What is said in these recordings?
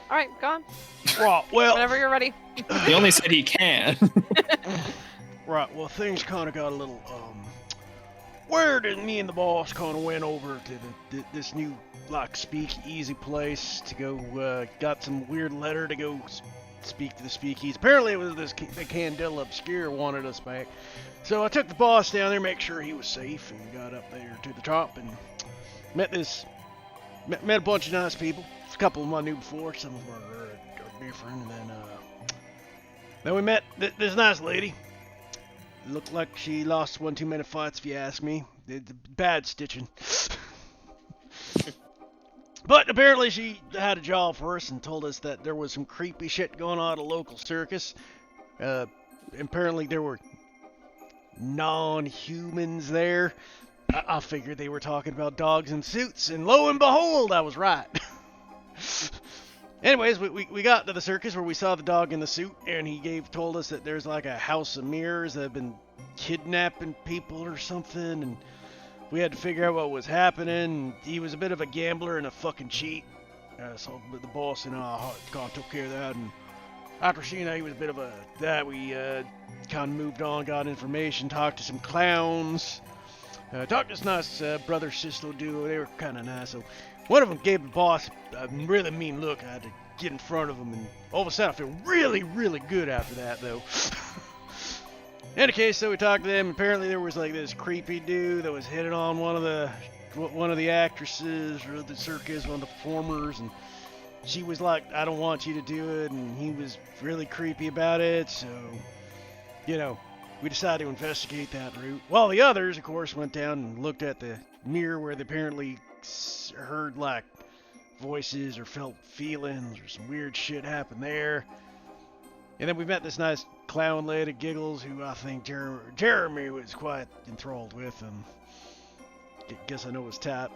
All right, go on. Right, well, Whenever you're ready. He only said he can. right, well, things kind of got a little weird, and me and the boss kind of went over to this new like speakeasy place to go. Got some weird letter to go speak to the speakeasy. Apparently, it was the Candala Obscura wanted us back. So I took the boss down there, make sure he was safe, and got up there to the top and met a bunch of nice people. A couple of them I knew before, some of them are different, and then we met this nice lady. Looked like she lost one too many fights, if you ask me. It's bad stitching. But apparently she had a job for us and told us that there was some creepy shit going on at a local circus. Apparently there were non-humans there. I figured they were talking about dogs in suits, and lo and behold, I was right. Anyways, we got to the circus where we saw the dog in the suit, and he told us that there's like a house of mirrors that have been kidnapping people or something, and we had to figure out what was happening. He was a bit of a gambler and a fucking cheat. So the boss and I kind of took care of that, and after seeing that he was a bit of that, we kind of moved on, got information, talked to some clowns, talked to this nice brother-sister duo. They were kind of nice. So one of them gave the boss a really mean look. I had to get in front of him, and all of a sudden I feel really, really good after that, though. In any case, so we talked to them. Apparently there was like this creepy dude that was hitting on one of the actresses or the circus, one of the performers, and she was like, I don't want you to do it, and he was really creepy about it. So, we decided to investigate that route. While the others, of course, went down and looked at the mirror where they apparently heard like voices or felt feelings or some weird shit happened there. And then we met this nice clown lady, Giggles, who I think Jeremy was quite enthralled with, and guess I know his type.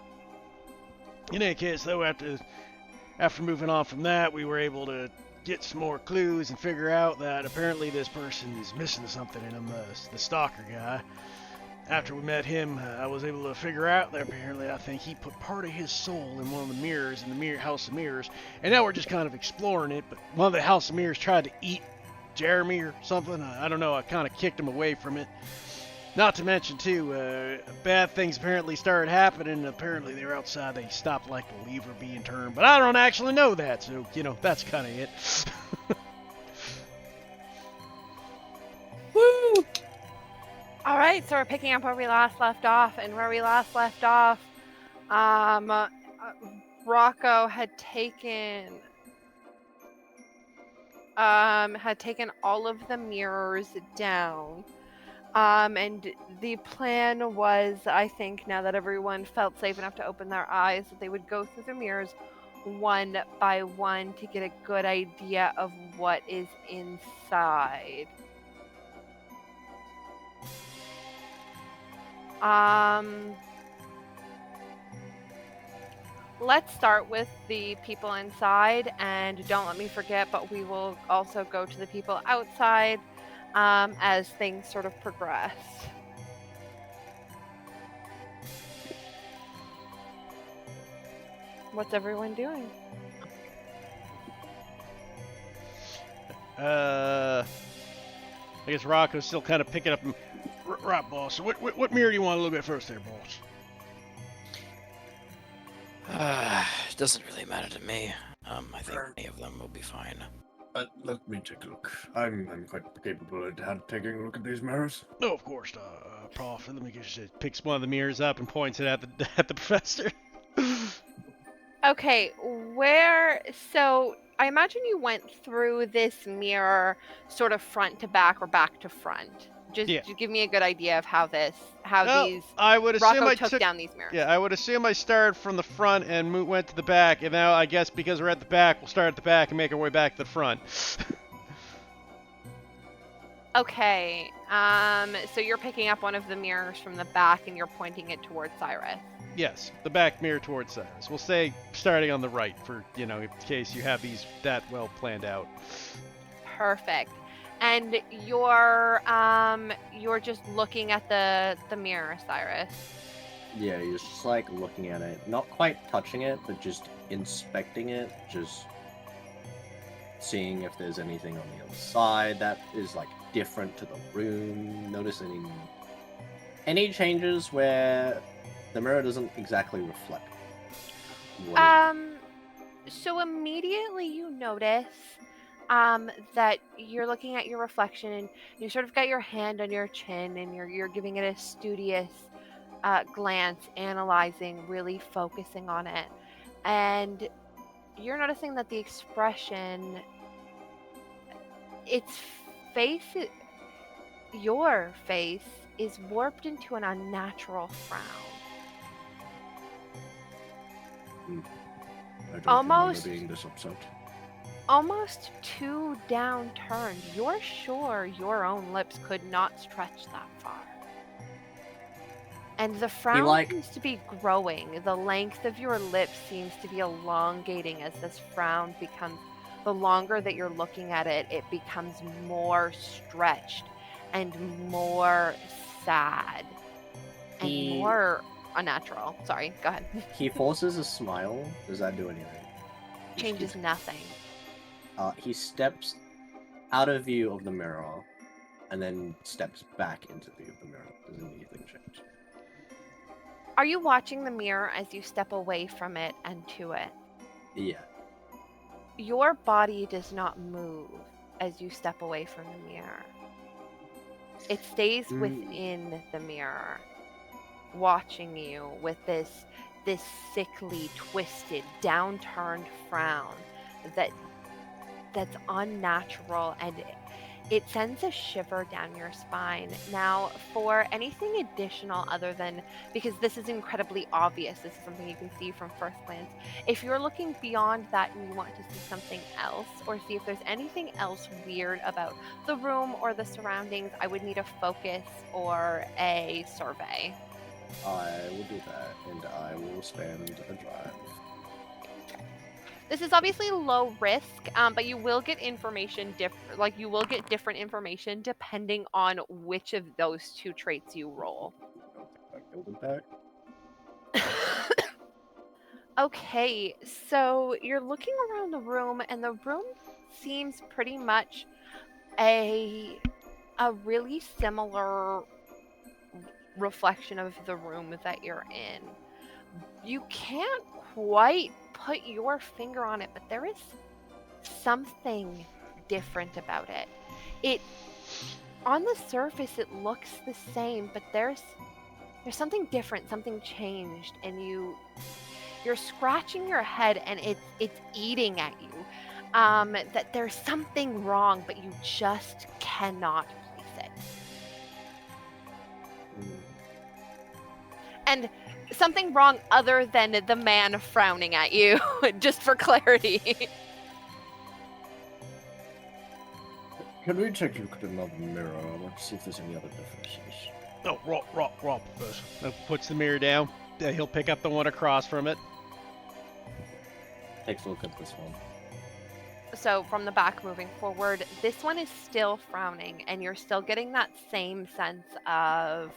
In any case, though, after moving on from that, we were able to get some more clues and figure out that apparently this person is missing something in him, the stalker guy. After we met him, I was able to figure out that apparently I think he put part of his soul in one of the mirrors in the House of Mirrors, and now we're just kind of exploring it, but one of the House of Mirrors tried to eat Jeremy or something. I don't know, I kind of kicked him away from it. Not to mention, too, bad things apparently started happening, and apparently they were outside. They stopped, like, the lever being turned, but I don't actually know that, so, that's kind of it. Woo! All right, so we're picking up where we last left off, and where we last left off, Rocco had taken all of the mirrors down. And the plan was, I think, now that everyone felt safe enough to open their eyes, that they would go through the mirrors one by one to get a good idea of what is inside. Let's start with the people inside, and don't let me forget, but we will also go to the people outside as things sort of progress. What's everyone doing? I guess Rocco's still kind of picking up. Right, boss. So what mirror do you want to look at first there, boss? It doesn't really matter to me. I think any of them will be fine. Let me take a look. I'm quite capable at taking a look at these mirrors. No, of course, Prof. Let me just picks one of the mirrors up and points it at the professor. Okay, so I imagine you went through this mirror sort of front to back or back to front. Just give me a good idea of how these I would assume Rocco I took down these mirrors. Yeah, I would assume I started from the front and went to the back, and now I guess because we're at the back, we'll start at the back and make our way back to the front. Okay, so you're picking up one of the mirrors from the back and you're pointing it towards Cyrus. Yes, the back mirror towards Cyrus. We'll say starting on the right for, in case you have these that well planned out. Perfect. And you're just looking at the mirror, Cyrus. Yeah, you're just like looking at it, not quite touching it, but just inspecting it, just seeing if there's anything on the other side that is like different to the room. Noticing any changes where the mirror doesn't exactly reflect. What is So immediately you notice that you're looking at your reflection and you sort of got your hand on your chin and you're giving it a studious glance, analyzing, really focusing on it. And you're noticing that the expression, its face, your face, is warped into an unnatural frown. I don't Almost remember being this upset. Almost too downturned. You're sure your own lips could not stretch that far. And the frown seems to be growing. The length of your lips seems to be elongating as this frown becomes, the longer that you're looking at it, it becomes more stretched and more sad and more unnatural. Sorry, go ahead. he forces a smile. Does that do anything? Changes nothing. He steps out of view of the mirror and then steps back into view of the mirror. Does anything change? Are you watching the mirror as you step away from it and to it? Yeah. Your body does not move as you step away from the mirror. It stays within the mirror, watching you with this sickly, twisted, downturned frown that's unnatural, and it sends a shiver down your spine. Now, for anything additional other than, because this is incredibly obvious, this is something you can see from first glance, if you're looking beyond that and you want to see something else, or see if there's anything else weird about the room or the surroundings, I would need a focus or a survey. I will do that, and I will spend a drive. This is obviously low risk, but you will get information you will get different information depending on which of those two traits you roll. I killed him back. Okay, so you're looking around the room, and the room seems pretty much a really similar reflection of the room that you're in. You can't quite put your finger on it, but there is something different about it. On the surface it looks the same, but there's something different, something changed, and you're scratching your head and it's eating at you. That there's something wrong, but you just cannot place it. And something wrong other than the man frowning at you, just for clarity. Can we take a look at another mirror? I want to see if there's any other differences. Oh, Rob first. Puts the mirror down. He'll pick up the one across from it. Takes a look at this one. So from the back moving forward, this one is still frowning, and you're still getting that same sense of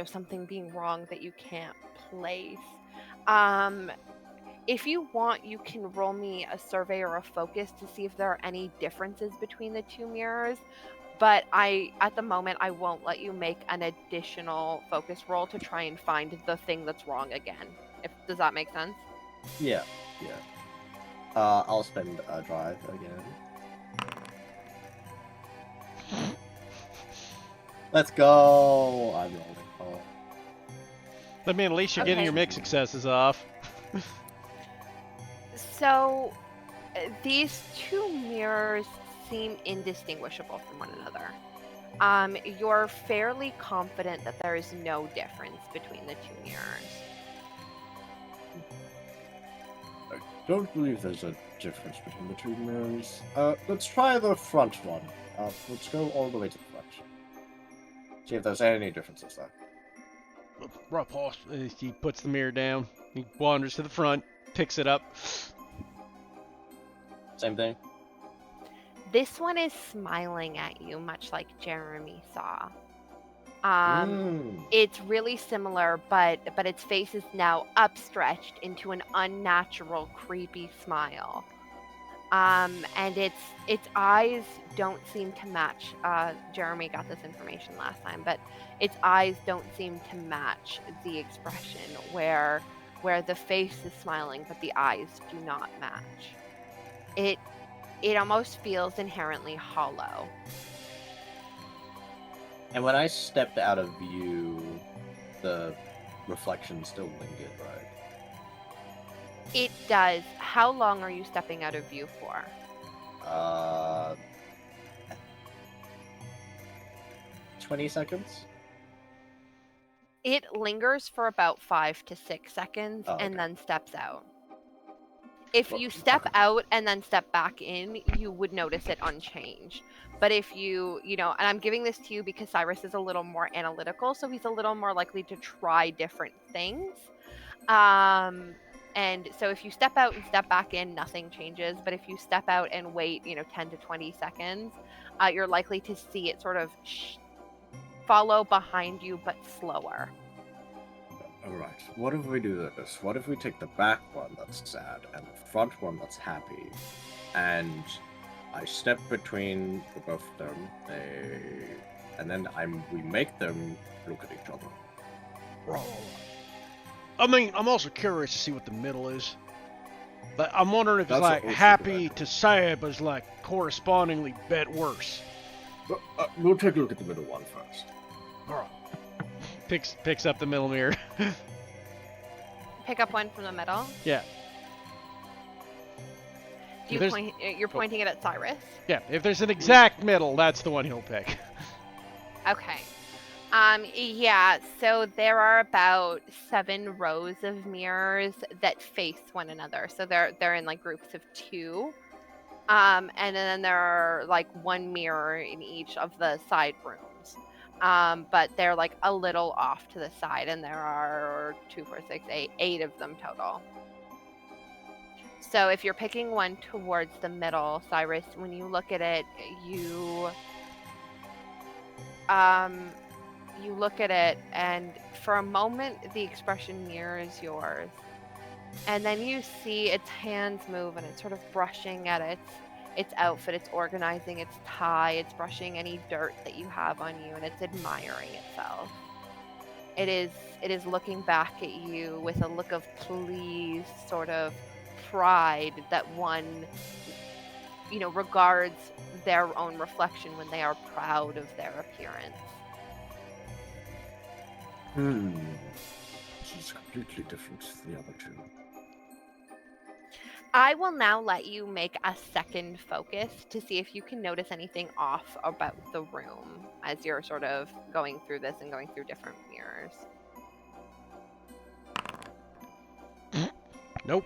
something being wrong that you can't place. If you want, you can roll me a survey or a focus to see if there are any differences between the two mirrors. But at the moment, I won't let you make an additional focus roll to try and find the thing that's wrong again. Does that make sense? Yeah. I'll spend a drive again. Let's go! I'm rolling. Oh. I mean, at least you're getting your mix successes off. So, these two mirrors seem indistinguishable from one another. You're fairly confident that there is no difference between the two mirrors. I don't believe there's a difference between the two mirrors. Let's try the front one. Let's go all the way to the front. See if there's any differences there. Rob Hoss, he puts the mirror down. He wanders to the front, picks it up. Same thing. This one is smiling at you, much like Jeremy saw. It's really similar, but its face is now upstretched into an unnatural, creepy smile. and its eyes don't seem to match. Jeremy got this information last time, but its eyes don't seem to match the expression where the face is smiling, but the eyes do not match. It almost feels inherently hollow. And when I stepped out of view, the reflection still lingered, right? It does. How long are you stepping out of view for? 20 seconds? It lingers for about 5 to 6 seconds Oh, and okay. then steps out. If Well, you step okay. out and then step back in, you would notice it unchanged. But if you know, and I'm giving this to you because Cyrus is a little more analytical, so he's a little more likely to try different things. And so if you step out and step back in, nothing changes. But if you step out and wait, 10 to 20 seconds, you're likely to see it sort of follow behind you, but slower. Alright, what if we do this? What if we take the back one that's sad and the front one that's happy, and I step between the both of them, and then we make them look at each other. I mean, I'm also curious to see what the middle is. But I'm wondering if it's That's like also happy good. to sad, but it's like correspondingly bet worse. But, we'll take a look at the middle one first. Alright. Picks up the middle mirror. Pick up one from the middle. Yeah. Do you There's- point? You're pointing it at Cyrus. Yeah, if there's an exact middle, that's the one he'll pick. Okay. Yeah, so there are about 7 rows of mirrors that face one another. So they're in like groups of 2. And then there are like 1 mirror in each of the side rooms. But they're like a little off to the side, and there are 2, 4, 6, 8 of them total. So if you're picking one towards the middle, Cyrus, when you look at it, you look at it, and for a moment the expression mirrors yours, and then you see its hands move, and it's sort of brushing at its outfit, it's organizing its tie, it's brushing any dirt that you have on you, and it's admiring itself. It is looking back at you with a look of pleased sort of pride that one regards their own reflection when they are proud of their appearance. This is completely different to the other two. I will now let you make a second focus to see if you can notice anything off about the room as you're sort of going through this and going through different mirrors. Nope.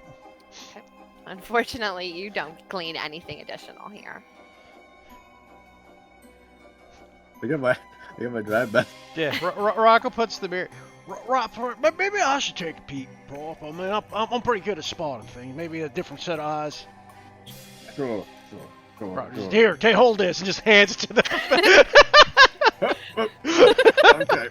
Okay. Unfortunately, you don't glean anything additional here. I get my drive back. Yeah, Rocco puts the mirror. But maybe I should take a peek, Prof. I mean, I'm pretty good at spotting things. Maybe a different set of eyes. Sure. Just, here, hold this, and just hands it to the. Okay.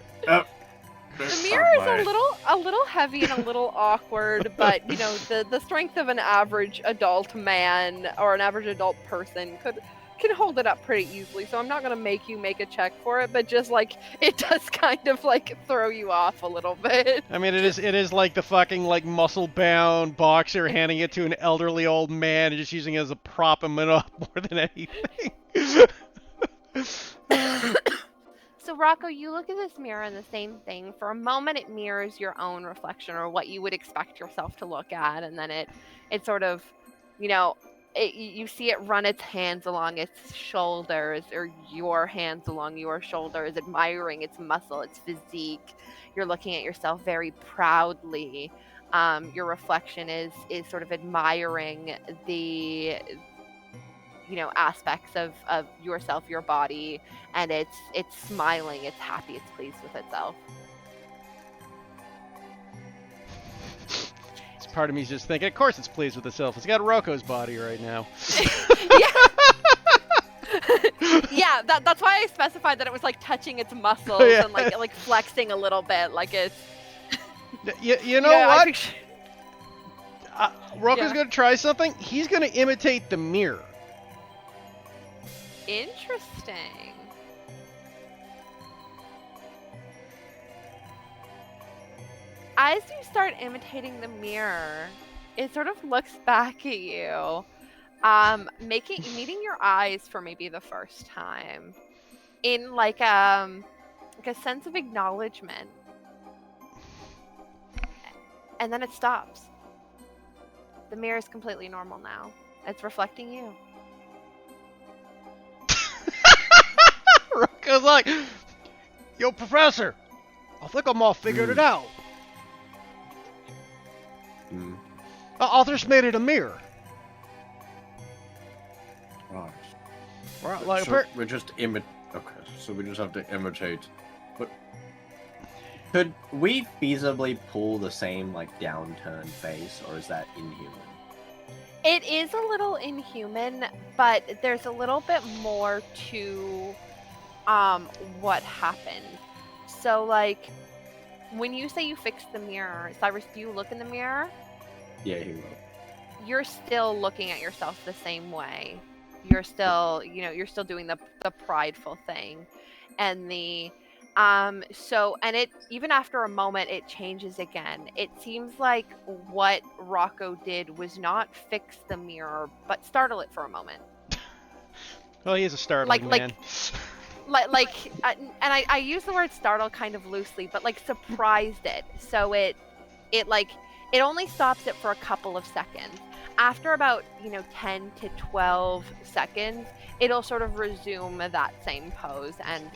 The mirror is a little heavy and a little awkward, but the strength of an average adult man or an average adult person can hold it up pretty easily. So I'm not gonna make you make a check for it, but just like it does kind of like throw you off a little bit. I mean, it is like the fucking like muscle-bound boxer handing it to an elderly old man and just using it as a prop and it up more than anything. So Rocco, you look at this mirror and the same thing. For a moment, it mirrors your own reflection or what you would expect yourself to look at, and then it sort of, you see it run its hands along its shoulders, or your hands along your shoulders, admiring its muscle, its physique. You're looking at yourself very proudly. Your reflection is sort of admiring the aspects of yourself, your body, and it's smiling, it's happy, it's pleased with itself. Part of me's just thinking, of course it's pleased with itself. It's got Rocco's body right now. Yeah, that's why I specified that it was like touching its muscles and like flexing a little bit, like it's. You know what? Rocco's Yeah. gonna try something. He's gonna imitate the mirror. Interesting. As you start imitating the mirror, it sort of looks back at you, meeting your eyes for maybe the first time in like a sense of acknowledgement, and then it stops. The mirror is completely normal now. It's reflecting you. Rocco's like, yo, Professor, I think I'm all figured it out. Authors made it a mirror. Right. Right, like So we just Okay, so we just have to imitate. But could we feasibly pull the same like downturned face, or is that inhuman? It is a little inhuman, but there's a little bit more to what happened. So like when you say you fixed the mirror, Cyrus, do you look in the mirror? Yeah, he will. You're still looking at yourself the same way. You're still, you're still doing the prideful thing. And the and it, even after a moment, it changes again. It seems like what Rocco did was not fix the mirror, but startle it for a moment. Well, he is a startling man. And I use the word startle kind of loosely, but like surprised it. So it only stops it for a couple of seconds. After about 10 to 12 seconds, it'll sort of resume that same pose, and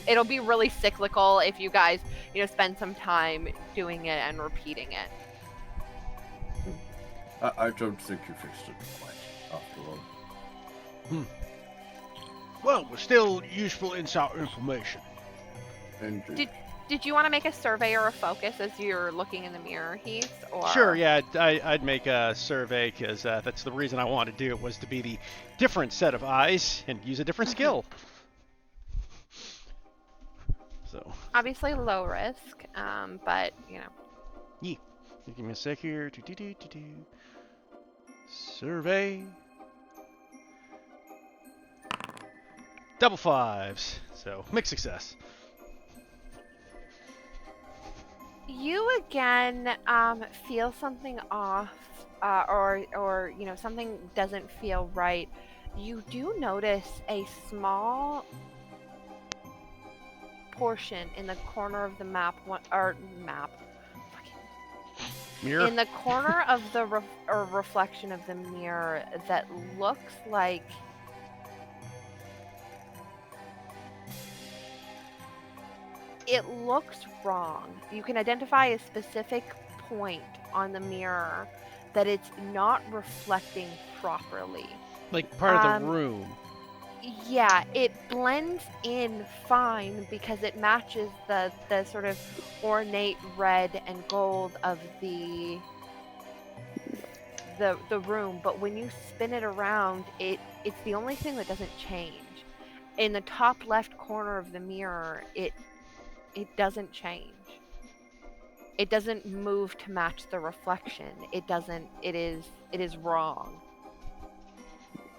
it'll be really cyclical if you guys spend some time doing it and repeating it. I don't think you fixed it quite, after all. Well, we're still useful insight information. Indeed. Did you want to make a survey or a focus as you're looking in the mirror, Heath? Or... Sure, yeah, I'd make a survey, because that's the reason I wanted to do it, was to be the different set of eyes and use a different skill. So. Obviously low risk, but Yeah. Give me a sec here. Survey. Double fives. So, mixed success. You again feel something off, or something doesn't feel right. You do notice a small portion in the corner of the Mirror. in the corner of the reflection of the mirror that looks like it looks wrong. You can identify a specific point on the mirror that it's not reflecting properly. Like part of the room. Yeah, it blends in fine because it matches the sort of ornate red and gold of the room, but when you spin it around, it's the only thing that doesn't change. In the top left corner of the mirror, it doesn't change. It doesn't move to match the reflection. It is wrong.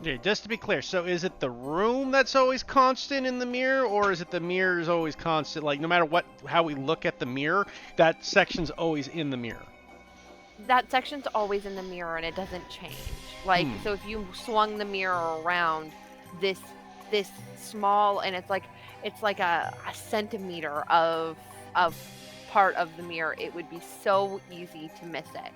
Yeah, just to be clear, so is it the room that's always constant in the mirror, or is it the mirror is always constant? Like, no matter how we look at the mirror, that section's always in the mirror. That section's always in the mirror, and it doesn't change. Like, so if you swung the mirror around, this small, and it's like a centimeter of part of the mirror, it would be so easy to miss it.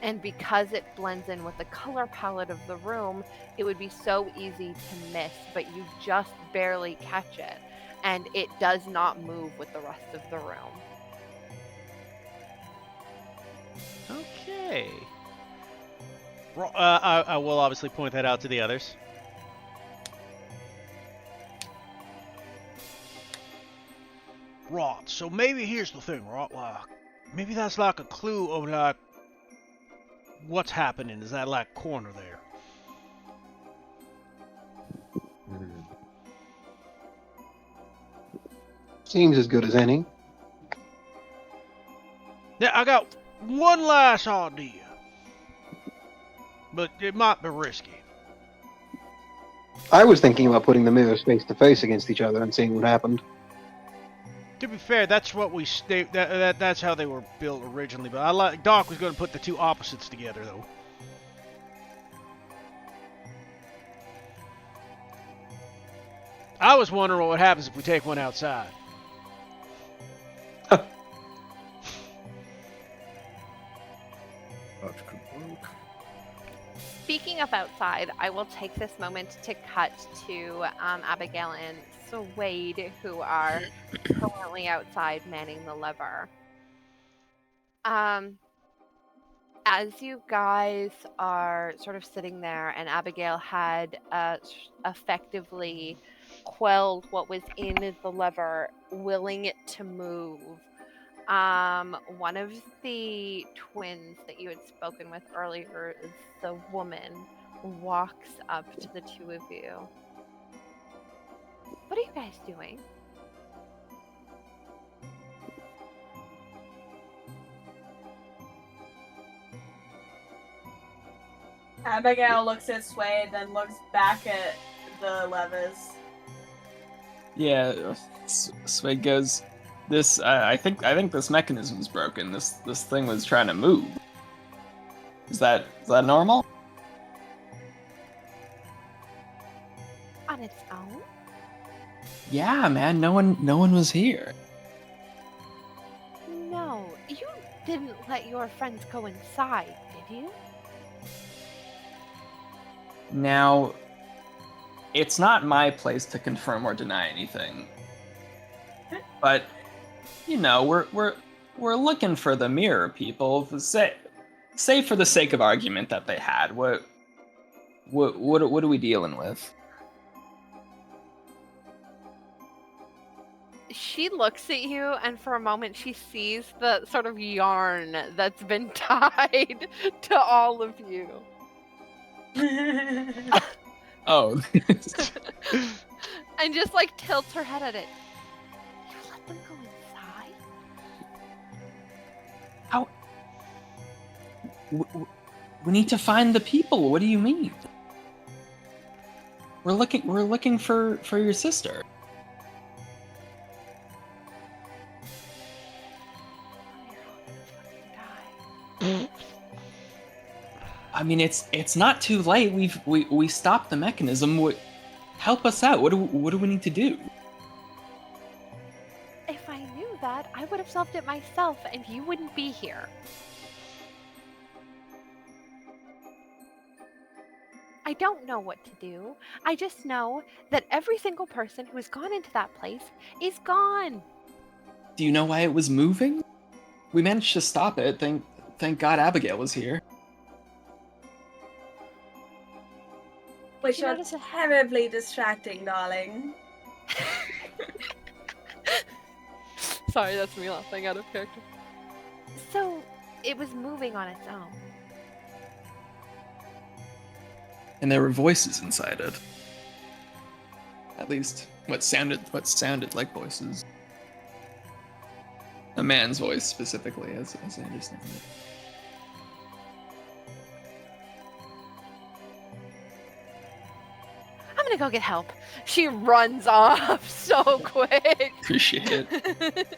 And because it blends in with the color palette of the room, it would be so easy to miss, but you just barely catch it. And it does not move with the rest of the room. Okay. I will obviously point that out to the others. Right, so maybe here's the thing, right? Like, maybe that's like a clue of like what's happening. Is that like corner there? Seems as good as any. Yeah, I got one last idea. but it might be risky. I was thinking about putting the mirrors face to face against each other and seeing what happened. To be fair, that's what that's how they were built originally. But Doc was going to put the two opposites together, though. I was wondering what happens if we take one outside. Speaking of outside, I will take this moment to cut to Abigail and Swade, who are currently outside manning the lever. As you guys are sort of sitting there, and Abigail had effectively quelled what was in the lever, willing it to move. One of the twins that you had spoken with earlier, the woman, walks up to the two of you. What are you guys doing? Abigail looks at Swade, then looks back at the levers. Yeah, Swig goes, "This, I think this mechanism's broken. This thing was trying to move. Is that normal?" On its own? Yeah, man. No one was here. No, you didn't let your friends go inside, did you? Now, it's not my place to confirm or deny anything. But, you know, we're looking for the mirror people. Say for the sake of argument that they had, what are we dealing with? She looks at you, and for a moment she sees the sort of yarn that's been tied to all of you. Oh. And just like tilts her head at it. You let them go inside? How? We need to find the people. What do you mean? We're looking for your sister. I mean, it's not too late. We stopped the mechanism. Help us out. What do we need to do? If I knew that, I would have solved it myself, and you wouldn't be here. I don't know what to do. I just know that every single person who has gone into that place is gone. Do you know why it was moving? We managed to stop it. Thank God Abigail was here. Which You are notice a- terribly distracting, darling. Sorry, that's me laughing out of character. So, it was moving on its own. And there were voices inside it. At least what sounded like voices. A man's voice specifically, as I understand it. I'm gonna go get help. She runs off so quick. Appreciate it.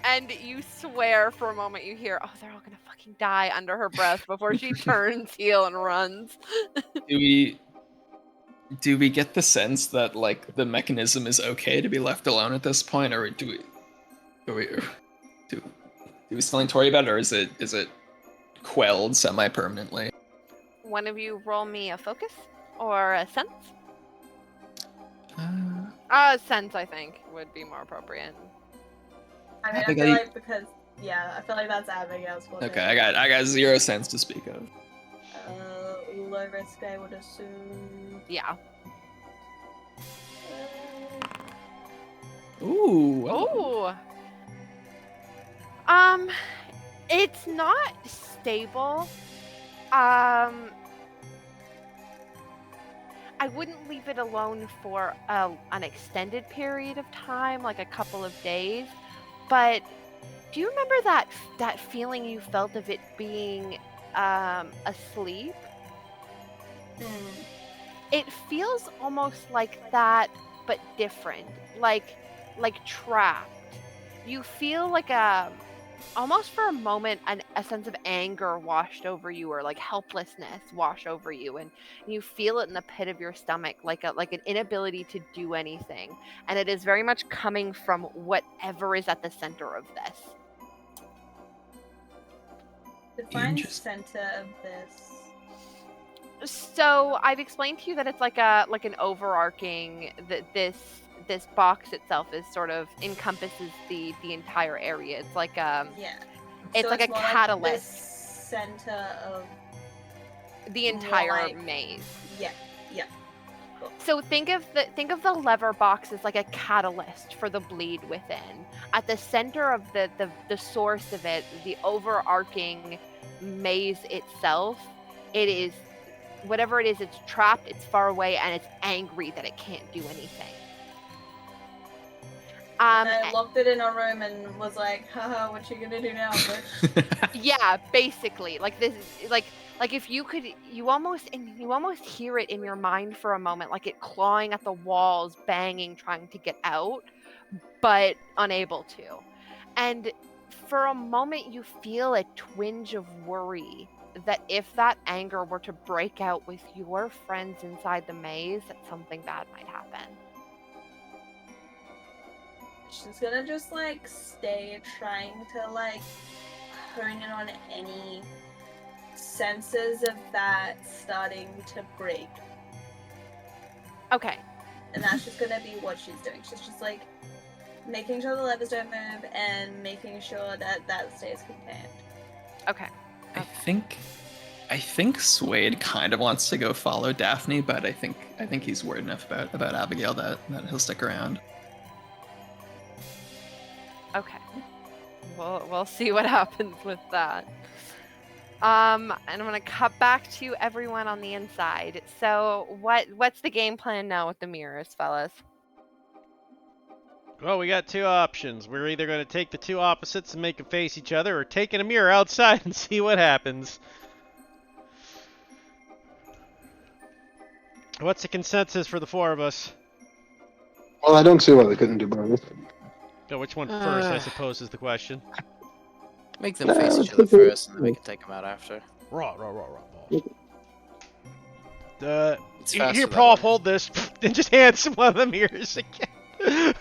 And you swear for a moment you hear, oh, they're all gonna fucking die under her breath before she turns heel and runs. Do we get the sense that like the mechanism is okay to be left alone at this point, or do we still need to worry about it, or is it quelled semi-permanently? One of you roll me a focus or a sense. Sense I think would be more appropriate. I mean, I feel like because I feel like that's Abigail's fault. Okay, I got 0 sense to speak of. Low risk, I would assume. Yeah. Ooh. Ooh. It's not stable. I wouldn't leave it alone for an extended period of time, like a couple of days, but Do you remember that feeling you felt of it being asleep? Hmm. It feels almost like that, but different. Like trapped. You feel like almost for a moment a sense of anger washed over you, or like helplessness wash over you, and you feel it in the pit of your stomach, like an inability to do anything, and it is very much coming from whatever is at the center of this. Define Interesting. center of this. So I've explained to you that it's like an overarching, that this box itself is sort of encompasses the entire area. It's like Yeah. it's So like it's a more like the catalyst. center of The more entire like maze. yeah, yeah. Cool. So think of the lever box as like a catalyst for the bleed within. At the center of the source of it, the overarching maze itself, it is whatever it is, it's trapped, it's far away, and it's angry that it can't do anything. I locked it in a room and was like, haha, what you gonna do now, bitch? Yeah, basically, like this is like if you could, you almost hear it in your mind for a moment, like it clawing at the walls, banging, trying to get out, but unable to. And for a moment, you feel a twinge of worry that if that anger were to break out with your friends inside the maze, that something bad might happen. She's gonna just like stay trying to like hone in on any senses of that starting to break. Okay. And that's just gonna be what she's doing. She's just like making sure the levers don't move and making sure that that stays contained. Okay. I think Suede kind of wants to go follow Daphne, but I think he's worried enough about Abigail that he'll stick around. Okay. We'll see what happens with that. And I'm gonna cut back to everyone on the inside. So what's the game plan now with the mirrors, fellas? Well, we got two options. We're either going to take the two opposites and make them face each other, or taking a mirror outside and see what happens. What's the consensus for the four of us? Well, I don't see why they couldn't do both. Oh, which one first, I suppose, is the question. Make them face each other first, and then we can take them out after. Raw. It's Here, faster that Prof, way. hold this, and just hands him one of the mirrors again.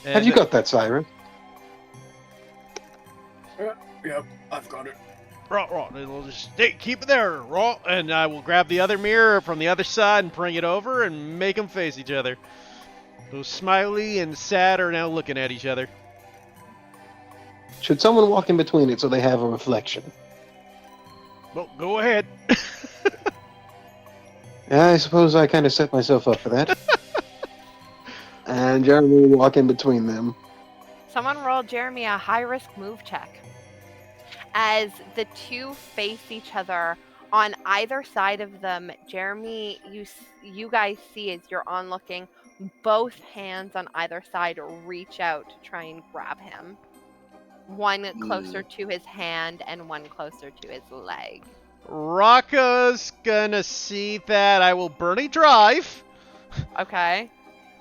Have you got that, Siren? Yep, I've got it. Raw. We'll just keep it there, Raw, and I will grab the other mirror from the other side and bring it over and make them face each other. So Smiley and Sad are now looking at each other. Should someone walk in between it so they have a reflection? Well, go ahead. Yeah, I suppose I kind of set myself up for that. And Jeremy will walk in between them. Someone roll Jeremy a high-risk move check. As the two face each other, on either side of them, Jeremy, you guys see as you're onlooking, both hands on either side reach out to try and grab him. One closer to his hand and one closer to his leg. Rocco's gonna see that I will Bernie drive Okay.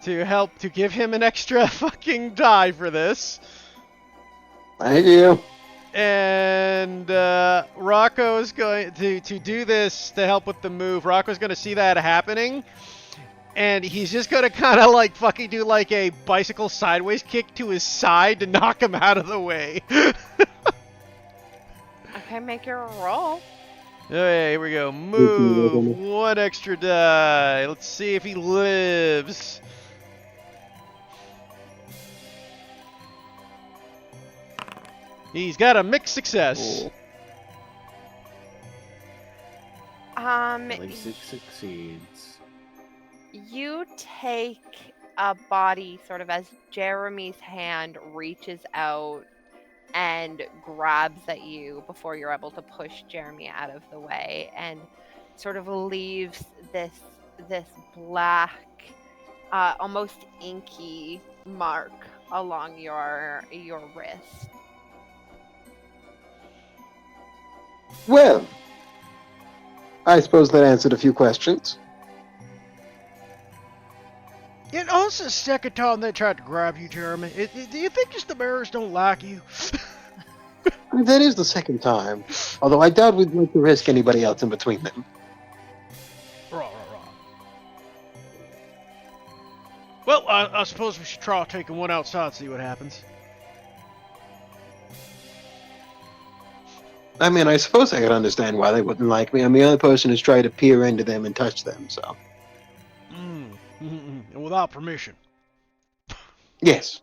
to help to give him an extra fucking die for this. Thank you. And Rocco's going to do this to help with the move. Rocco's going to see that happening. And he's just going to kind of like fucking do like a bicycle sideways kick to his side to knock him out of the way. Okay, make your roll. Okay, here we go. Move. One extra die. Let's see if he lives. He's got a mixed success. At least it succeeds. You take a body sort of as Jeremy's hand reaches out and grabs at you before you're able to push Jeremy out of the way, and sort of leaves this black, almost inky mark along your wrist. Well, I suppose that answered a few questions. And also, the second time they tried to grab you, Jeremy, do you think just the mirrors don't like you? That is the second time. Although I doubt we'd like to risk anybody else in between them. Right. Well, I suppose we should try taking one outside, see what happens. I mean, I suppose I could understand why they wouldn't like me. I'm the only person who's tried to peer into them and touch them, so. And without permission. Yes.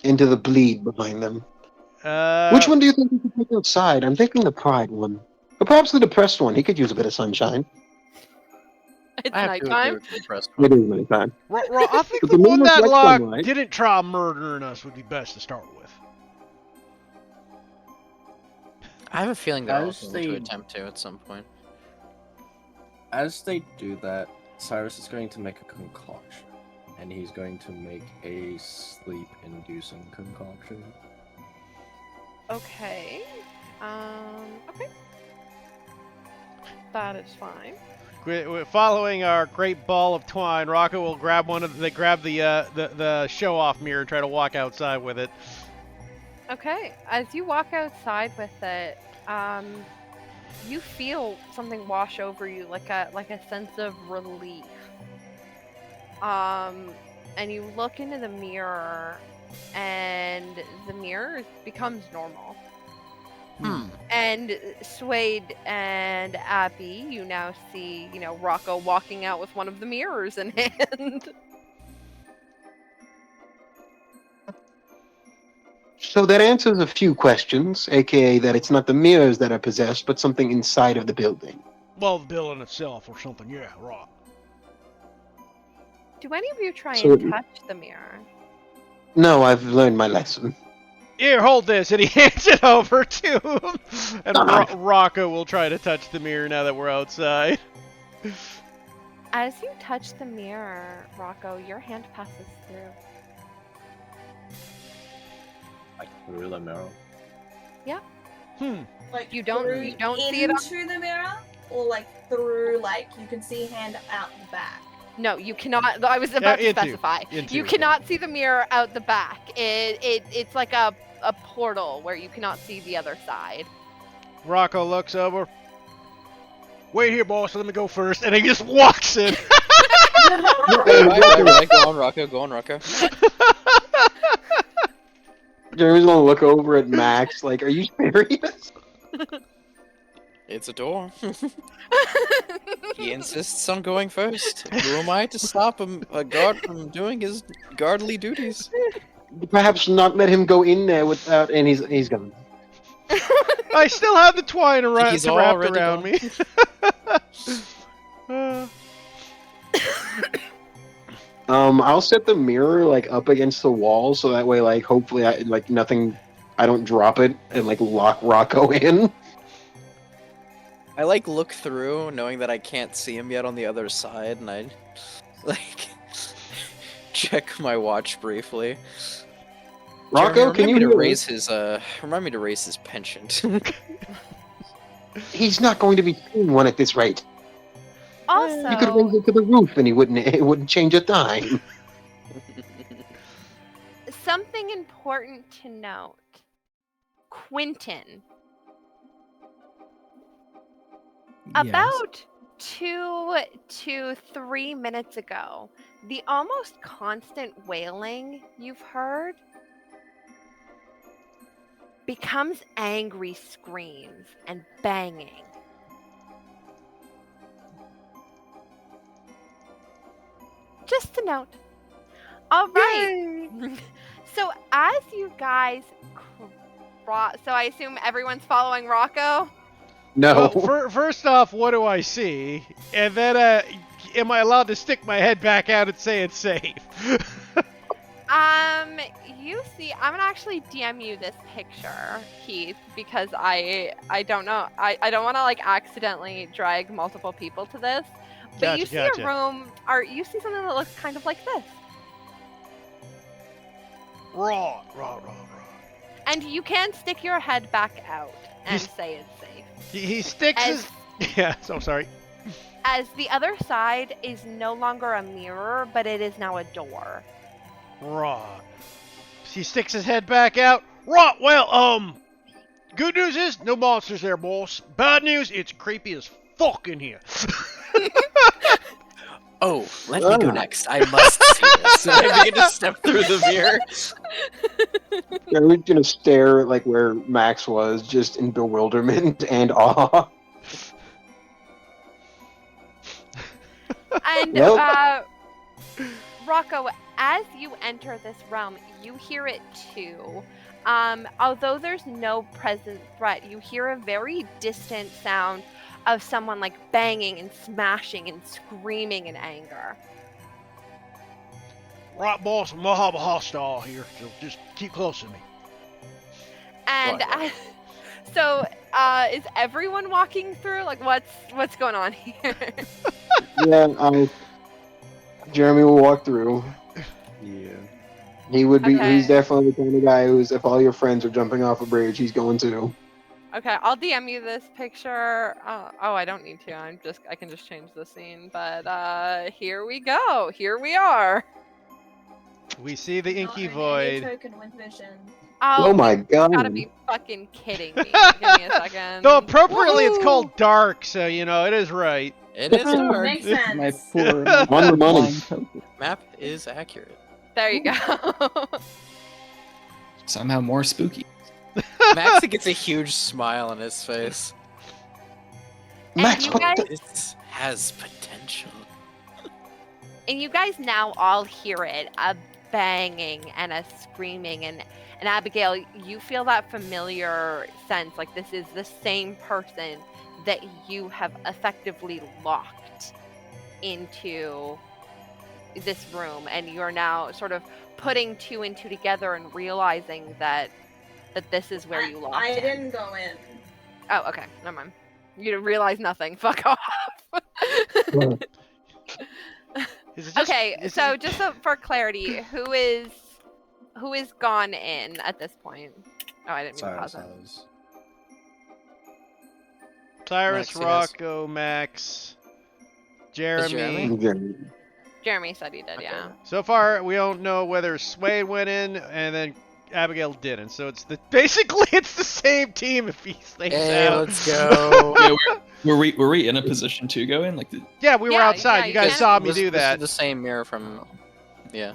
Into the bleed behind them. Which one do you think we could take outside? I'm thinking the pride one. Or perhaps the depressed one. He could use a bit of sunshine. It's I have to agree nighttime. with the depressed It one. is nighttime. I think But the the moon one that reflects sunlight. didn't try murdering us would be best to start with. I have a feeling they're As also going to they- attempt to at some point. As they do that, Cyrus is going to make a concoction. And he's going to make a sleep-inducing concoction. Okay. Okay. That is fine. We're following our great ball of twine. Rocco will grab the show-off mirror and try to walk outside with it. Okay. As you walk outside with it, you feel something wash over you, like a sense of relief. And you look into the mirror, and the mirror becomes normal. And Suede and Abby, you now see, Rocco walking out with one of the mirrors in hand. So that answers a few questions, aka that it's not the mirrors that are possessed, but something inside of the building. Well, the building itself or something. Yeah, right. Do any of you try So- and touch the mirror? No, I've learned my lesson. Here, hold this, and he hands it over to him. And God. Rocco will try to touch the mirror now that we're outside. As you touch the mirror, Rocco, your hand passes through. Like through the mirror. Like You don't through see it on- into the mirror, or like through, like you can see hand out the back. No, you cannot. I was about to into- specify. into, You okay. cannot see the mirror out the back. It's like a portal where you cannot see the other side. Rocco looks over. Wait here, boss. Let me go first. And he just walks in. Right. Go on, Rocco. Go on, Rocco. Jeremy's gonna look over at Max, like, are you serious? It's a door. He insists on going first. Who am I to stop a guard from doing his guardly duties? Perhaps not let him go in there without, and he's gone. I still have the twine He's wrapped already around gone. me. I'll set the mirror like up against the wall so that way, like, hopefully, I don't drop it and like lock Rocco in. I look through, knowing that I can't see him yet on the other side, and I check my watch briefly. Rocco, Jeremy, can you remind me hear us? remind me to raise his penchant. He's not going to be paying one at this rate. Also, You could raise it to the roof and it wouldn't change a dime. something important to note. Quentin. About 2 to 3 minutes ago, the almost constant wailing you've heard becomes angry screams and banging. Just a note. All right. So as you guys so I assume everyone's following Rocco? No. Well, first off, what do I see? And then, am I allowed to stick my head back out and say it's safe? You see, I'm gonna actually DM you this picture, Keith, because I don't know. I don't want to like accidentally drag multiple people to this, But you Gotcha, see gotcha. a room, or you see something that looks kind of like this. Raw. And you can stick your head back out and He's- say it's safe. He sticks As, his. Yeah, so sorry. as the other side is no longer a mirror, but it is now a door. Raw. He sticks his head back out. Raw. Well, good news is no monsters there, boss. Bad news, it's creepy as fuck in here. Oh, let me go next. I must see this. And I begin to step through the mirror. Yeah, we're gonna stare at like where Max was, just in bewilderment and awe. And Well- Rocco, as you enter this realm, you hear it too. Although there's no present threat, you hear a very distant sound of someone like banging and smashing and screaming in anger. Right, boss, I'm gonna have a hostile here, so just keep close to me. And Right. so, is everyone walking through? Like, what's going on here? Yeah, Jeremy will walk through. Yeah. He would be. Okay. He's definitely the kind of guy who's, if all your friends are jumping off a bridge, he's going to. Okay, I'll DM you this picture. Oh, I don't need to. I can just change the scene. But here we go. Here we are. We see the inky Not earn any void. token with vision. Oh my You god! gotta be fucking kidding me. Give me a second. Though appropriately, it's Woohoo! called dark, so you know it is right. It is dark. Makes sense. My poor On the money. flying token. Map is accurate. There you go. Somehow more spooky. Max gets a huge smile on his face. Max, you what guys- the- This has potential. And you guys now all hear it, a banging and a screaming, and Abigail, you feel that familiar sense, like this is the same person that you have effectively locked into this room, and you're now sort of putting two and two together and realizing that this is where you locked I in. didn't go in. Oh, okay, never mind. You didn't realize nothing. Fuck off. Is it just, Okay, is so it- just for clarity, who is gone in at this point? Oh, I didn't mean to pause it. Cyrus, Max, yes. Rocco, Max, Jeremy. Jeremy? Jeremy said he did, Okay. yeah. So far, we don't know whether Swade went in and then Abigail didn't. So it's basically it's the same team if he stays Hey, out. let's go. Were we in a position to go in? Like, Yeah, we were Yeah, outside. yeah, you you guys can. saw me This- do This that. is the same mirror from, yeah,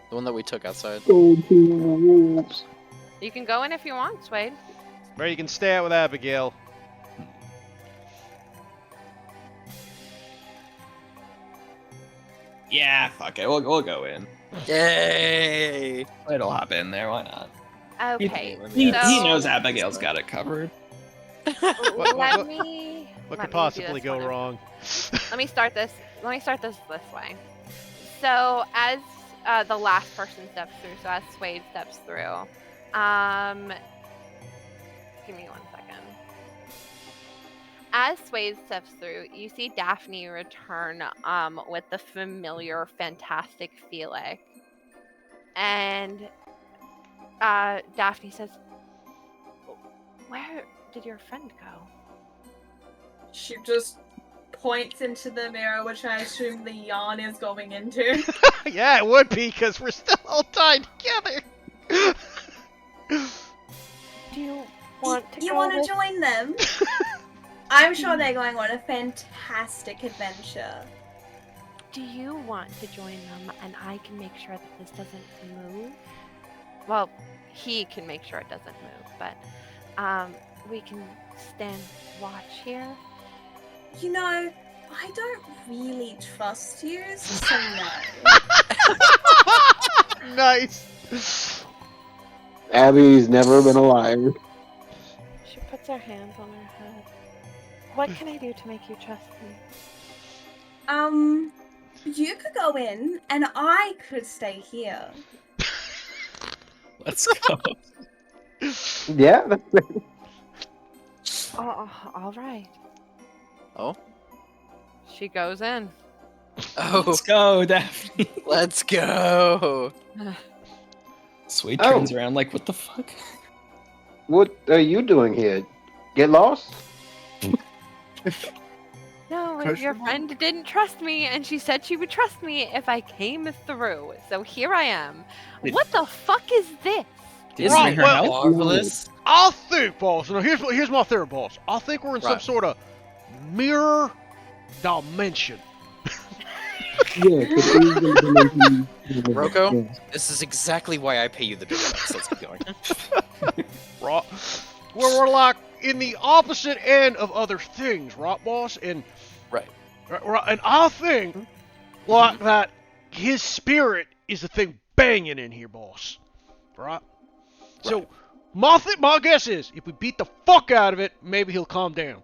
the one that we took outside. Go to the wolves. You can go in if you want, Swade. Or you can stay out with Abigail. yeah, fuck it, we'll go in. Yay! It'll hop in there. Why not? Okay, He so knows Abigail's got it covered. What- let me. What let could me do possibly this go one. wrong? Let me start this. This way. So as the last person steps through, so as Swade steps through, give me 1 second. As Swade steps through, you see Daphne return with the familiar, fantastic Felix, and Daphne says, "Where did your friend go?" She just points into the mirror, which I assume the yawn is going into. Yeah, it would be because we're still all tied together. Do you want to You go want to with- join them? I'm sure they're going on a fantastic adventure. Do you want to join them, and I can make sure that this doesn't move? Well, he can make sure it doesn't move, but we can stand watch here. You know, I don't really trust you, so no. Nice. Abby's never been a liar. She puts her hands on her head. What can I do to make you trust me? You could go in, and I could stay here. Let's go. Yeah, that's it. Oh, all right. Oh? She goes in. Oh, Let's go, Daphne. let's go. Sweet Oh. turns around like, what the fuck? What are you doing here? Get lost? No, Question your mark? friend didn't trust me, and she said she would trust me if I came through. So here I am. Did- What the fuck is this? Did you Isn't bring her well, help? marvelous? I think, boss. Now here's my theory, boss. I think we're in some Right. sort of mirror dimension. Yeah. Rocco? Yeah. This is exactly why I pay you the big bucks. Let's keep going. Right? Where we're like in the opposite end of other things, right, boss? And Right. right, and I think like that his spirit is the thing banging in here, boss. Right? So my guess is if we beat the fuck out of it, maybe he'll calm down.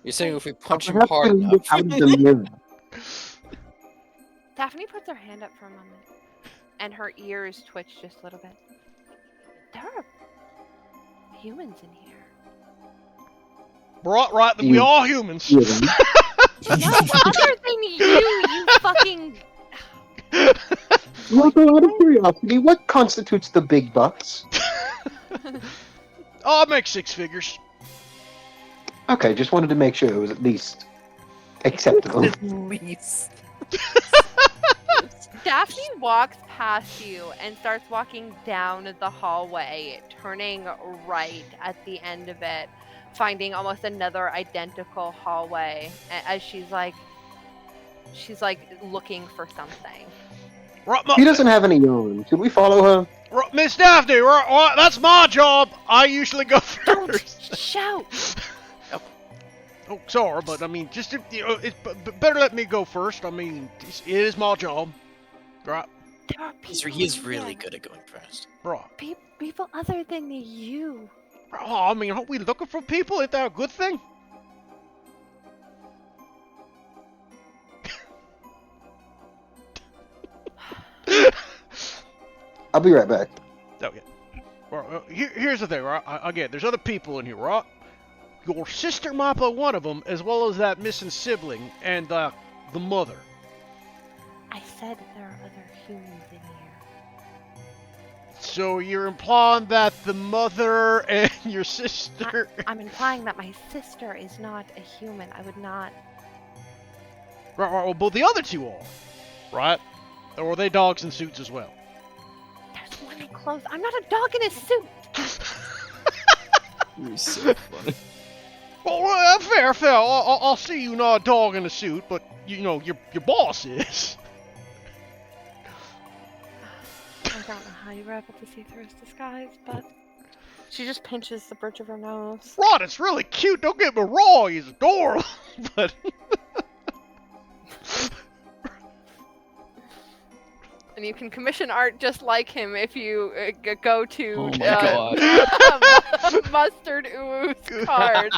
You're saying if we punch him Perhaps hard we enough. look out of the mirror. Daphne puts her hand up for a moment, and her ears twitch just a little bit. There are humans in here. Right, we You- all humans. Yeah. No, other than you fucking. Also, out of curiosity, what constitutes the big bucks? I'll make 6 figures. Okay, just wanted to make sure it was at least acceptable. At least. Daphne walks past you and starts walking down the hallway, turning right at the end of it, finding almost another identical hallway as she's like looking for something. Right, She doesn't have any own. Should we follow her? Miss Daphne, right, that's my job. I usually go Don't first. shout! Oh, sorry, but I mean, just it's better let me go first. I mean, it is my job, right? There are people He is in really here. good at going first. Right. People other than you. Oh, I mean, aren't we looking for people? Isn't that a good thing? I'll be right back. Okay. Well, here's the thing, right? Again, there's other people in here, right? Your sister might be one of them, as well as that missing sibling and the mother. I said there are other humans in here. So you're implying that the mother and your sister... I'm implying that my sister is not a human. I would not. Right, well, but the other two are, right? Or are they dogs in suits as well? There's one in clothes. I'm not a dog in a suit. You're so funny. Well, fair. I'll see you not a dog in a suit, but you know your boss is. I don't know how you were able to see through his disguise, but she just pinches the bridge of her nose. Rod, it's really cute. Don't get me wrong, he's adorable, but And you can commission art just like him if you go to Oh my god. Mustard Ooh's card,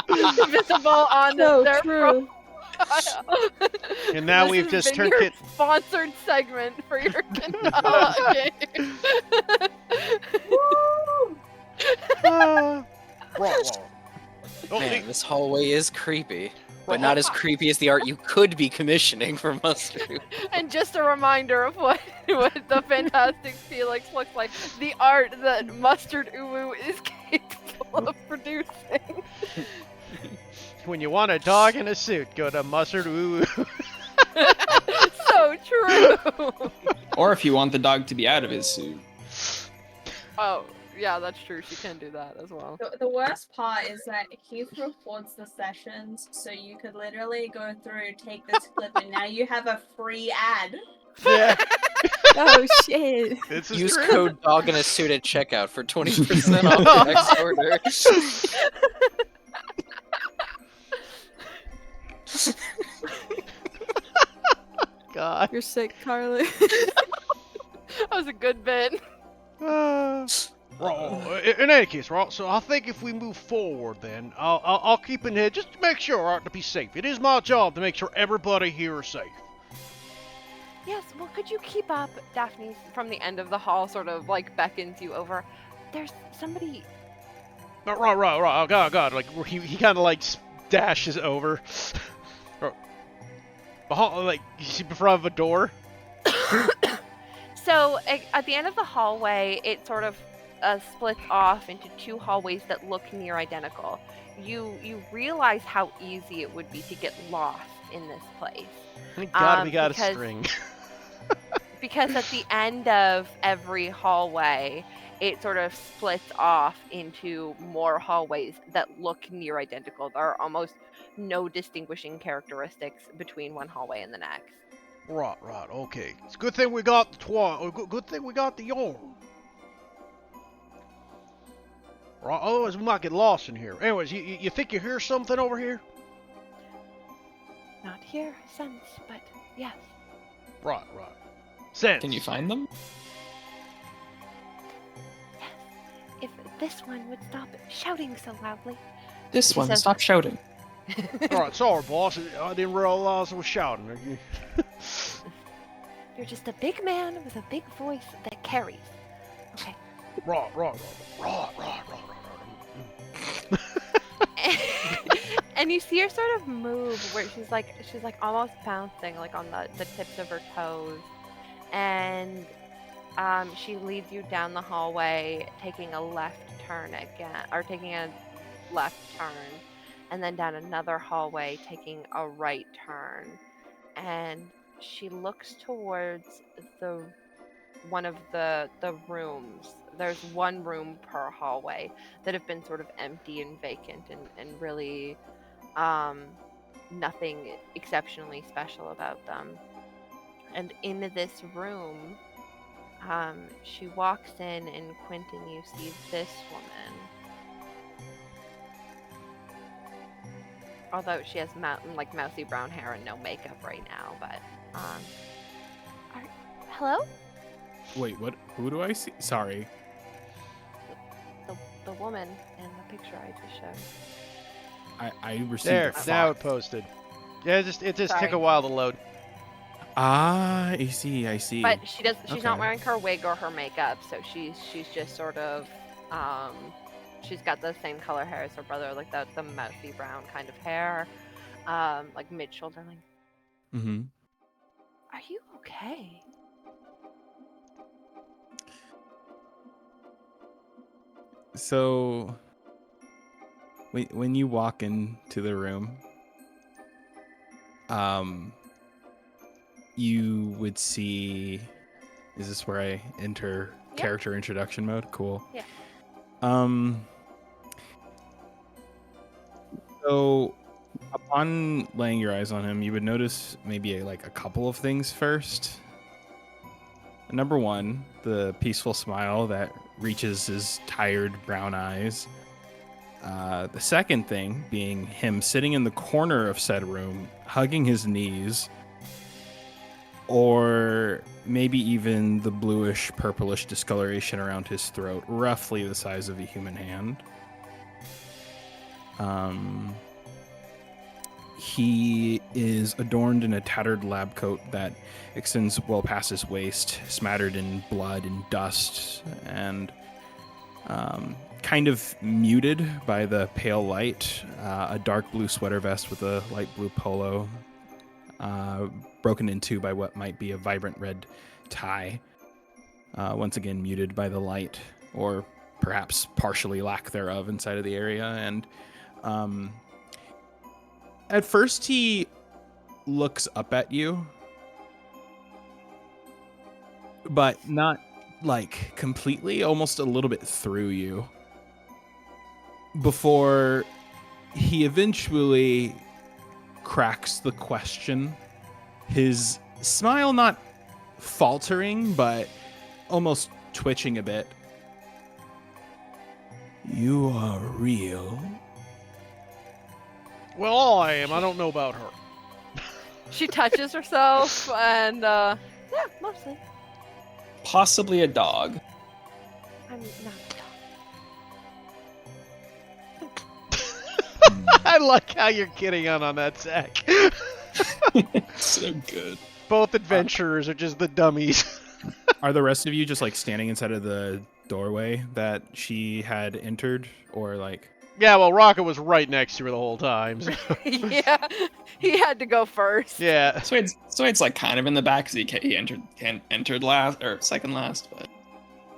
visible on So their true. profile. and now This we've has just been turned your Kit. sponsored segment for your Candala game. Right. Oh, Man, this hallway is creepy. But Right. not as creepy as the art you could be commissioning for Mustard. And just a reminder of what the Fantastic Felix looks like. The art that Mustard Uwu is capable of producing. When you want a dog in a suit, go to Mustard Ooh. So true. Or if you want the dog to be out of his suit. Oh, yeah, that's true. She can do that as well. The worst part is that Heath records the sessions, so you could literally go through, take this clip, and now you have a free ad. Yeah, Oh shit. this is Use true. code dog in a suit at checkout for 20% off your next order. God. You're sick, Carly. That was a good bit. Right, in any case, right, so I think if we move forward then, I'll keep in here just to make sure, right, to be safe. It is my job to make sure everybody here is safe. Yes, well, could you keep up? Daphne, from the end of the hall, sort of like beckons you over. There's somebody. Right, oh, God, like, he kind of like dashes over. Like, is she in front of a door? So at the end of the hallway, it sort of splits off into two hallways that look near identical. You realize how easy it would be to get lost in this place. Thank God we got a because string. because at the end of every hallway, it sort of splits off into more hallways that look near identical. There are almost no distinguishing characteristics between one hallway and the next. Right, okay. It's a good thing we got the good thing we got the yarn. Right, otherwise we might get lost in here. Anyways, you think you hear something over here? Not here, sense, but yes. Right. Sense. Can you find them? Yes. If this one would stop shouting so loudly. This She one, says- stop shouting. Alright, sorry, boss. I didn't realize I was shouting. You're just a big man with a big voice that carries. Okay. Right. And you see her sort of move where she's like almost bouncing like on the tips of her toes. And she leads you down the hallway, taking a left turn again, or taking a left turn, and then down another hallway, taking a right turn. And she looks towards one of the rooms. There's one room per hallway that have been sort of empty and vacant and really nothing exceptionally special about them. And in this room, she walks in, and Quentin, you see this woman. Although she has mousy brown hair and no makeup right now, but hello? Wait, what? Who do I see? Sorry. The woman in the picture I just showed. I received There, a now it fax. posted. Yeah, it just took Sorry. a while to load. Ah, I see. But she's not Okay. wearing her wig or her makeup, so she's just sort of she's got the same color hair as her brother, like the mousy brown kind of hair, like mid shoulder length. Mm-hmm. Are you okay? So, when you walk into the room, you would see. Is this where I enter Yeah. character introduction mode? Cool. Yeah. So, upon laying your eyes on him, you would notice maybe a couple of things first. Number one, the peaceful smile that reaches his tired brown eyes. The second thing being him sitting in the corner of said room, hugging his knees, or maybe even the bluish purplish discoloration around his throat, roughly the size of a human hand. He is adorned in a tattered lab coat that extends well past his waist, smattered in blood and dust, and kind of muted by the pale light. A dark blue sweater vest with a light blue polo, broken in two by what might be a vibrant red tie. Once again, muted by the light, or perhaps partially lack thereof inside of the area. And at first, he looks up at you, but not completely, almost a little bit through you, before he eventually cracks the question, his smile not faltering, but almost twitching a bit. You are real? Well, I am. I don't know about her. She touches herself, and yeah, mostly. Possibly a dog. I'm not a dog. I like how you're kidding on that, Zach. So good. Both adventurers are just the dummies. Are the rest of you just standing inside of the doorway that she had entered, or Yeah, well, Rocket was right next to her the whole time. So. Yeah, he had to go first. Yeah. Swade's like kind of in the back because he entered last or second last, but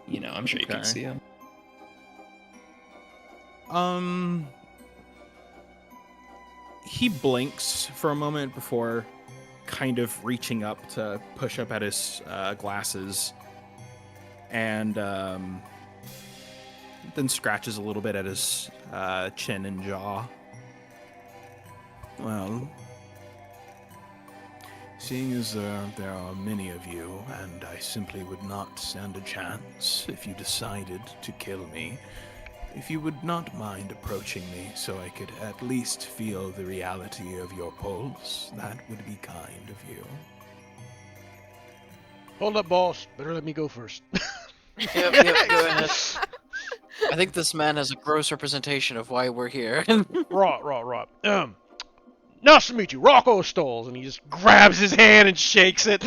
you know, I'm sure you can Okay. see him. He blinks for a moment before kind of reaching up to push up at his glasses, and then scratches a little bit at his chin and jaw. Well, seeing as there are many of you, and I simply would not stand a chance if you decided to kill me, if you would not mind approaching me so I could at least feel the reality of your pulse, that would be kind of you. Hold up, boss. Better let me go first. Yep, go ahead. I think this man has a gross representation of why we're here. Right. Nice to meet you, Rocco Stoles, and he just grabs his hand and shakes it.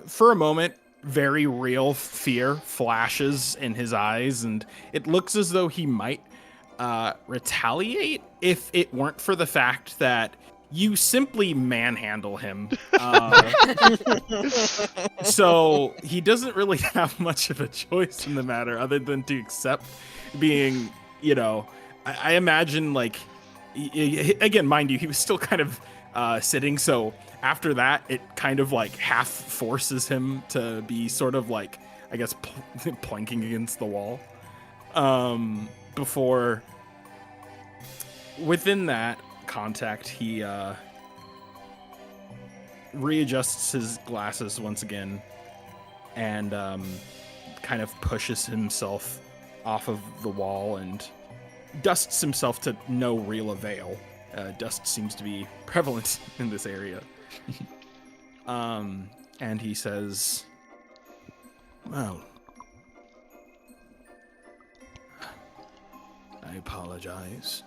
For a moment, very real fear flashes in his eyes, and it looks as though he might retaliate if it weren't for the fact that you simply manhandle him. So he doesn't really have much of a choice in the matter other than to accept being, you know, I imagine, like, again, mind you, he was still kind of sitting, so after that, it kind of like half forces him to be sort of like, I guess, planking against the wall. Before, within that contact, he readjusts his glasses once again and kind of pushes himself off of the wall and dusts himself to no real avail. Dust seems to be prevalent in this area. And he says, well, I apologize.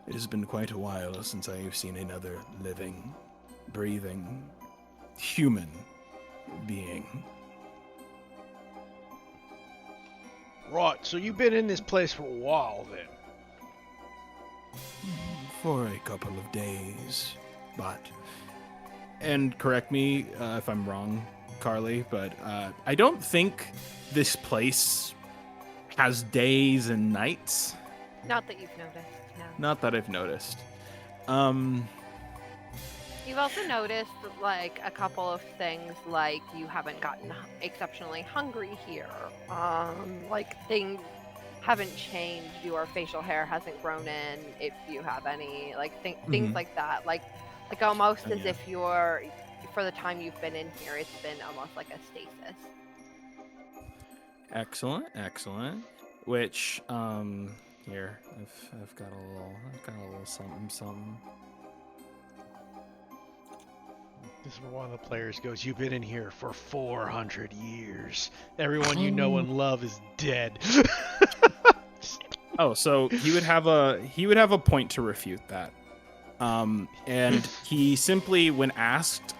It has been quite a while since I have seen another living, breathing, human being. Right, so you've been in this place for a while then? For a couple of days, but... And correct me if I'm wrong, Carly, but I don't think this place has days and nights. Not that you've noticed, no. Not that I've noticed. You've also noticed, like, a couple of things, like you haven't gotten exceptionally hungry here. Like, things haven't changed. Your facial hair hasn't grown in, if you have any. Like, things like that. Like almost as if you're, for the time you've been in here, it's been almost like a stasis. Excellent. Which, here, I've got a little something. This is where one of the players goes, you've been in here for 400 years. Everyone you know and love is dead. Oh, so he would have a point to refute that. And he simply, when asked,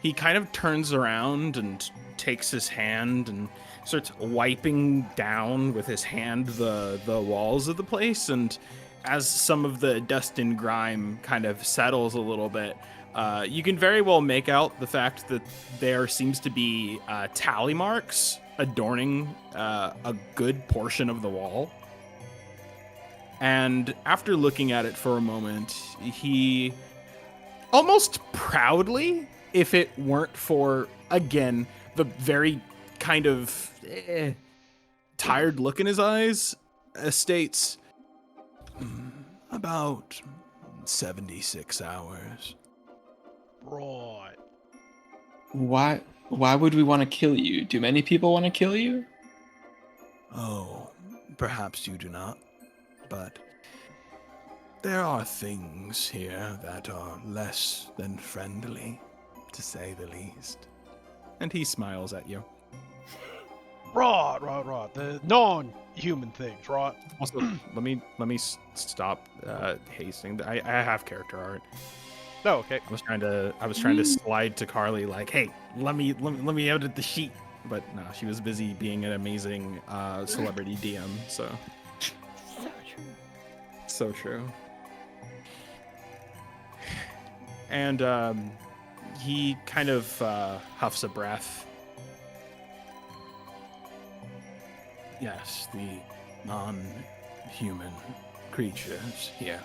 he kind of turns around and takes his hand and starts wiping down with his hand the walls of the place. And as some of the dust and grime kind of settles a little bit, you can very well make out the fact that there seems to be tally marks adorning a good portion of the wall. And after looking at it for a moment, he almost proudly, if it weren't for, again, the very kind of tired look in his eyes, states, about 76 hours. Right. Why would we want to kill you? Do many people want to kill you? Oh, perhaps you do not. But there are things here that are less than friendly, to say the least. And he smiles at you. Right. The non-human things, right? Also, let me stop hasting. I have character art. Oh, okay. I was trying to slide to Carly like, hey, let me edit the sheet. But no, she was busy being an amazing celebrity DM. So true. so true. And he kind of huffs a breath. Yes, the non-human creatures here.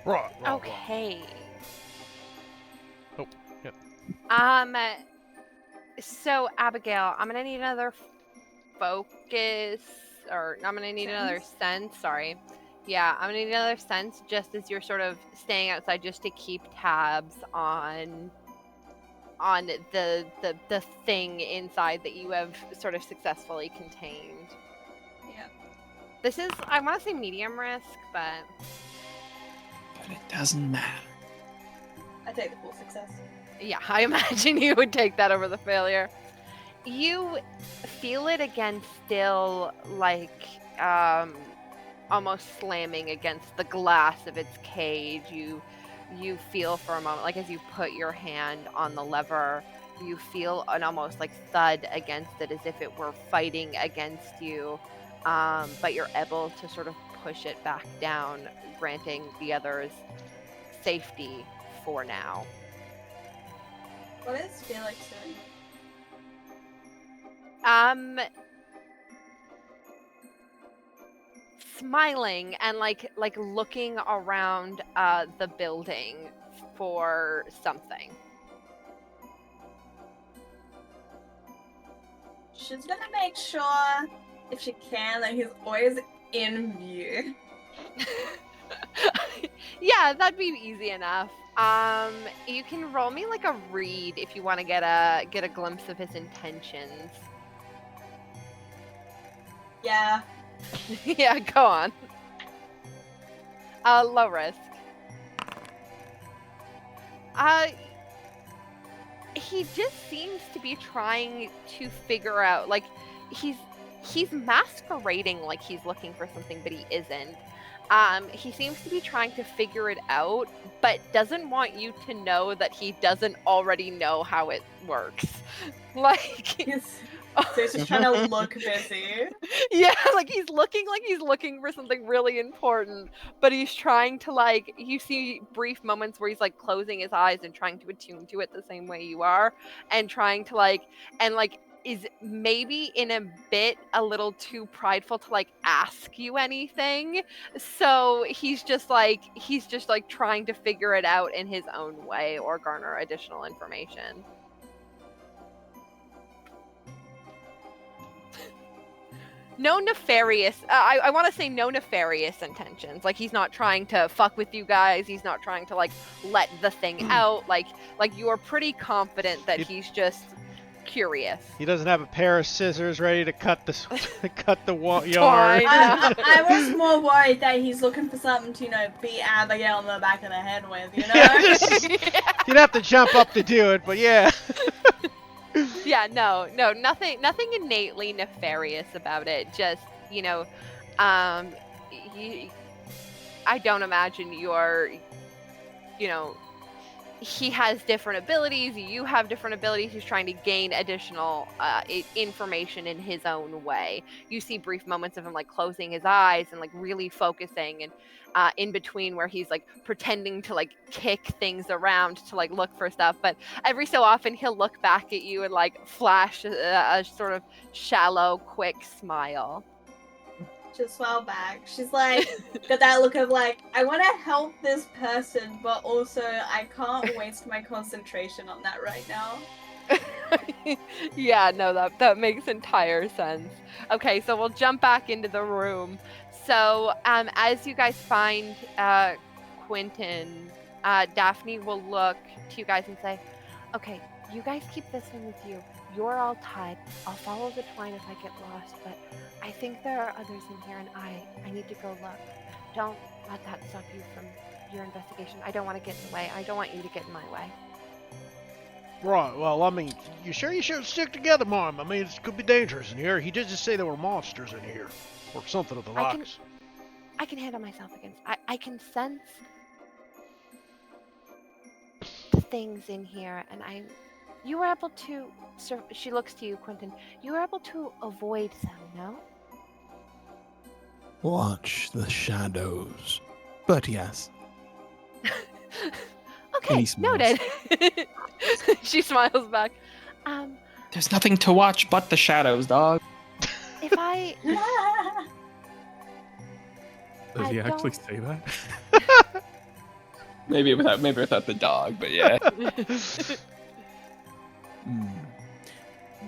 Right. Okay. Oh, yep. So Abigail, I'm gonna need another focus, or I'm gonna need another sense. Sorry. Yeah, I'm gonna need another sense just as you're sort of staying outside, just to keep tabs on the thing inside that you have sort of successfully contained. Yeah. This is, I want to say medium risk, but it doesn't matter. I take the full success. yeah, I imagine you would take that over the failure. You feel it again, still like almost slamming against the glass of its cage. You feel for a moment, like as you put your hand on the lever, you feel an almost like thud against it, as if it were fighting against you. But you're able to sort of push it back down, granting the others safety for now. What is Felix doing? Smiling and like looking around the building for something. She's gonna make sure, if she can, that he's always in view. Yeah, that'd be easy enough. You can roll me like a read if you want to get a glimpse of his intentions. Yeah. Yeah, go on. Low risk. He just seems to be trying to figure out, like, he's masquerading like he's looking for something, but he isn't. He seems to be trying to figure it out, but doesn't want you to know that he doesn't already know how it works. Like, So he's just trying to look busy. yeah, like he's looking for something really important, but he's trying to, like, you see brief moments where he's like closing his eyes and trying to attune to it the same way you are, and trying to is maybe in a bit a little too prideful to like ask you anything. So he's just like trying to figure it out in his own way or garner additional information. No nefarious, I want to say no nefarious intentions. Like, he's not trying to fuck with you guys. He's not trying to, like, let the thing out. Like you are pretty confident that he's just curious. He doesn't have a pair of scissors ready to cut the yard. I was more worried that he's looking for something to, beat Abigail in the back of the head with, You'd have to jump up to do it, but yeah. Yeah, no, nothing innately nefarious about it. Just, I don't imagine you're, he has different abilities, you have different abilities. He's trying to gain additional information in his own way. You see brief moments of him like closing his eyes and like really focusing, and in between where he's like pretending to like kick things around to like look for stuff, but every so often he'll look back at you and like flash a sort of shallow, quick smile. Just smile back. She's like, got that look of like, I want to help this person, but also I can't waste my concentration on that right now. Yeah, no, that makes entire sense. Okay, so we'll jump back into the room. So, as you guys find Quentin, Daphne will look to you guys and say, okay, you guys keep this one with you. You're all tied. I'll follow the twine if I get lost, but I think there are others in here, and I need to go look. Don't let that stop you from your investigation. I don't want to get in the way. I don't want you to get in my way. Right, well, I mean, you sure you shouldn't stick together, Mom? I mean, it could be dangerous in here. He did just say there were monsters in here. Or something of the likes. I can handle myself against. I can sense things in here, and you were able to. She looks to you, Quentin. You were able to avoid them, no? Watch the shadows. But yes. Okay, he smiles. noted. She smiles back. There's nothing to watch but the shadows, dog. If I Does I he actually don't- say that? Maybe without the dog, but yeah. Hmm.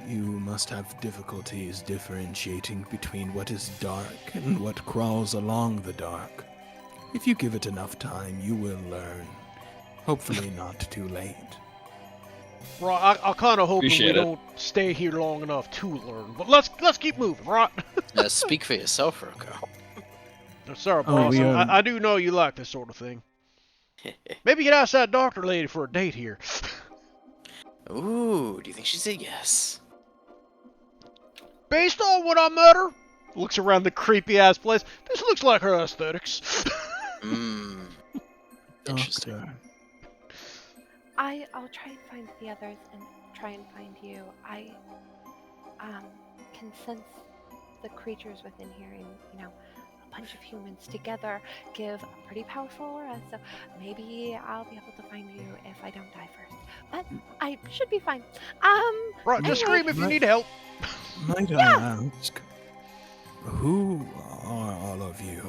You must have difficulties differentiating between what is dark and what crawls along the dark. If you give it enough time, you will learn. Hopefully not too late. Right, I kind of hoping we Appreciate it. don't stay here long enough to learn. But let's keep moving, right? Speak for yourself, Roko. Sorry, Oh, boss. we, I do know you like this sort of thing. Maybe get ask that doctor lady for a date here. Ooh, do you think she'd say yes? Based on what I met her, looks around the creepy ass place. This looks like her aesthetics. Mmm. Interesting. Doctor. I'll try and find the others and try and find you. I can sense the creatures within here, and a bunch of humans together give a pretty powerful aura. So maybe I'll be able to find you if I don't die first. But I should be fine. Right, just Anyway. scream if you need help. Might I ask, who are all of you?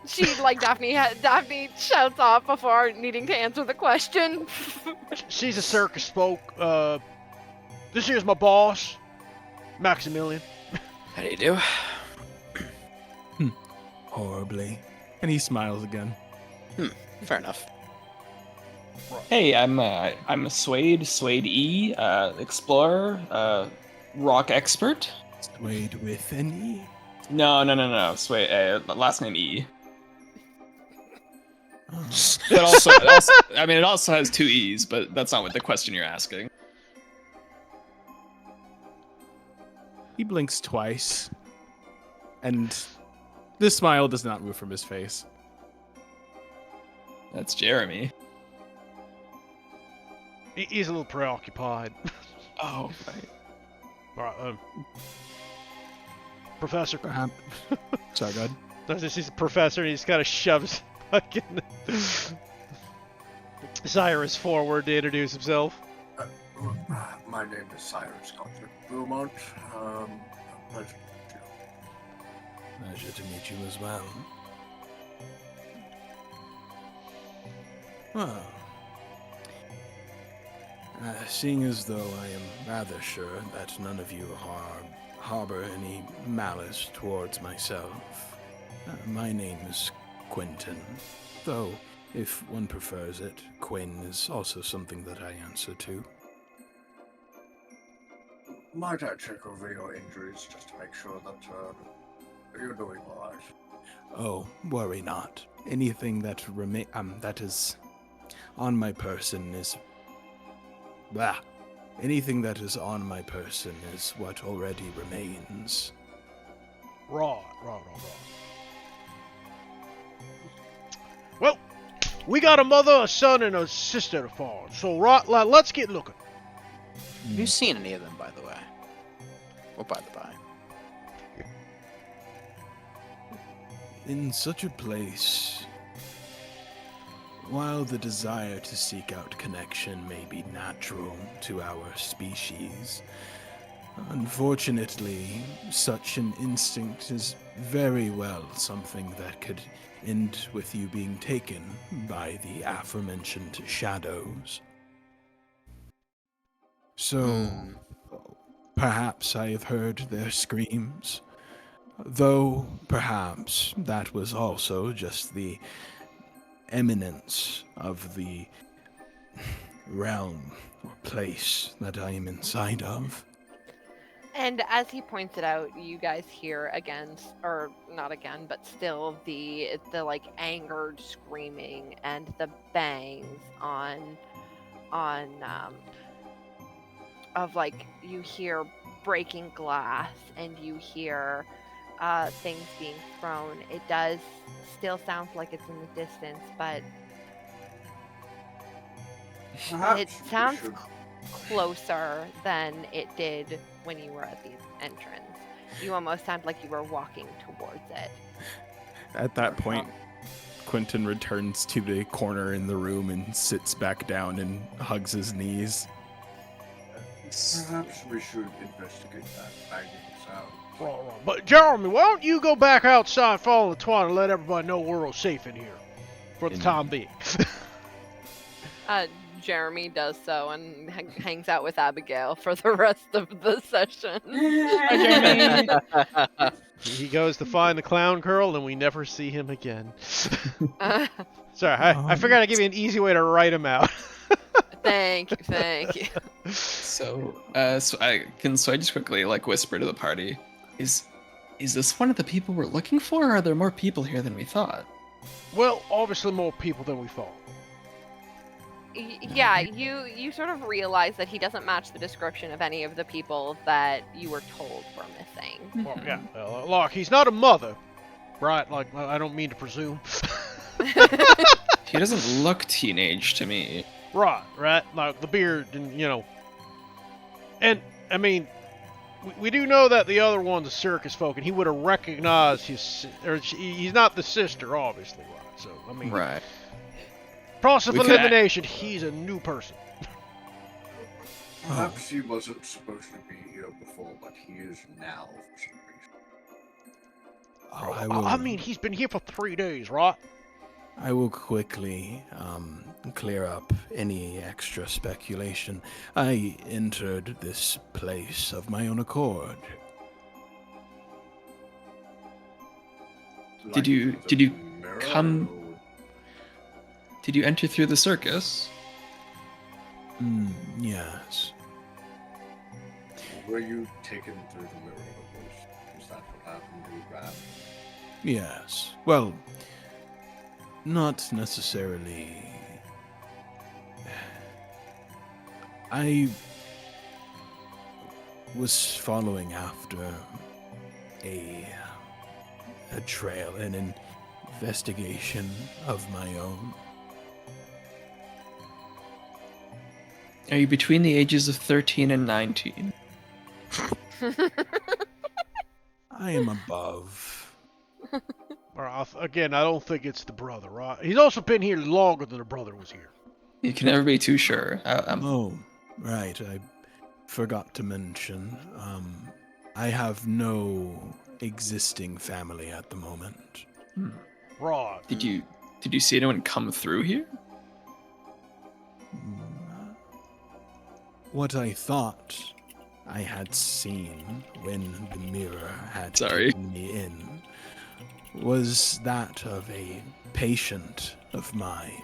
She Daphne shouts off before needing to answer the question. She's a circus spoke. This here's my boss, Maximilian. How do you do? Horribly. And he smiles again. Fair enough. Hey, I'm a Suede E, explorer, rock expert. Swayed with an E. No. Suede, last name E. Oh. But also, it also has two E's, but that's not what the question you're asking. He blinks twice. And the smile does not move from his face. That's Jeremy. He's a little preoccupied. Oh, right. Alright, Professor. Perhaps. Sorry, go ahead. He's a professor and he just kind of shoves fucking Cyrus forward to introduce himself. My name is Cyrus Dr. Beaumont. Pleasure to meet you. Pleasure to meet you as well. Well, seeing as though I am rather sure that none of you harbor any malice towards myself, my name is Quentin, though if one prefers it, Quinn is also something that I answer to. Might I check over your injuries just to make sure that you're doing all right? Oh, worry not. Anything that that is on my person is... Blah. Anything that is on my person is what already remains. Right. Well, we got a mother, a son, and a sister to find. So, right, let's get looking. Have you seen any of them, by the way? Or by the by? In such a place, while the desire to seek out connection may be natural to our species, unfortunately, such an instinct is very well something that could end with you being taken by the aforementioned shadows. So, perhaps I have heard their screams, though perhaps that was also just the eminence of the realm or place that I am inside of. And as he points it out, you guys hear again, or not again, but still the like angered screaming and the bangs on of like you hear breaking glass and you hear things being thrown. It does still sound like it's in the distance, but But it Perhaps we sounds should. closer than it did when you were at the entrance. You almost sound like you were walking towards it. At that point, Quentin returns to the corner in the room and sits back down and hugs his knees. Perhaps we should investigate that banging sound. Right. But Jeremy, why don't you go back outside, follow the twine, and let everybody know we're all safe in here for the time being. Jeremy does so and hangs out with Abigail for the rest of the session. He goes to find the clown girl, and we never see him again. Uh, Sorry, I figured I'd give you an easy way to write him out. thank you. So I just quickly like whisper to the party, is this one of the people we're looking for, or are there more people here than we thought? Well, obviously more people than we thought. Yeah, you sort of realize that he doesn't match the description of any of the people that you were told were missing. Well, yeah, look, he's not a mother, right? Like, I don't mean to presume. He doesn't look teenage to me. Right, like the beard and, and, I mean, we do know that the other one's a circus folk, and he would have recognized he's not the sister, obviously, right? So, I mean, Right. Process of We could- elimination, he's a new person. Perhaps he wasn't supposed to be here before, but he is now for some reason. I mean, he's been here for 3 days, right? I will quickly clear up any extra speculation. I entered this place of my own accord. Did you Mirror come- or- Did you enter through the circus? Yes. Were you taken through the mirror? Was that what happened? You grabbed? Yes. Well, not necessarily. I was following after a trail, an investigation of my own. Are you between the ages of 13 and 19? I am above. Again, I don't think it's the brother, right? He's also been here longer than the brother was here. You can never be too sure. Oh, right. I forgot to mention. I have no existing family at the moment. Right. Did you see anyone come through here? What I thought I had seen when the mirror had Sorry. taken me in was that of a patient of mine.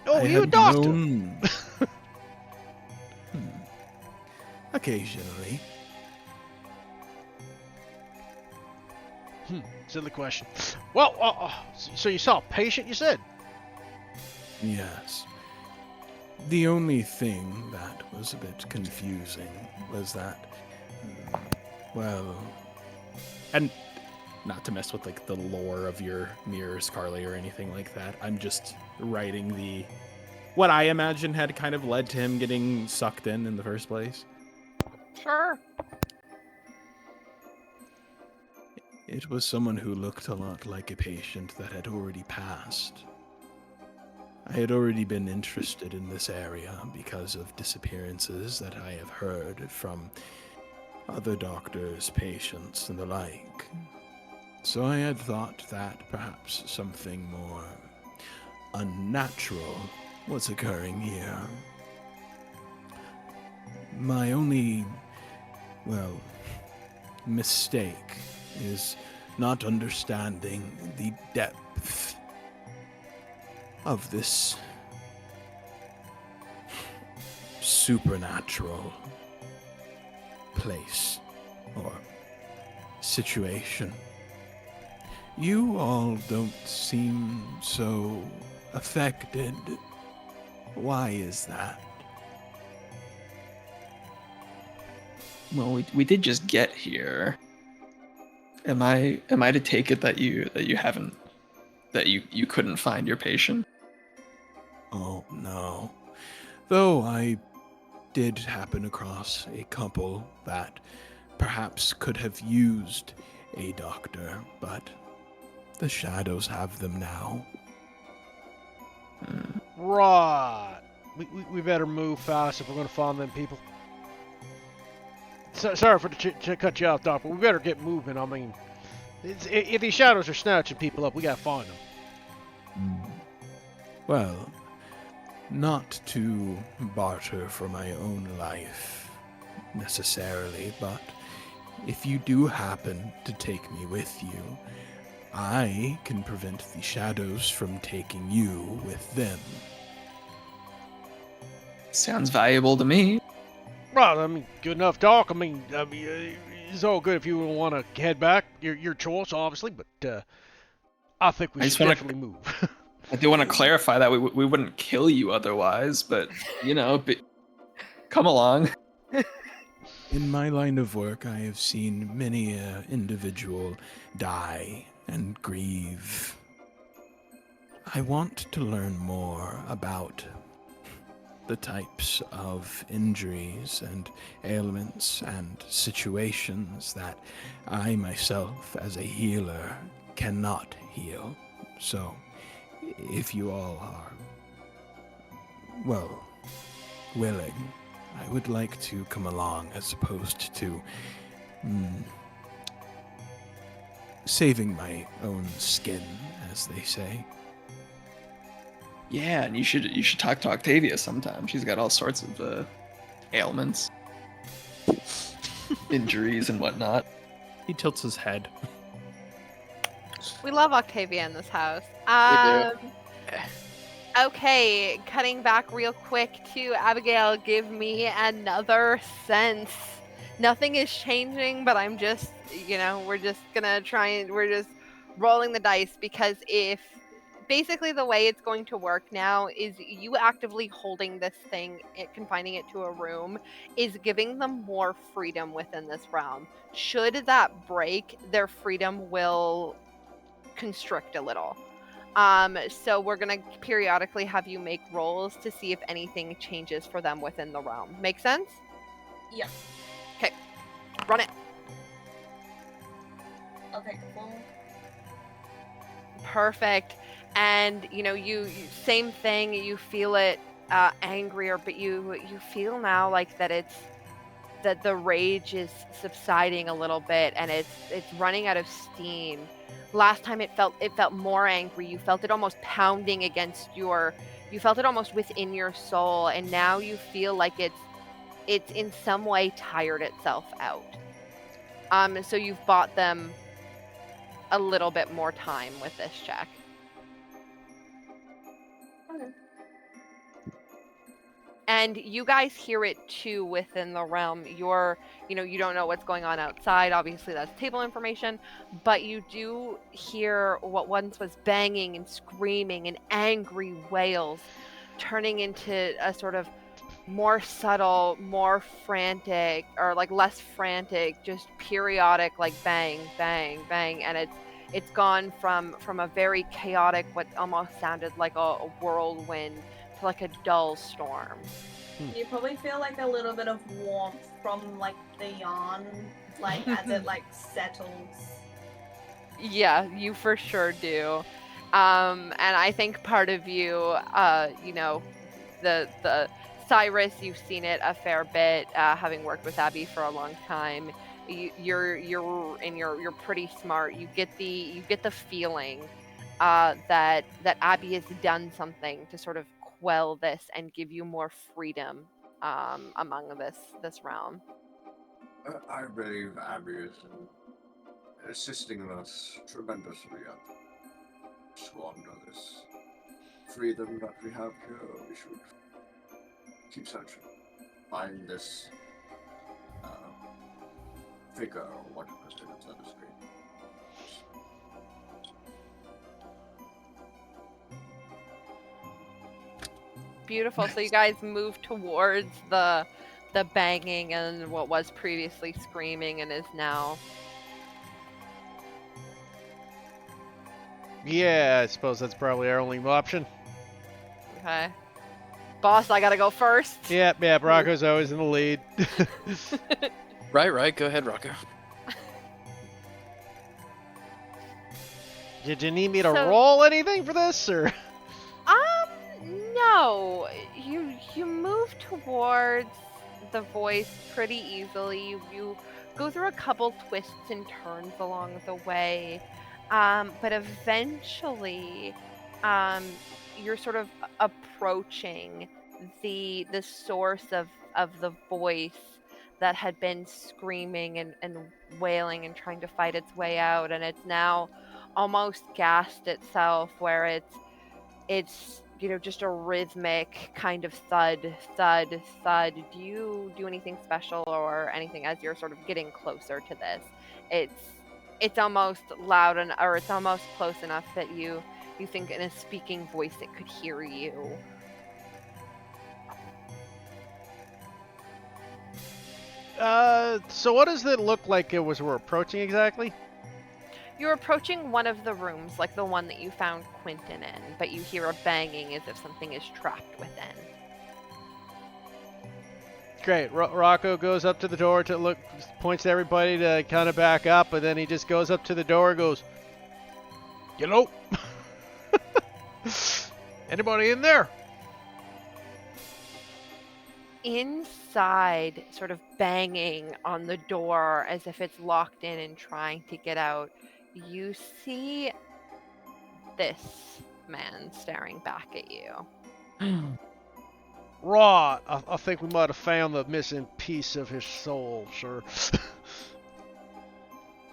Oh, I you a had doctor? known- Occasionally. Silly question. Well, so you saw a patient, you said? Yes. The only thing that was a bit confusing was that, well, and not to mess with like the lore of your mirrors, Carly, or anything like that. I'm just writing what I imagine had kind of led to him getting sucked in the first place. Sure. It was someone who looked a lot like a patient that had already passed. I had already been interested in this area because of disappearances that I have heard from other doctors, patients, and the like. So I had thought that perhaps something more unnatural was occurring here. My only, mistake is not understanding the depth of this supernatural place or situation. You all don't seem so affected. Why is that? Well, we did just get here. Am I to take it that you haven't that you couldn't find your patient? Oh, no. Though I did happen across a couple that perhaps could have used a doctor, but the shadows have them now. Right. We better move fast if we're going to find them people. Sorry for to cut you off, Doc, but we better get moving. I mean, if these shadows are snatching people up, we got to find them. Well, not to barter for my own life, necessarily, but if you do happen to take me with you, I can prevent the shadows from taking you with them. Sounds valuable to me. Right, I mean, good enough talk. I mean, it's all good if you want to head back. Your choice, obviously, but I think we I should just wanna- definitely move. I do want to clarify that we wouldn't kill you otherwise, but come along. In my line of work, I have seen many an individual die and grieve. I want to learn more about the types of injuries and ailments and situations that I myself, as a healer, cannot heal. So, if you all are, well, willing, I would like to come along as opposed to saving my own skin, as they say. Yeah, and you should talk to Octavia sometime. She's got all sorts of ailments, injuries, and whatnot. He tilts his head. We love Octavia in this house. We Okay, cutting back real quick to Abigail, give me another sense. Nothing is changing, but I'm just, we're just gonna we're just rolling the dice, because if basically the way it's going to work now is you actively holding this thing, confining it to a room, is giving them more freedom within this realm. Should that break, their freedom will constrict a little. So we're gonna periodically have you make rolls to see if anything changes for them within the realm. Make sense? Yeah. Okay, run it. I'll take the full. Perfect. And you same thing. You feel it angrier, but you feel now like that the rage is subsiding a little bit, and it's running out of steam. Last time it felt more angry. You felt it almost pounding against you felt it almost within your soul, and now you feel like it's in some way tired itself out. So you've bought them a little bit more time with this check. Okay. And you guys hear it too within the realm. You don't know what's going on outside. Obviously, that's table information. But you do hear what once was banging and screaming and angry wails turning into a sort of more subtle, more frantic, or like less frantic, just periodic, like bang, bang, bang. And it's gone from a very chaotic, what almost sounded like a whirlwind, to like a dull storm. You probably feel like a little bit of warmth from like the yarn, like as it like settles. Yeah, you for sure do. And I think part of you, the Cyrus, you've seen it a fair bit, having worked with Abby for a long time. You're pretty smart. You get the feeling that Abby has done something to sort of quell this and give you more freedom among this realm. I believe Abby is assisting us tremendously to squander this freedom that we have here. We should keep searching. Find this figure or whatever is inside the screen. Beautiful. So you guys move towards the banging and what was previously screaming and is now Yeah, I suppose that's probably our only option. Okay. Boss, I gotta go first. Yeah, Rocco's always in the lead. Right. Go ahead, Rocco. Did you need me to So- roll anything for this, or? No. You move towards the voice pretty easily. You go through a couple twists and turns along the way, but eventually, you're sort of approaching the source of the voice that had been screaming and wailing and trying to fight its way out, and it's now almost gassed itself, where it's just a rhythmic kind of thud, thud, thud. Do you do anything special or anything as you're sort of getting closer to this? It's almost loud, or it's almost close enough that you think in a speaking voice it could hear you. So what does it look like we're approaching exactly? You're approaching one of the rooms, like the one that you found Quentin in, but you hear a banging as if something is trapped within. Great. Rocco goes up to the door to look, points to everybody to kind of back up, and then he just goes up to the door and goes, "Hello? Anybody in there?" Inside, sort of banging on the door as if it's locked in and trying to get out, you see this man staring back at you. Right. I think we might have found the missing piece of his soul, sir.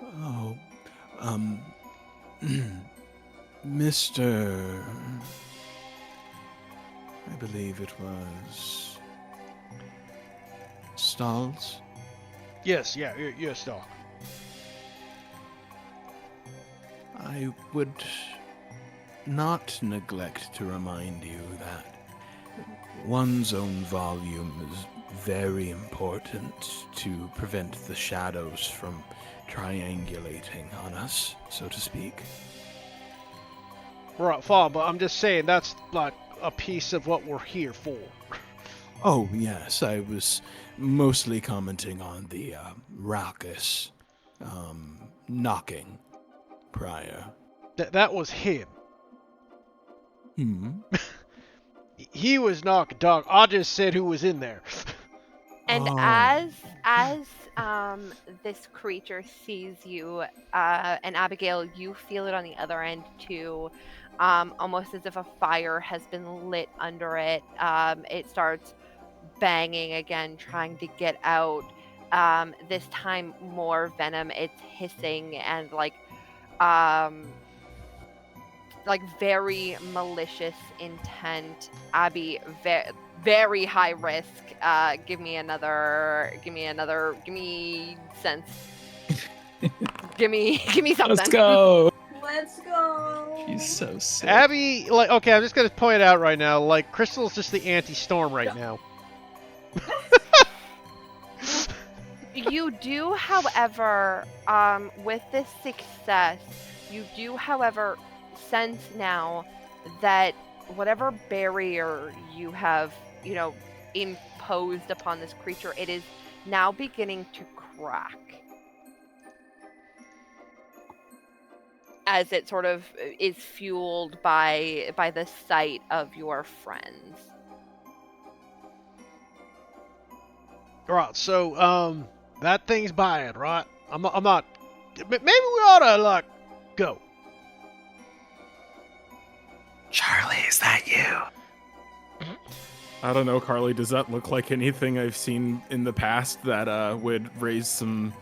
Oh, Mr. I believe it was Stalls. Yes, Doc. I would not neglect to remind you that one's own volume is very important to prevent the shadows from triangulating on us, so to speak. Right, fine, but I'm just saying that's like a piece of what we're here for. Oh, yes, I was mostly commenting on the raucous knocking prior. That was him. Hmm? He was knocking, Doc. I just said who was in there. And Oh. as this creature sees you, and Abigail, you feel it on the other end too, almost as if a fire has been lit under it. It starts banging again, trying to get out. This time more venom. It's hissing and very malicious intent. Abby, very high risk. Give me sense. give me something. Let's go. Let's go. She's so sick. Abby, okay, I'm just gonna point it out right now. Crystal's just the anti-storm right now. You do, however, with this success, you do, however, sense now that whatever barrier you have, imposed upon this creature, it is now beginning to crack. As it sort of is fueled by the sight of your friends. Right, so, that thing's bad, right? I'm not... Maybe we oughta, go. Charlie, is that you? I don't know, Carly, does that look like anything I've seen in the past that would raise some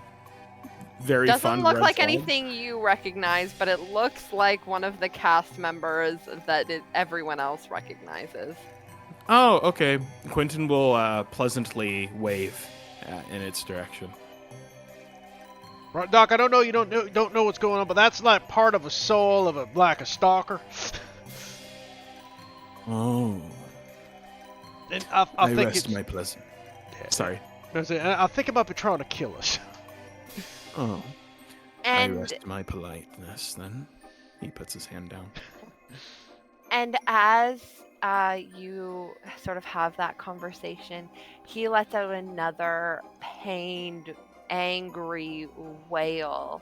very fun Doesn't look red like flags? anything you recognize, but it looks like one of the cast members that everyone else recognizes. Oh, okay. Quentin will pleasantly wave in its direction. Right, Doc, I don't know you don't know what's going on, but that's part of a soul of a stalker. Oh. And I think rest it's... my pleasant. Sorry. I think it might be trying to kill us. Oh. I And rest my politeness then. He puts his hand down. And as you sort of have that conversation, he lets out another pained, angry wail.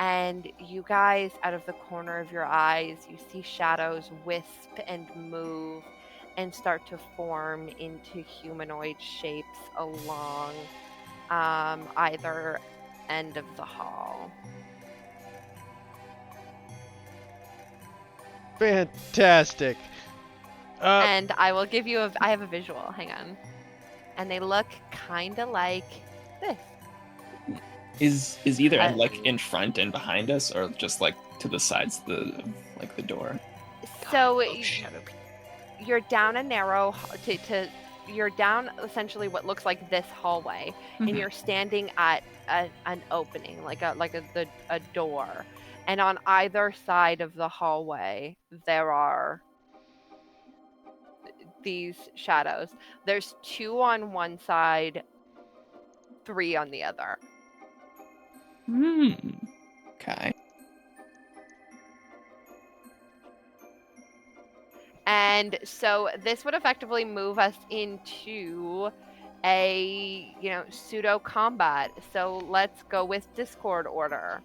And you guys, out of the corner of your eyes, you see shadows wisp and move and start to form into humanoid shapes along either end of the hall. Fantastic. And I will give you I have a visual. Hang on. And they look kind of like this. Is either end like in front and behind us, or just like to the sides of the door? So God, shadow people. you're down a narrow you're down essentially what looks like this hallway, and you're standing at an opening, like a door, and on either side of the hallway there are these shadows. There's 2 on one side, 3 on the other. Okay. And so this would effectively move us into a, pseudo combat. So let's go with Discord order.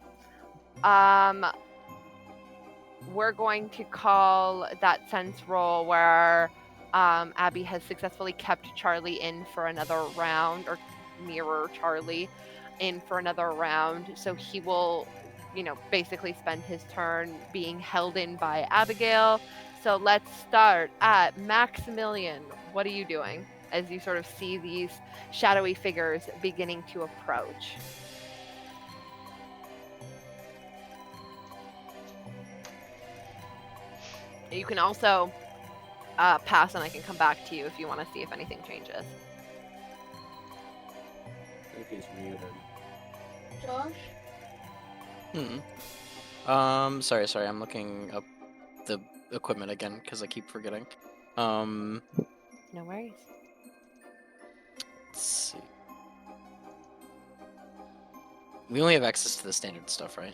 We're going to call that sense roll where Abby has successfully kept Charlie in for another round, or mirror Charlie in for another round. So he will, basically spend his turn being held in by Abigail. So let's start at Maximilian. What are you doing as you sort of see these shadowy figures beginning to approach? You can also pass, and I can come back to you if you want to see if anything changes. I think he's muted. Josh? Sorry. I'm looking up the equipment again because I keep forgetting. No worries. Let's see. We only have access to the standard stuff, right?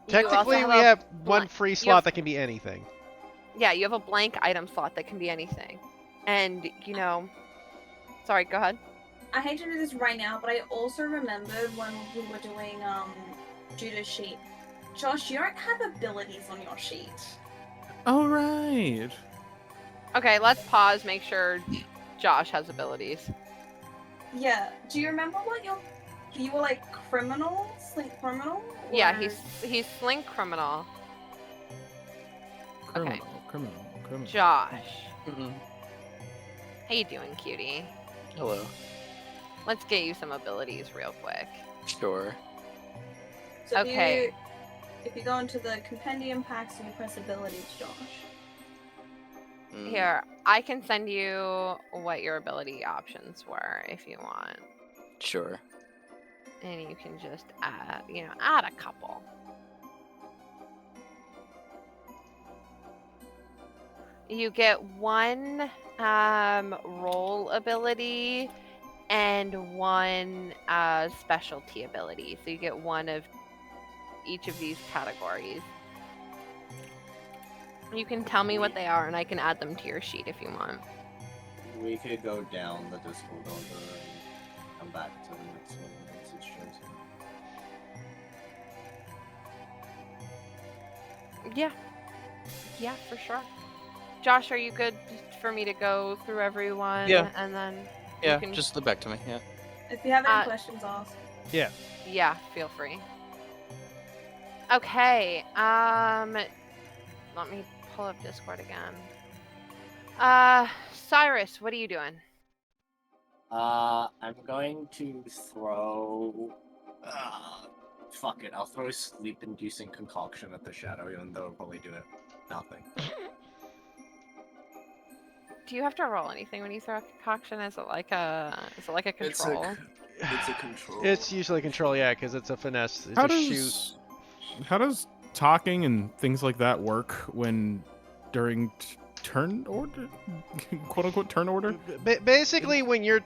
Technically, we have one free slot that can be anything. Yeah, you have a blank item slot that can be anything. And, sorry, go ahead. I hate to do this right now, but I also remembered when we were doing Judah's sheet. Josh, you don't have abilities on your sheet. Oh, right. Okay, let's pause, make sure Josh has abilities. Yeah. Do you remember what you were like criminal? Slink criminal? Yeah, Or- he's slink criminal. Criminal. Josh. Mm-hmm. How you doing, cutie? Hello. Let's get you some abilities real quick. Sure. So Okay. If you go into the compendium packs and you press abilities, Josh. Here, I can send you what your ability options were if you want. Sure. And you can just add a couple. You get 1 roll ability and 1 specialty ability. So you get 1 of each of these categories. You can tell me what they are, and I can add them to your sheet if you want. We could go down the Discord order and come back to the next one once it's chosen. Yeah, for sure. Josh, are you good for me to go through everyone? Yeah. And then Yeah, you can... just look back to me. Yeah. If you have any questions, ask. Yeah, feel free. Okay, let me pull up Discord again. Cyrus, what are you doing? I'm going to throw. Fuck it, I'll throw sleep-inducing concoction at the shadow, even though it'll probably do nothing. Do you have to roll anything when you throw a concoction? Is it like a control? It's a control. It's usually control, yeah, because it's a finesse. It's a shoot. How does talking and things like that work during turn order, quote unquote turn order? Basically, when your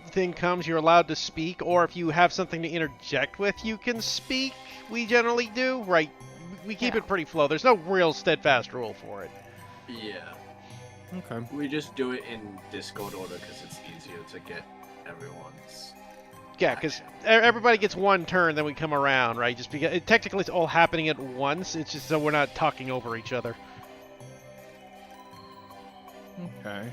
thing comes, you're allowed to speak, or if you have something to interject with, you can speak. We generally do, right? we keep Yeah. it pretty flow. There's no real steadfast rule for it. Yeah. Okay. We just do it in Discord order because it's easier to get everyone's. Yeah, because action. everybody gets one turn, then we come around, right? Just because technically it's all happening at once. It's just so we're not talking over each other. Okay.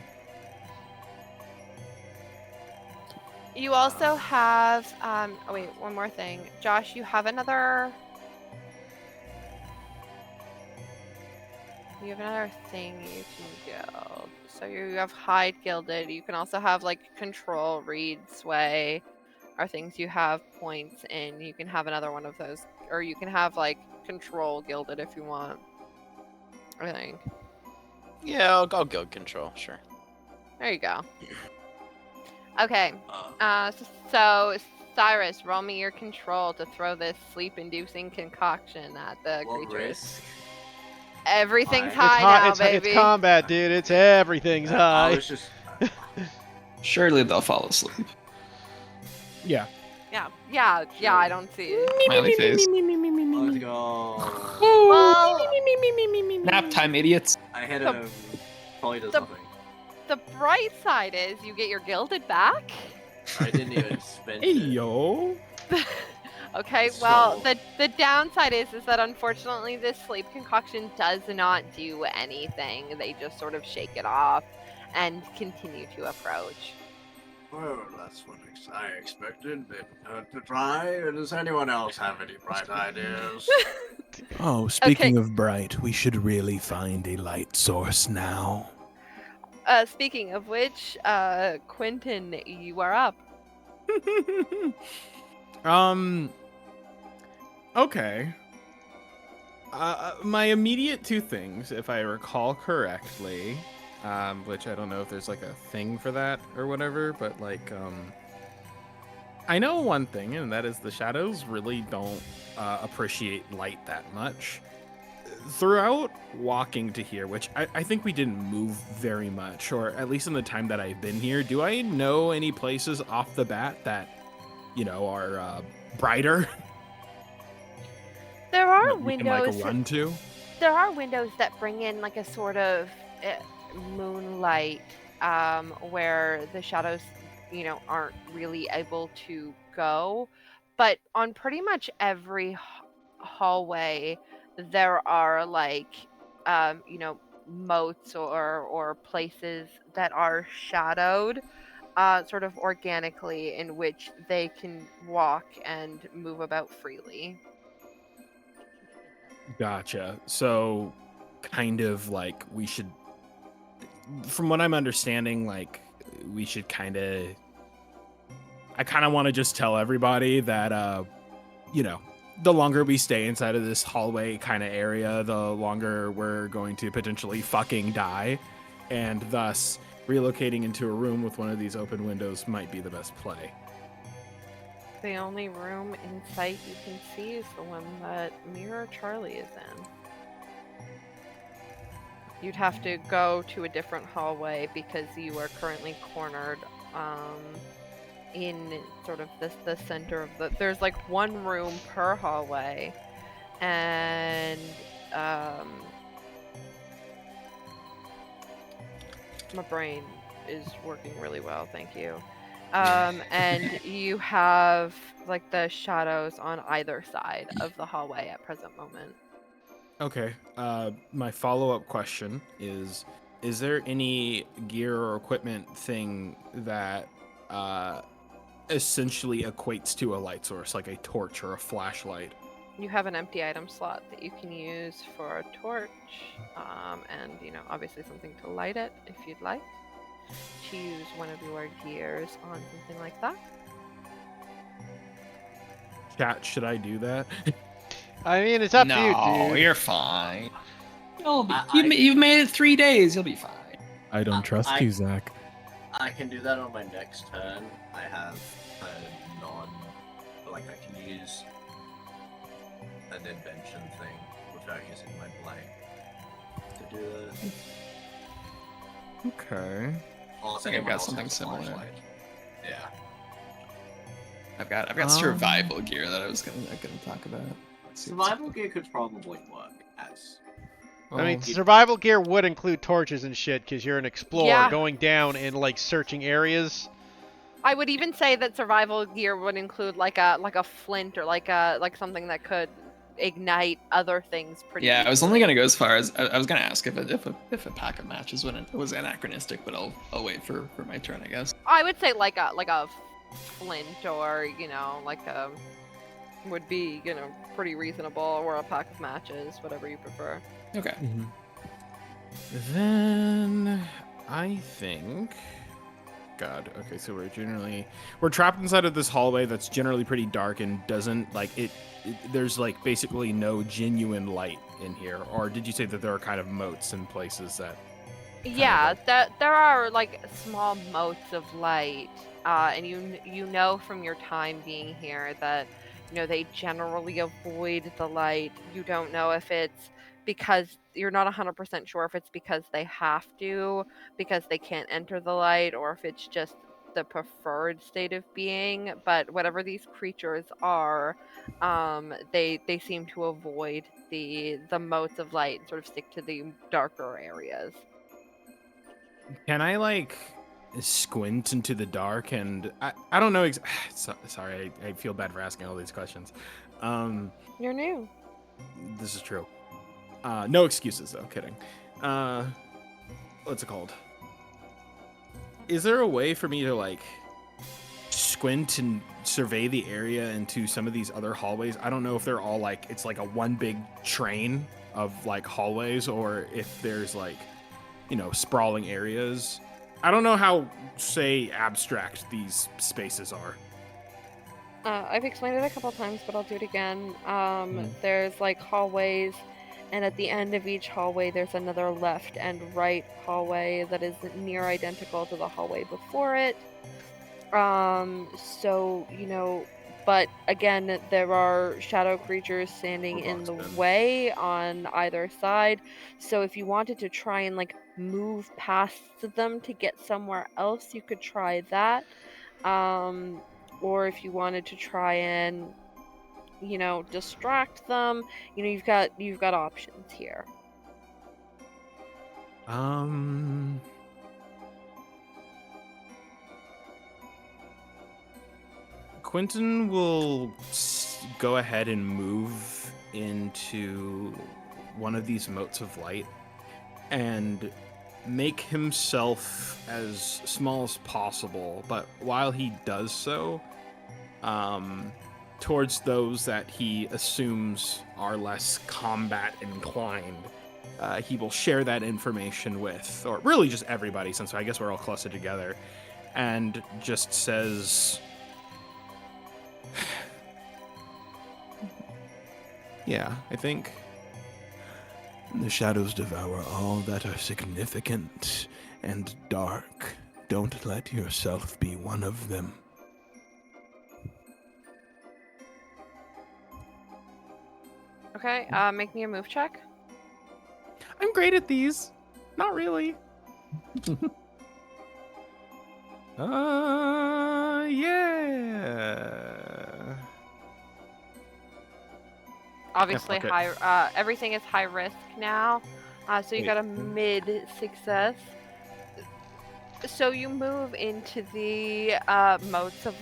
You also have, oh wait, one more thing. Josh, you have another... You have another thing you can gild. So you have hide gilded. You can also have like control, read, sway, are things you have points in. You can have another one of those, or you can have like control gilded if you want. I think. Yeah, I'll go control. Sure. There you go. Okay. Uh, So Cyrus, roll me your control to throw this sleep-inducing concoction at the what creatures. risk? Everything's Fine. high now, it's baby. combat, dude. It's everything's I high. was just. Surely they'll fall asleep. Yeah. Yeah. I don't see it. Smiley face. Let's go. Well, Nap time, idiots. I hit The- him. Probably does the- nothing. the bright side is you get your gilded back. I didn't even spend Hey it. yo. Okay, well, So- the downside is that unfortunately this sleep concoction does not do anything. They just sort of shake it off and continue to approach. Well, that's what I expected. To try. Does anyone else have any bright ideas? Oh, speaking of bright, we should really find a light source now. Speaking of which, Quentin, you are up. Okay. My immediate two things, if I recall correctly, which I don't know if there's like a thing for that or whatever, but like, I know one thing, and that is the shadows really don't appreciate light that much. Throughout walking to here, which I think we didn't move very much, or at least in the time that I've been here, do I know any places off the bat that, you know, are brighter? There are that we can, like, windows. run to? There are windows that bring in like a sort of moonlight, where the shadows, you know, aren't really able to go. But on pretty much every hallway, there are like, you know, moats or places that are shadowed, sort of organically, in which they can walk and move about freely. Gotcha. So, kind of like we should, from what I'm understanding, like we should I kind of want to just tell everybody that, you know, the longer we stay inside of this hallway kind of area, the longer we're going to potentially fucking die. And thus, relocating into a room with one of these open windows might be the best play. The only room in sight you can see is the one that Mirror Charlie is in. You'd have to go to a different hallway because you are currently cornered in sort of the center of the... There's like one room per hallway, and my brain is working really well, thank you. And you have like the shadows on either side of the hallway at present moment. Okay. My follow-up question is there any gear or equipment thing that essentially equates to a light source, like a torch or a flashlight? You have an empty item slot that you can use for a torch, and, you know, obviously something to light it if you'd like. Choose one of your gears on something like that. Chat, should I do that? I mean, it's up to you, No, dude. you're fine. You'll be, I- you've made it 3 days. You'll be fine. I don't trust I- you, Zach. I can do that on my next turn. I have a like I can use an invention thing without using my blank to do that. Okay. Unless think I've anyone got else something has a similar. flashlight. Yeah. I've got survival gear that I was gonna talk about. Survival gear could probably work as. I mean, Well, survival gear would include torches and shit, because you're an explorer Yeah. going down and, like, searching areas. I would even say that survival gear would include like a flint or like something that could ignite other things pretty Yeah, I was easily. only gonna go as far as I was gonna ask if a pack of matches was anachronistic, but I'll wait for my turn, I guess. I would say like a flint or like a would be pretty reasonable, or a pack of matches, whatever you prefer. Okay. Then I think. God. Okay, so we're trapped inside of this hallway that's generally pretty dark and doesn't like it. There's like basically no genuine light in here. Or did you say that there are kind of moats in places that? Yeah, that there are like small motes of light, and you know from your time being here that they generally avoid the light. You don't know if it's because you're not 100% sure if it's because they have to, because they can't enter the light, or if it's just the preferred state of being. But whatever these creatures are, they seem to avoid the motes of light and sort of stick to the darker areas. Can I like squint into the dark and I don't know. Sorry, I feel bad for asking all these questions. You're new. This is true. No excuses though. Kidding. What's it called? Is there a way for me to like squint and survey the area into some of these other hallways? I don't know if they're all like it's like a one big train of like hallways, or if there's like sprawling areas. I don't know how, say, abstract these spaces are. I've explained it a couple times, but I'll do it again. There's like hallways, and at the end of each hallway, there's another left and right hallway that is near identical to the hallway before it. But again, there are shadow creatures standing in the way on either side. So if you wanted to try and like move past them to get somewhere else, you could try that. Or if you wanted to try and distract them, you've got options here. Quentin will go ahead and move into one of these motes of light and make himself as small as possible. But while he does so, towards those that he assumes are less combat inclined, he will share that information with, or really just everybody, since I guess we're all clustered together, and just says... Yeah, I think the shadows devour all that are significant and dark. Don't let yourself be one of them. Okay, make me a move check. I'm great at these. Not really. Yeah. Obviously, fuck it. everything is high risk now, so you got a mid success. So you move into the motes of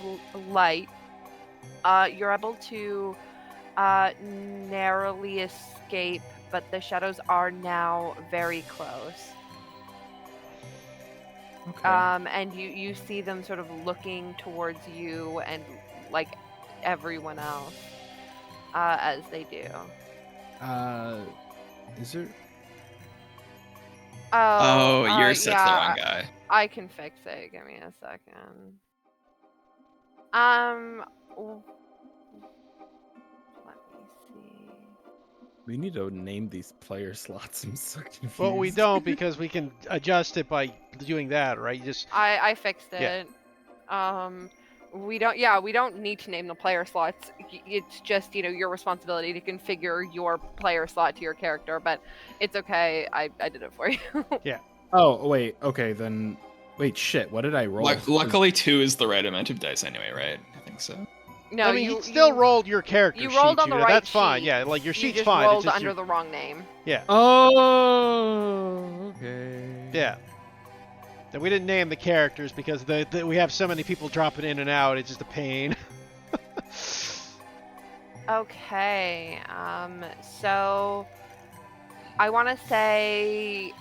light. You're able to narrowly escape, but the shadows are now very close. Okay. And you see them sort of looking towards you and like everyone else as they do. Is there? Oh, you're such the yeah, wrong guy. I can fix it. Give me a second. Let me see. We need to name these player slots. I'm so confused. Well, we don't, because we can adjust it by doing that, right? I fixed Yeah. it. We don't need to name the player slots. It's just, your responsibility to configure your player slot to your character, but it's okay. I did it for you. Oh, wait. Okay, then. Wait, shit. What did I roll? Luckily, 2 is the right amount of dice anyway, right? I think so. No, I mean, you he still you, rolled your character you sheet, rolled on the Judah. right That's fine. sheet. Yeah, like your You sheet's just fine. rolled It's just under your... the wrong name. Yeah. Oh, okay. Yeah. And we didn't name the characters because we have so many people dropping in and out. It's just a pain. Okay. So I want to say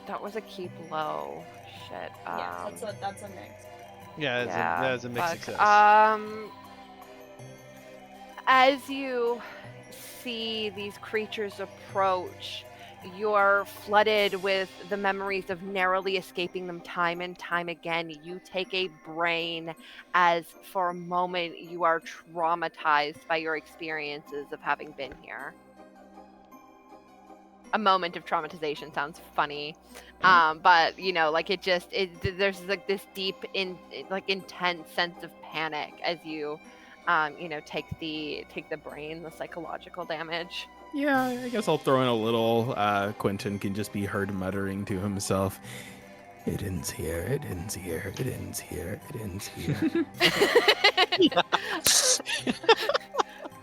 that was a keep low. Shit. Yeah, that's a mix. Yeah, that was a mixed fuck. success. As you see these creatures approach, you're flooded with the memories of narrowly escaping them time and time again. You take a brain as for a moment you are traumatized by your experiences of having been here. A moment of traumatization sounds funny, but you know, like there's like this deep intense sense of panic as you take the brain, the psychological damage. Yeah, I guess I'll throw in a little. Quentin can just be heard muttering to himself. It ends here, it ends here, it ends here, it ends here.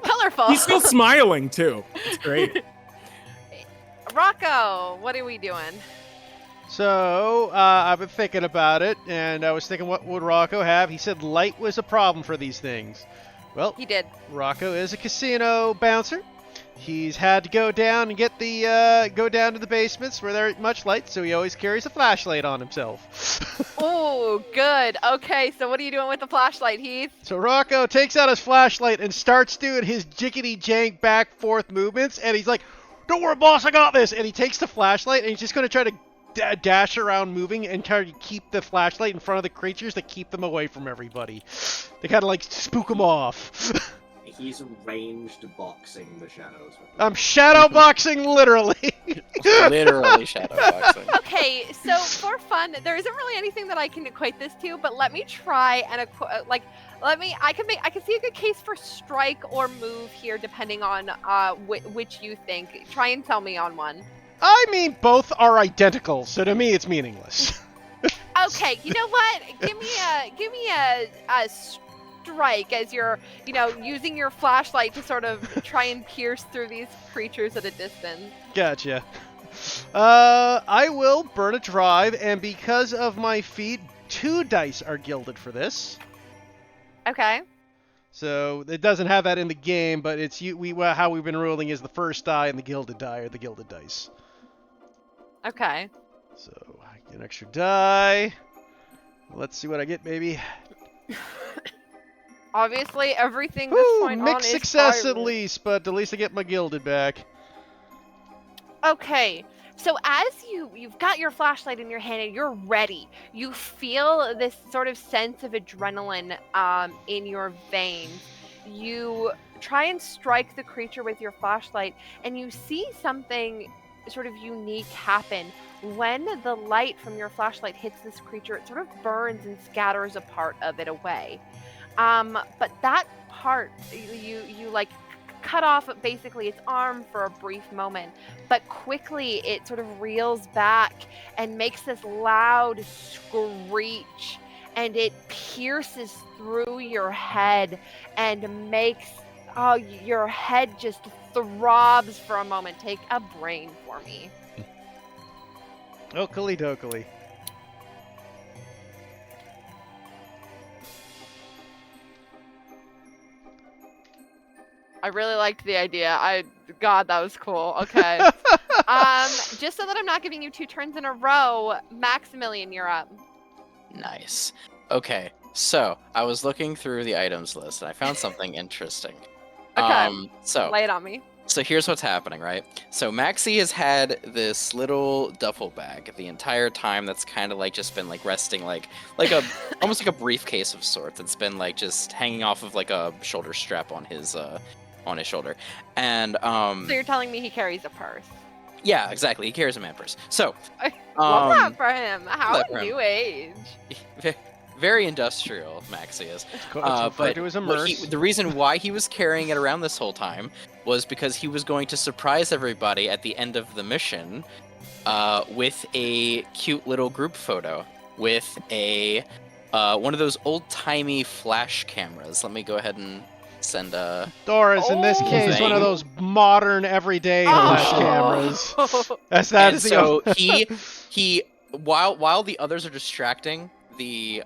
Colorful. He's still smiling, too. It's great. Rocco, what are we doing? So, I've been thinking about it, and I was thinking, what would Rocco have? He said light was a problem for these things. Well, He did. Rocco is a casino bouncer. He's had to go down and go down to the basements where there ain't much light, so he always carries a flashlight on himself. Oh, good. Okay, so what are you doing with the flashlight, Heath? So Rocco takes out his flashlight and starts doing his jiggity-jank back-forth movements, and he's like, "Don't worry, boss, I got this!" And he takes the flashlight, and he's just going to try to dash around moving and try to keep the flashlight in front of the creatures to keep them away from everybody. They kind of like spook them off. He's ranged boxing the shadows. I'm shadow boxing, literally. Literally shadow boxing. Okay, so for fun, there isn't really anything that I can equate this to, but let me try and I can see a good case for strike or move here, depending on which you think. Try and tell me on one. I mean, both are identical, so to me, it's meaningless. Okay, you know what? Give me a strike as you're using your flashlight to sort of try and pierce through these creatures at a distance. Gotcha. I will burn a drive, and because of my feat, 2 dice are gilded for this. Okay. So it doesn't have that in the game, but it's how we've been ruling is the first die and the gilded die are the gilded dice. Okay. So I get an extra die. Let's see what I get, baby. Obviously, everything this Woo, point on mixed is success at fire. least, but at least I get my gilded back. Okay, so as you've got your flashlight in your hand and you're ready, you feel this sort of sense of adrenaline in your veins. You try and strike the creature with your flashlight, and you see something sort of unique happen. When the light from your flashlight hits this creature, it sort of burns and scatters a part of it away. But that part, you like cut off basically its arm for a brief moment, but quickly it sort of reels back and makes this loud screech, and it pierces through your head and makes your head just throbs for a moment. Take a brain for me. Okily dokily. I really liked the idea. God, that was cool. Okay. Just so that I'm not giving you 2 turns in a row, Maximilian, you're up. Nice. Okay, so I was looking through the items list and I found something interesting. Okay. So Lay it on me. So here's what's happening, right? So Maxie has had this little duffel bag the entire time that's kind of like just been like resting like a almost like a briefcase of sorts. It's been like just hanging off of like a shoulder strap on his shoulder. And So you're telling me he carries a purse? yeah, exactly. He carries a man purse. So I love that for him. How that for him. new age. Very industrial, Maxie is. It's referred to as a merce. The reason why he was carrying it around this whole time was because he was going to surprise everybody at the end of the mission with a cute little group photo with a one of those old-timey flash cameras. Let me go ahead and send Doris, in this Oh. case, one of Thing. those modern, everyday flash cameras. That's And the so he while the others are distracting the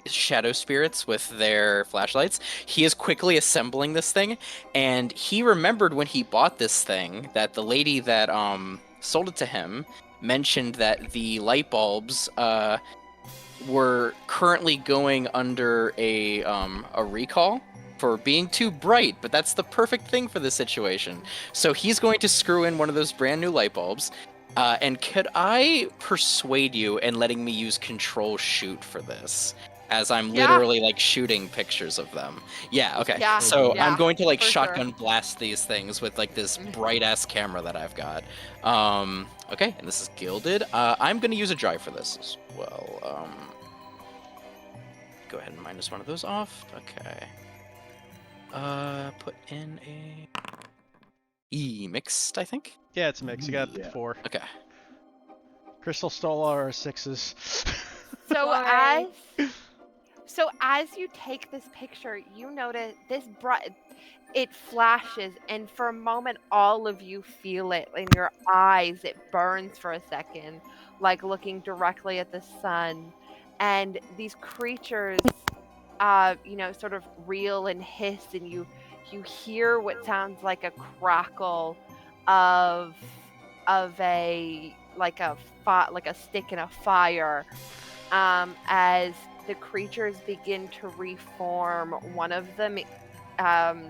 shadow spirits with their flashlights, he is quickly assembling this thing, and he remembered when he bought this thing that the lady that sold it to him mentioned that the light bulbs were currently going under a recall for being too bright, but that's the perfect thing for this situation. So he's going to screw in one of those brand new light bulbs. And could I persuade you in letting me use control shoot for this? As I'm Yeah. literally like shooting pictures of them. Yeah, okay. Yeah, So yeah, I'm going to like for shotgun sure. blast these things with like this bright ass camera that I've got. Okay, and this is gilded. I'm gonna use a drive for this as well. Go ahead and minus one of those off. Okay. Put in a E mixed, I think. Yeah, it's a mix. You got Yeah. 4. Okay. Crystal stole all our 6s. So Sorry. as you take this picture, you notice this bright. It flashes, and for a moment, all of you feel it in your eyes. It burns for a second, like looking directly at the sun, and these creatures, sort of reel and hiss, and you hear what sounds like a crackle of like a stick in a fire, as the creatures begin to reform. One of them um,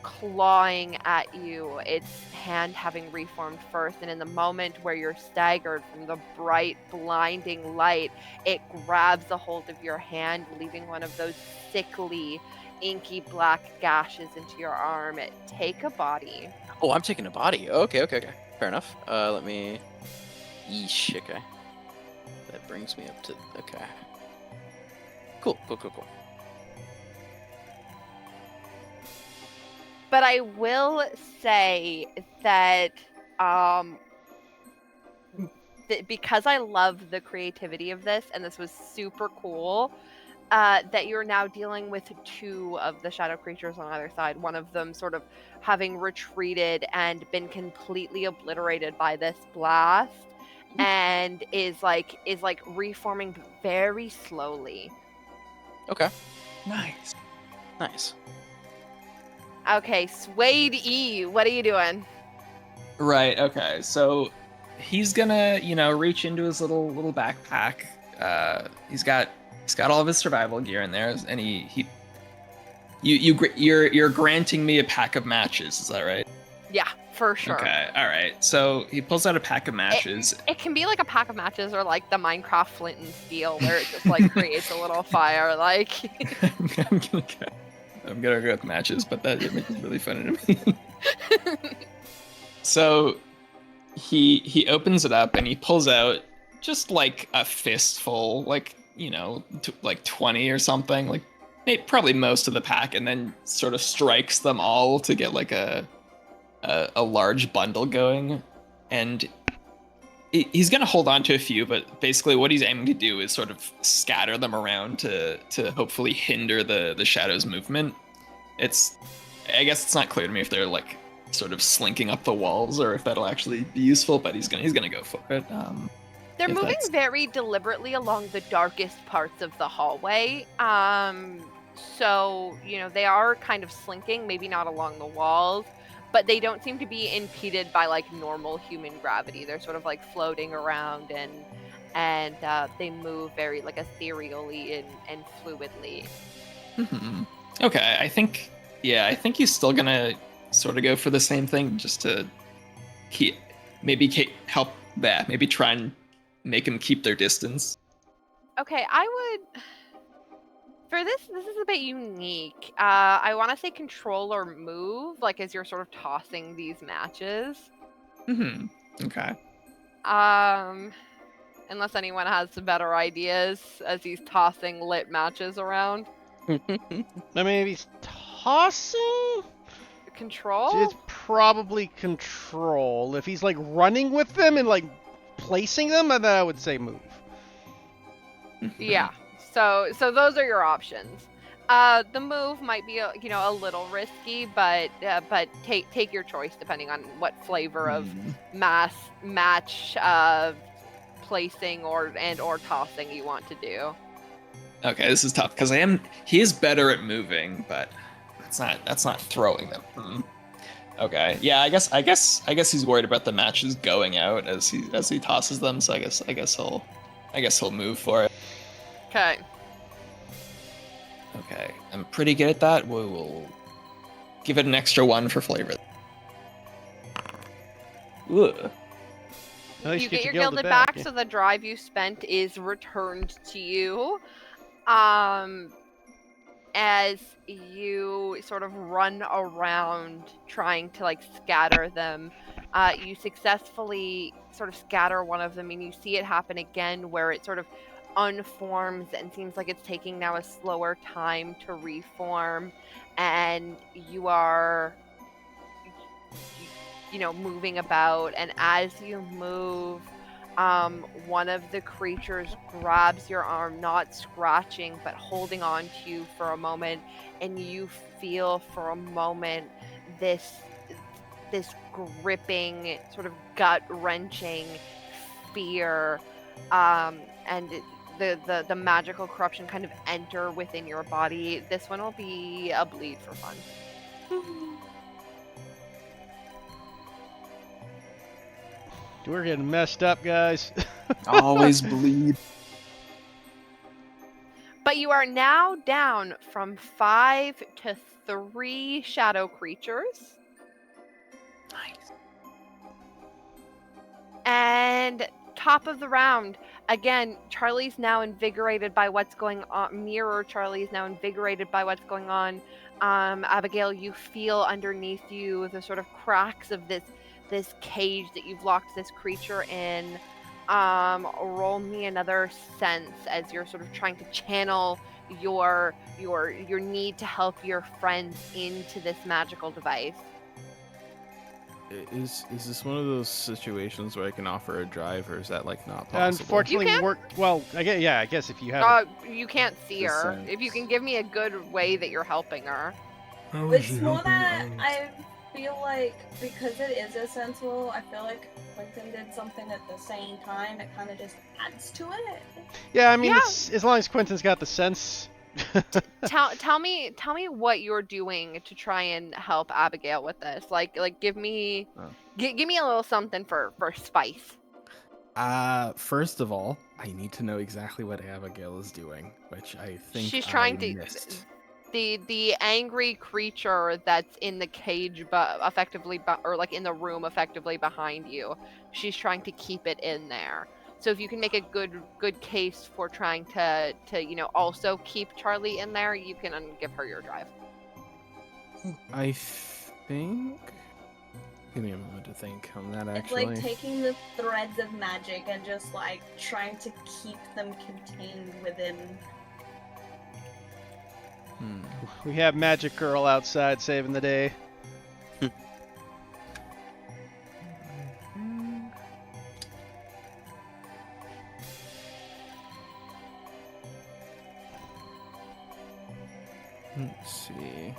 clawing at you, its hand having reformed first, and in the moment where you're staggered from the bright, blinding light, it grabs a hold of your hand, leaving one of those sickly, inky black gashes into your arm. Take a body. Oh, I'm taking a body. Okay. Fair enough. Let me. Yeesh. Okay. That brings me up to. Okay. Cool. But I will say that because I love the creativity of this, and this was super cool, that you're now dealing with 2 of the shadow creatures on either side. One of them sort of having retreated and been completely obliterated by this blast, and is like reforming very slowly. Okay. Nice. Okay, Suede E, what are you doing? Right. Okay. So he's gonna, reach into his little backpack. He's got all of his survival gear in there, and you're granting me a pack of matches. Is that right? Yeah, for sure. Okay. All right. So he pulls out a pack of matches. It can be like a pack of matches, or like the Minecraft flint and steel, where it just like creates a little fire. Like I'm gonna go with matches, but that image is really funny to me. So he opens it up and he pulls out just like a fistful, like like 20 or something, like probably most of the pack, and then sort of strikes them all to get like a large bundle going. And he's gonna hold on to a few, but basically what he's aiming to do is sort of scatter them around to hopefully hinder the shadows' movement. I guess it's not clear to me if they're like sort of slinking up the walls or if that'll actually be useful, but he's gonna go for it. they're if moving that's- very deliberately along the darkest parts of the hallway. So they are kind of slinking, maybe not along the walls, but they don't seem to be impeded by like normal human gravity. They're sort of like floating around, and they move very like ethereally and fluidly. Mhm. Okay, I think he's still gonna sort of go for the same thing, just to help that, maybe try and make him keep their distance. Okay, I would. For this is a bit unique. I want to say control or move, like as you're sort of tossing these matches. Okay. Unless anyone has some better ideas as he's tossing lit matches around. I mean, if he's tossing, Control? it's probably control. If he's like running with them and like placing them, then I would say move. Yeah. So those are your options. The move might be a little risky, but take your choice depending on what flavor of match placing or tossing you want to do. Okay, this is tough because he is better at moving, but that's not throwing them. Okay, yeah, I guess he's worried about the matches going out as he tosses them. So I guess he'll move for it. Okay. Okay, I'm pretty good at that. We'll give it an extra 1 for flavor. Ugh. Nice, You get your gilded back, so the drive you spent is returned to you. As you sort of run around trying to scatter them, you successfully sort of scatter one of them, and you see it happen again where it sort of unforms and seems like it's taking now a slower time to reform, and you are moving about, and as you move, one of the creatures grabs your arm, not scratching, but holding on to you for a moment, and you feel for a moment this gripping, sort of gut-wrenching fear, and the magical corruption kind of enter within your body. This one will be a bleed for fun. We're getting messed up, guys. Always bleed. But you are now down from 5 to 3 shadow creatures. Nice. And top of the round, again, Charlie's now invigorated by what's going on. Mirror Charlie is now invigorated by what's going on. Abigail, you feel underneath you the sort of cracks of this cage that you've locked this creature in. Roll me another sense as you're sort of trying to channel your need to help your friends into this magical device. Is this one of those situations where I can offer a drive, or is that not possible? Unfortunately, I guess if you have. You can't see her. If you can give me a good way that you're helping her. It's more that I feel like because it is a sensual, I feel like Quentin did something at the same time. It kind of just adds to it. Yeah, I mean, It's, as long as Quentin's got the sense. Tell me what you're doing to try and help Abigail with this. Give me give me a little something for spice. First of all, I need to know exactly what Abigail is doing, which I think she's trying to missed. The angry creature that's in the cage, but effectively, or in the room, effectively behind you. She's trying to keep it in there. So if you can make a good case for trying to also keep Charlie in there, you can give her your drive. I think. Give me a moment to think on that. Actually, it's like taking the threads of magic and just trying to keep them contained within. We have Magic Girl outside saving the day. Let's see.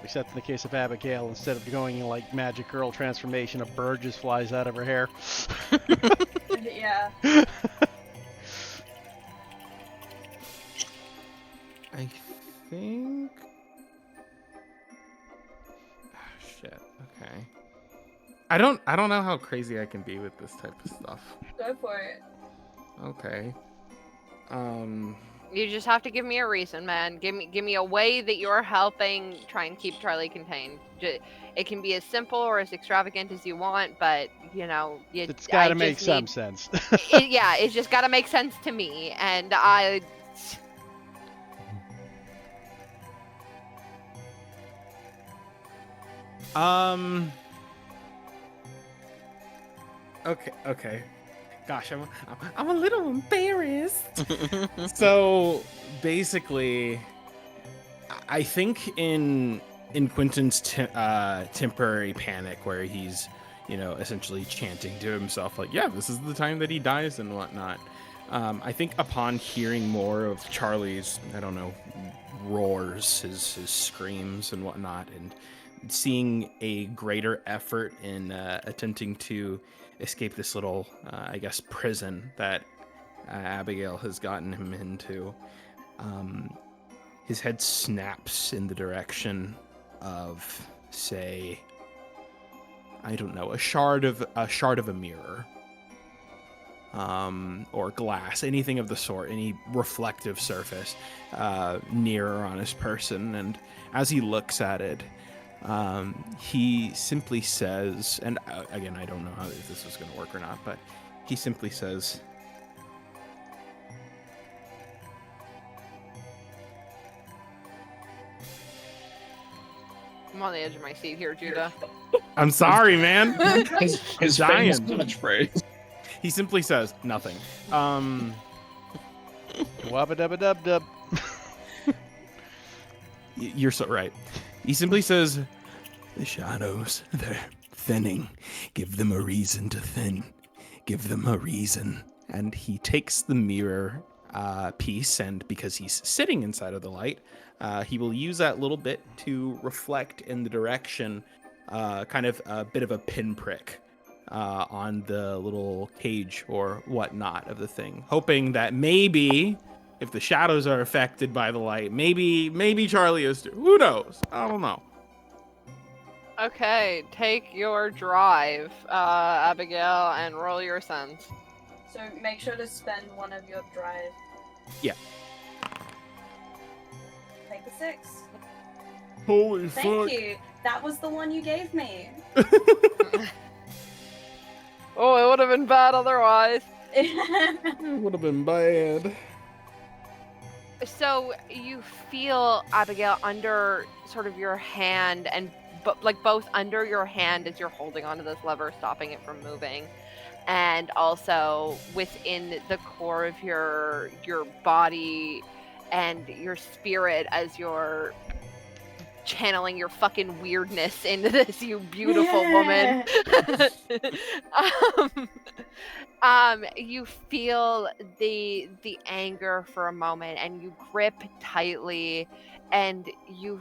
Except in the case of Abigail, instead of going in Magic Girl transformation, a bird just flies out of her hair. Yeah. I think. Shit. Okay. I don't know how crazy I can be with this type of stuff. Go for it. Okay. You just have to give me a reason, man. Give me a way that you're helping try and keep Charlie contained. It can be as simple or as extravagant as you want, but it's got to make some sense. It's just got to make sense to me, and I. Okay. Gosh, I'm a little embarrassed. So basically, I think in Quentin's temporary panic, where he's essentially chanting to himself yeah, this is the time that he dies and whatnot. I think upon hearing more of Charlie's, I don't know, roars, his screams and whatnot, and seeing a greater effort in attempting to escape this little, I guess, prison that Abigail has gotten him into, his head snaps in the direction of, say, I don't know, a shard of a mirror, or glass, anything of the sort, any reflective surface near or on his person. And as he looks at it, he simply says, and again, I don't know if this is going to work or not, but he simply says, I'm on the edge of my seat here, Judah. I'm sorry, man. His dying. famous catchphrase. He simply says nothing. Wabba dubba dub dub. You're so right. He simply says, the shadows, they're thinning. Give them a reason to thin. Give them a reason. And he takes the mirror piece, and because he's sitting inside of the light, he will use that little bit to reflect in the direction, kind of a bit of a pinprick on the little cage or whatnot of the thing, hoping that maybe if the shadows are affected by the light, maybe Charlie is too. Who knows? I don't know. Okay, take your drive, Abigail, and roll your sons. So make sure to spend one of your drive. Yeah. Take a 6. Holy Thank you. That was the one you gave me. Oh, it would have been bad otherwise. It would have been bad. So you feel, Abigail, under sort of your hand, and like both under your hand as you're holding onto this lever, stopping it from moving, and also within the core of your body and your spirit as you're channeling your fucking weirdness into this, you beautiful woman. You feel the anger for a moment, and you grip tightly, and you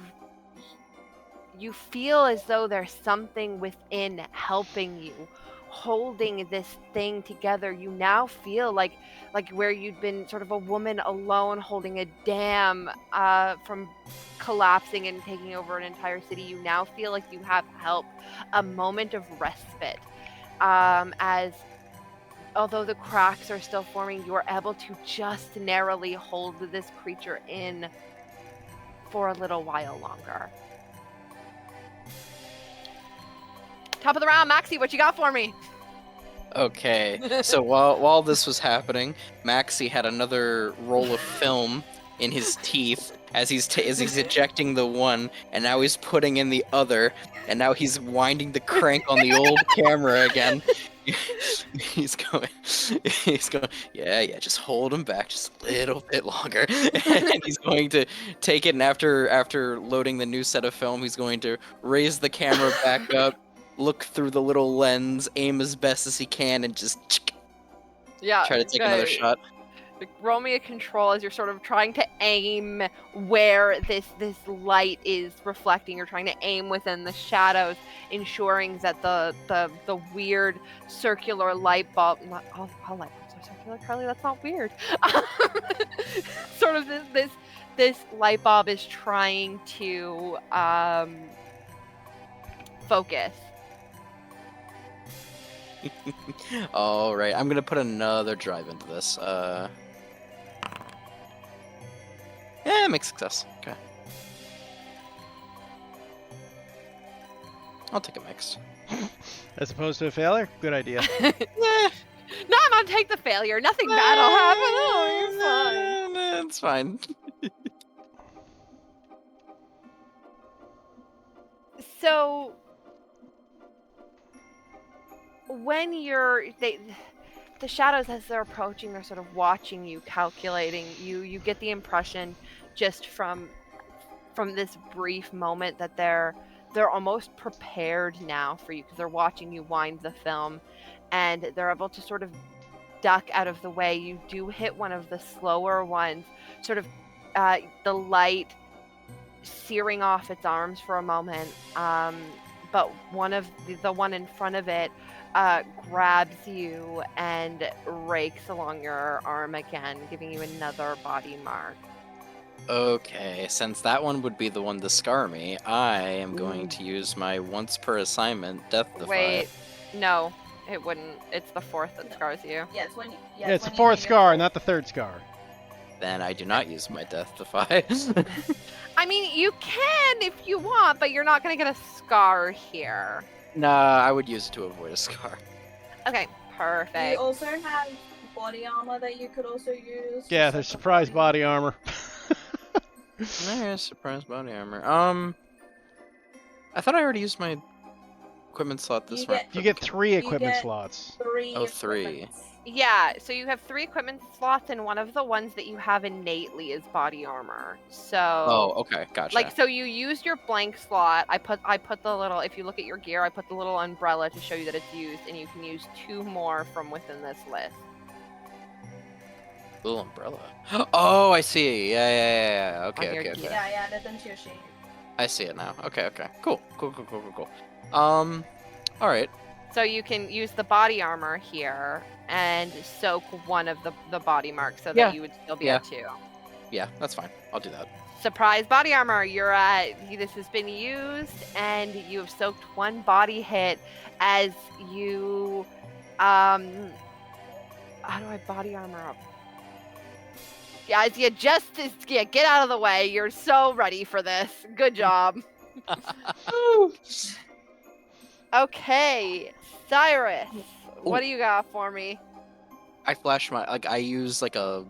feel as though there's something within helping you, holding this thing together. You now feel like where you'd been sort of a woman alone holding a dam from collapsing and taking over an entire city. You now feel like you have help, a moment of respite, as although the cracks are still forming, you are able to just narrowly hold this creature in for a little while longer. Top of the round, Maxie, what you got for me? Okay, so while this was happening, Maxie had another roll of film in his teeth as he's ejecting the one, and now he's putting in the other, and now he's winding the crank on the old camera again. He's going, yeah, just hold him back just a little bit longer. And he's going to take it, and after loading the new set of film, he's going to raise the camera back up, look through the little lens, aim as best as he can, and just try to take another shot. Roll me a control as you're sort of trying to aim where this light is reflecting. You're trying to aim within the shadows, ensuring that the weird circular light bulb, not all light bulbs are circular, Carly, that's not weird. Sort of this light bulb is trying to focus. All right, I'm gonna put another drive into this. Yeah, mixed success. Okay. I'll take a mixed. As opposed to a failure? Good idea. No, I'm gonna take the failure. Nothing bad will happen. Oh, you're fine. No, it's fine. So when the shadows, as they're approaching, they're sort of watching you, calculating you. You get the impression just from this brief moment that they're almost prepared now for you, because they're watching you wind the film, and they're able to sort of duck out of the way, you do hit one of the slower ones, sort of the light searing off its arms for a moment. But the one in front of it grabs you and rakes along your arm again, giving you another body mark. Okay, since that one would be the one to scar me, I am going to use my once per assignment Death Defy. Wait, no, it wouldn't. It's the fourth that scars you. Yeah, it's when you. Yeah, it's the when you fourth do your scar, full- not the third scar. Then I do not use my Death Defy. I mean, you can if you want, but you're not going to get a scar here. Nah, I would use it to avoid a scar. Okay, You perfect. also have body armor that you could also use. Yeah, just there's like a surprise body armor. There's surprise body armor. I thought I already used my equipment slot this You round. get- You get 3 You equipment get slots. 3 Oh, 3. equipments. Yeah, so you have 3 equipment slots, and one of the ones that you have innately is body armor. So, Oh, okay, gotcha. like, so you used your blank slot. I put the little. If you look at your gear, I put the little umbrella to show you that it's used, and you can use 2 more from within this list. Little umbrella. Oh, I see. Yeah. Okay, On your okay, gear. okay. Yeah, I added them to your sheet. I see it now. Okay. Cool. All right. So you can use the body armor here and soak one of the body marks so that Yeah. you would still be Yeah. at 2. Yeah, that's fine. I'll do that. Surprise body armor, you're at. This has been used, and you have soaked 1 body hit as you. How do I body armor up? Yeah, as you get out of the way. You're so ready for this. Good job. Okay, Cyrus, what do you got for me? I flash my I use like a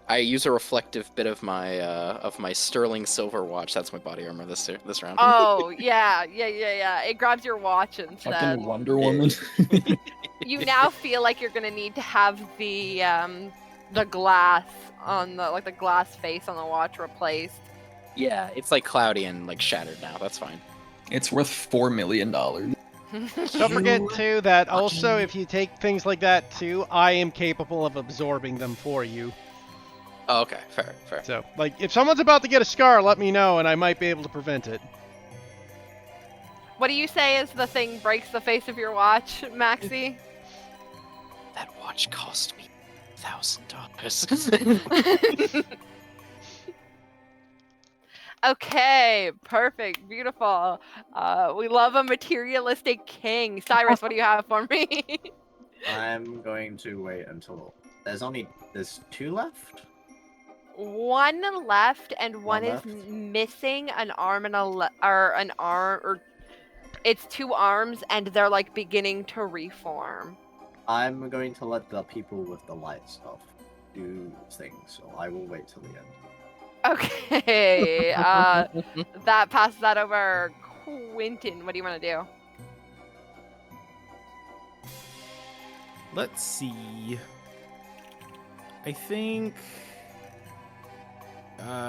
I use a reflective bit of my sterling silver watch. That's my body armor this round. Oh, yeah. It grabs your watch instead. Fucking Wonder Woman. You now feel like you're gonna need to have the glass on the glass face on the watch replaced. Yeah, it's like cloudy and like shattered now. That's fine. It's worth $4 million. Don't forget, too, that also if you take things like that, too, I am capable of absorbing them for you. Oh, okay, fair. So, like, if someone's about to get a scar, let me know, and I might be able to prevent it. What do you say as the thing breaks the face of your watch, Maxie? That watch cost me $1,000. Okay, perfect, beautiful. We love a materialistic king. Cyrus, what do you have for me? I'm going to wait until there's 2 left. 1 left, and one One is left? missing an arm and an arm, or it's 2 arms, and they're like beginning to reform. I'm going to let the people with the light stuff do things, so I will wait till the end. Okay, that passes that over. Quentin, what do you want to do? Let's see. I think.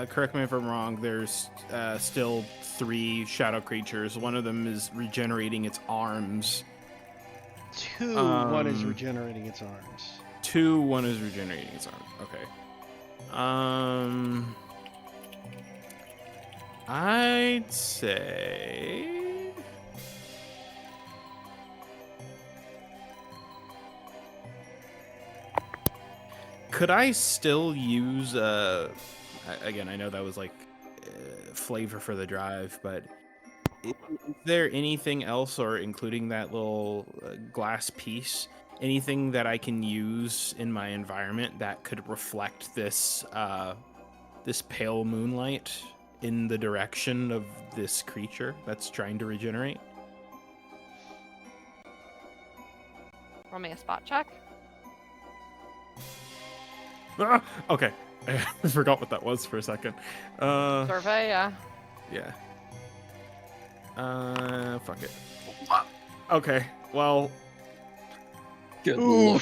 Correct me if I'm wrong. There's still 3 shadow creatures. One of them is regenerating its arms. 2, one is regenerating its arms. 2, one is regenerating its arms. Okay. I'd say. Could I still use again, I know that was like flavor for the drive, but is there anything else, or including that little glass piece, anything that I can use in my environment that could reflect this this pale moonlight in the direction of this creature that's trying to regenerate? Roll me a spot check. Ah, okay. I forgot what that was for a second. Survey, yeah. Yeah. Fuck it. Okay, well, Good lord.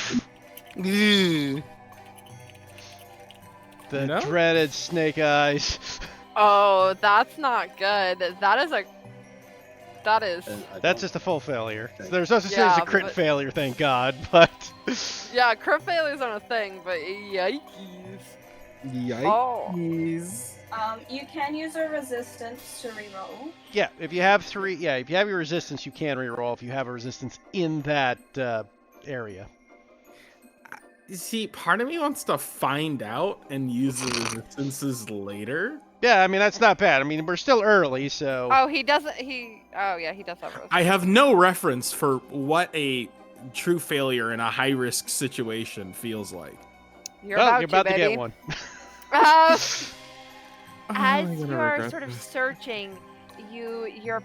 The No? dreaded snake eyes. Oh, that's not good. That is a That is. And I That's don't just a full failure. think- There's no such thing as a Yeah, crit but- failure, thank God. But Yeah, crit failures aren't a thing, but yikes. Oh. Yikes. You can use a resistance to reroll. yeah, if you have your resistance, you can reroll if you have a resistance in that area. See, part of me wants to find out and use the resistances later. Yeah, I mean that's not bad. I mean we're still early, so Oh, he doesn't. Oh, yeah, he does have rose. I have no reference for what a true failure in a high risk situation feels like. You're well, about, you're about to baby. get one. As I'm gonna you're regret sort of this. searching, you're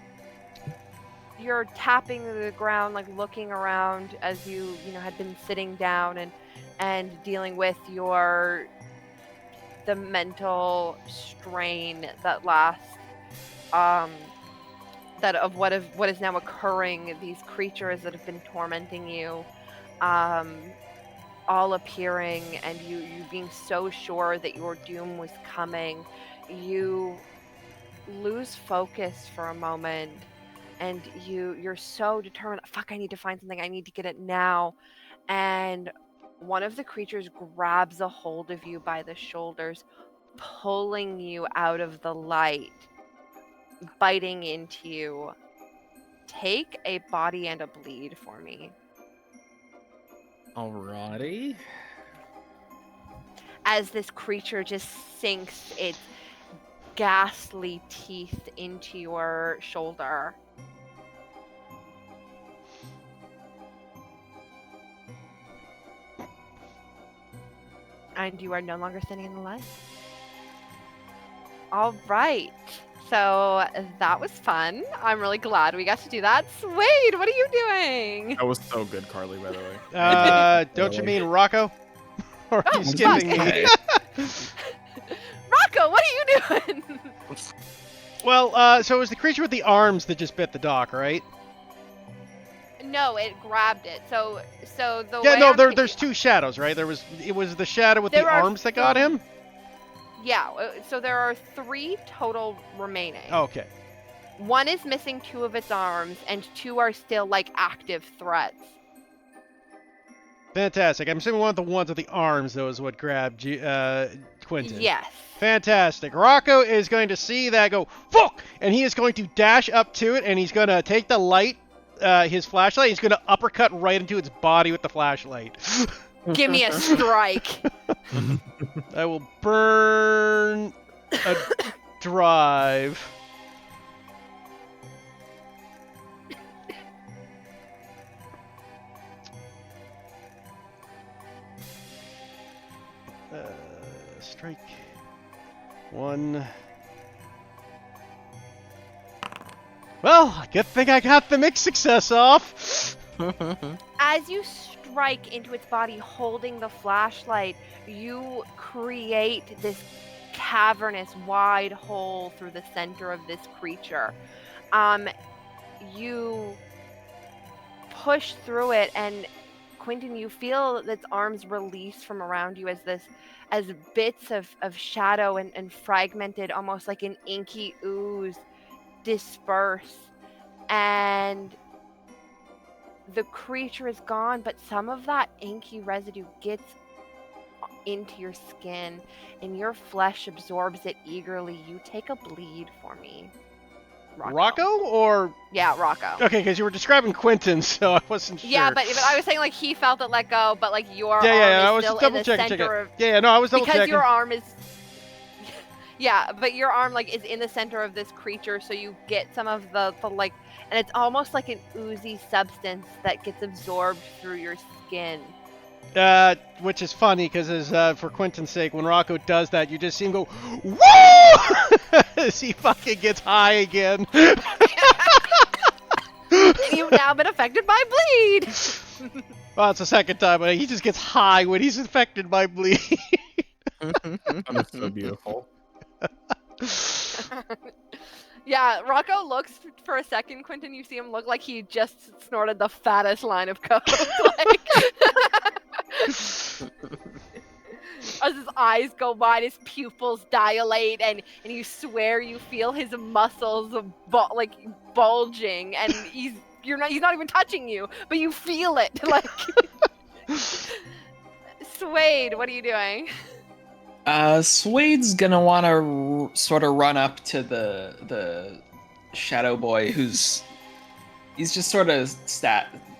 tapping the ground, like looking around as you had been sitting down and dealing with the mental strain that lasts, that of what is now occurring. These creatures that have been tormenting you, all appearing, and you being so sure that your doom was coming. You lose focus for a moment, and you're so determined. Fuck, I need to find something. I need to get it now. And one of the creatures grabs a hold of you by the shoulders, pulling you out of the light, biting into you. Take a body and a bleed for me. Alrighty. As this creature just sinks its ghastly teeth into your shoulder. And you are no longer standing in the light. All right. So that was fun. I'm really glad we got to do that. Swade, what are you doing? That was so good, Carly, by the way. Don't you mean Rocco? Or are you Oh, skipping me? Okay. Rocco, what are you doing? Well, so it was the creature with the arms that just bit the dock, right? No, it grabbed it. So the Yeah, way no, I'm there's thinking- two shadows, right? It was the shadow with the There are arms that got him? Yeah, so there are 3 total remaining. Okay. One is missing 2 of its arms, and 2 are still like active threats. Fantastic. I'm assuming one of the ones with the arms, though, is what grabbed Quentin. Yes. Fantastic. Rocco is going to see that go, fuck! And he is going to dash up to it, and he's going to take the light, his flashlight, he's going to uppercut right into its body with the flashlight. Give me a strike. I will burn a drive. Strike. 1. Well, good thing I got the mixed success off. As you strike into its body holding the flashlight, you create this cavernous wide hole through the center of this creature. You push through it, and Quentin, you feel its arms release from around you as bits of shadow and fragmented, almost like an inky ooze, disperse, and the creature is gone, but some of that inky residue gets into your skin, and your flesh absorbs it eagerly. You take a bleed for me. Rocco or? Yeah, Rocco. Okay, because you were describing Quentin, so I wasn't sure. Yeah, but I was saying like he felt it let go, but like your arm I is was still double in the checking. center of. Yeah, no, I was double because checking. your arm is. Yeah, but your arm like is in the center of this creature, so you get some of the like, and it's almost like an oozy substance that gets absorbed through your skin. Which is funny because, for Quentin's sake, when Rocco does that, you just see him go, woo! As he fucking gets high again. And you've now been affected by bleed. Well, it's the second time, but he just gets high when he's affected by bleed. That is so beautiful. Yeah, Rocco looks for a second, Quentin. You see him look like he just snorted the fattest line of coke. as his eyes go wide, his pupils dilate, and you swear you feel his muscles bulging, and he's not even touching you, but you feel it. Like, Suede, what are you doing? Suede's gonna want to sort of run up to the shadow boy, he's just sort of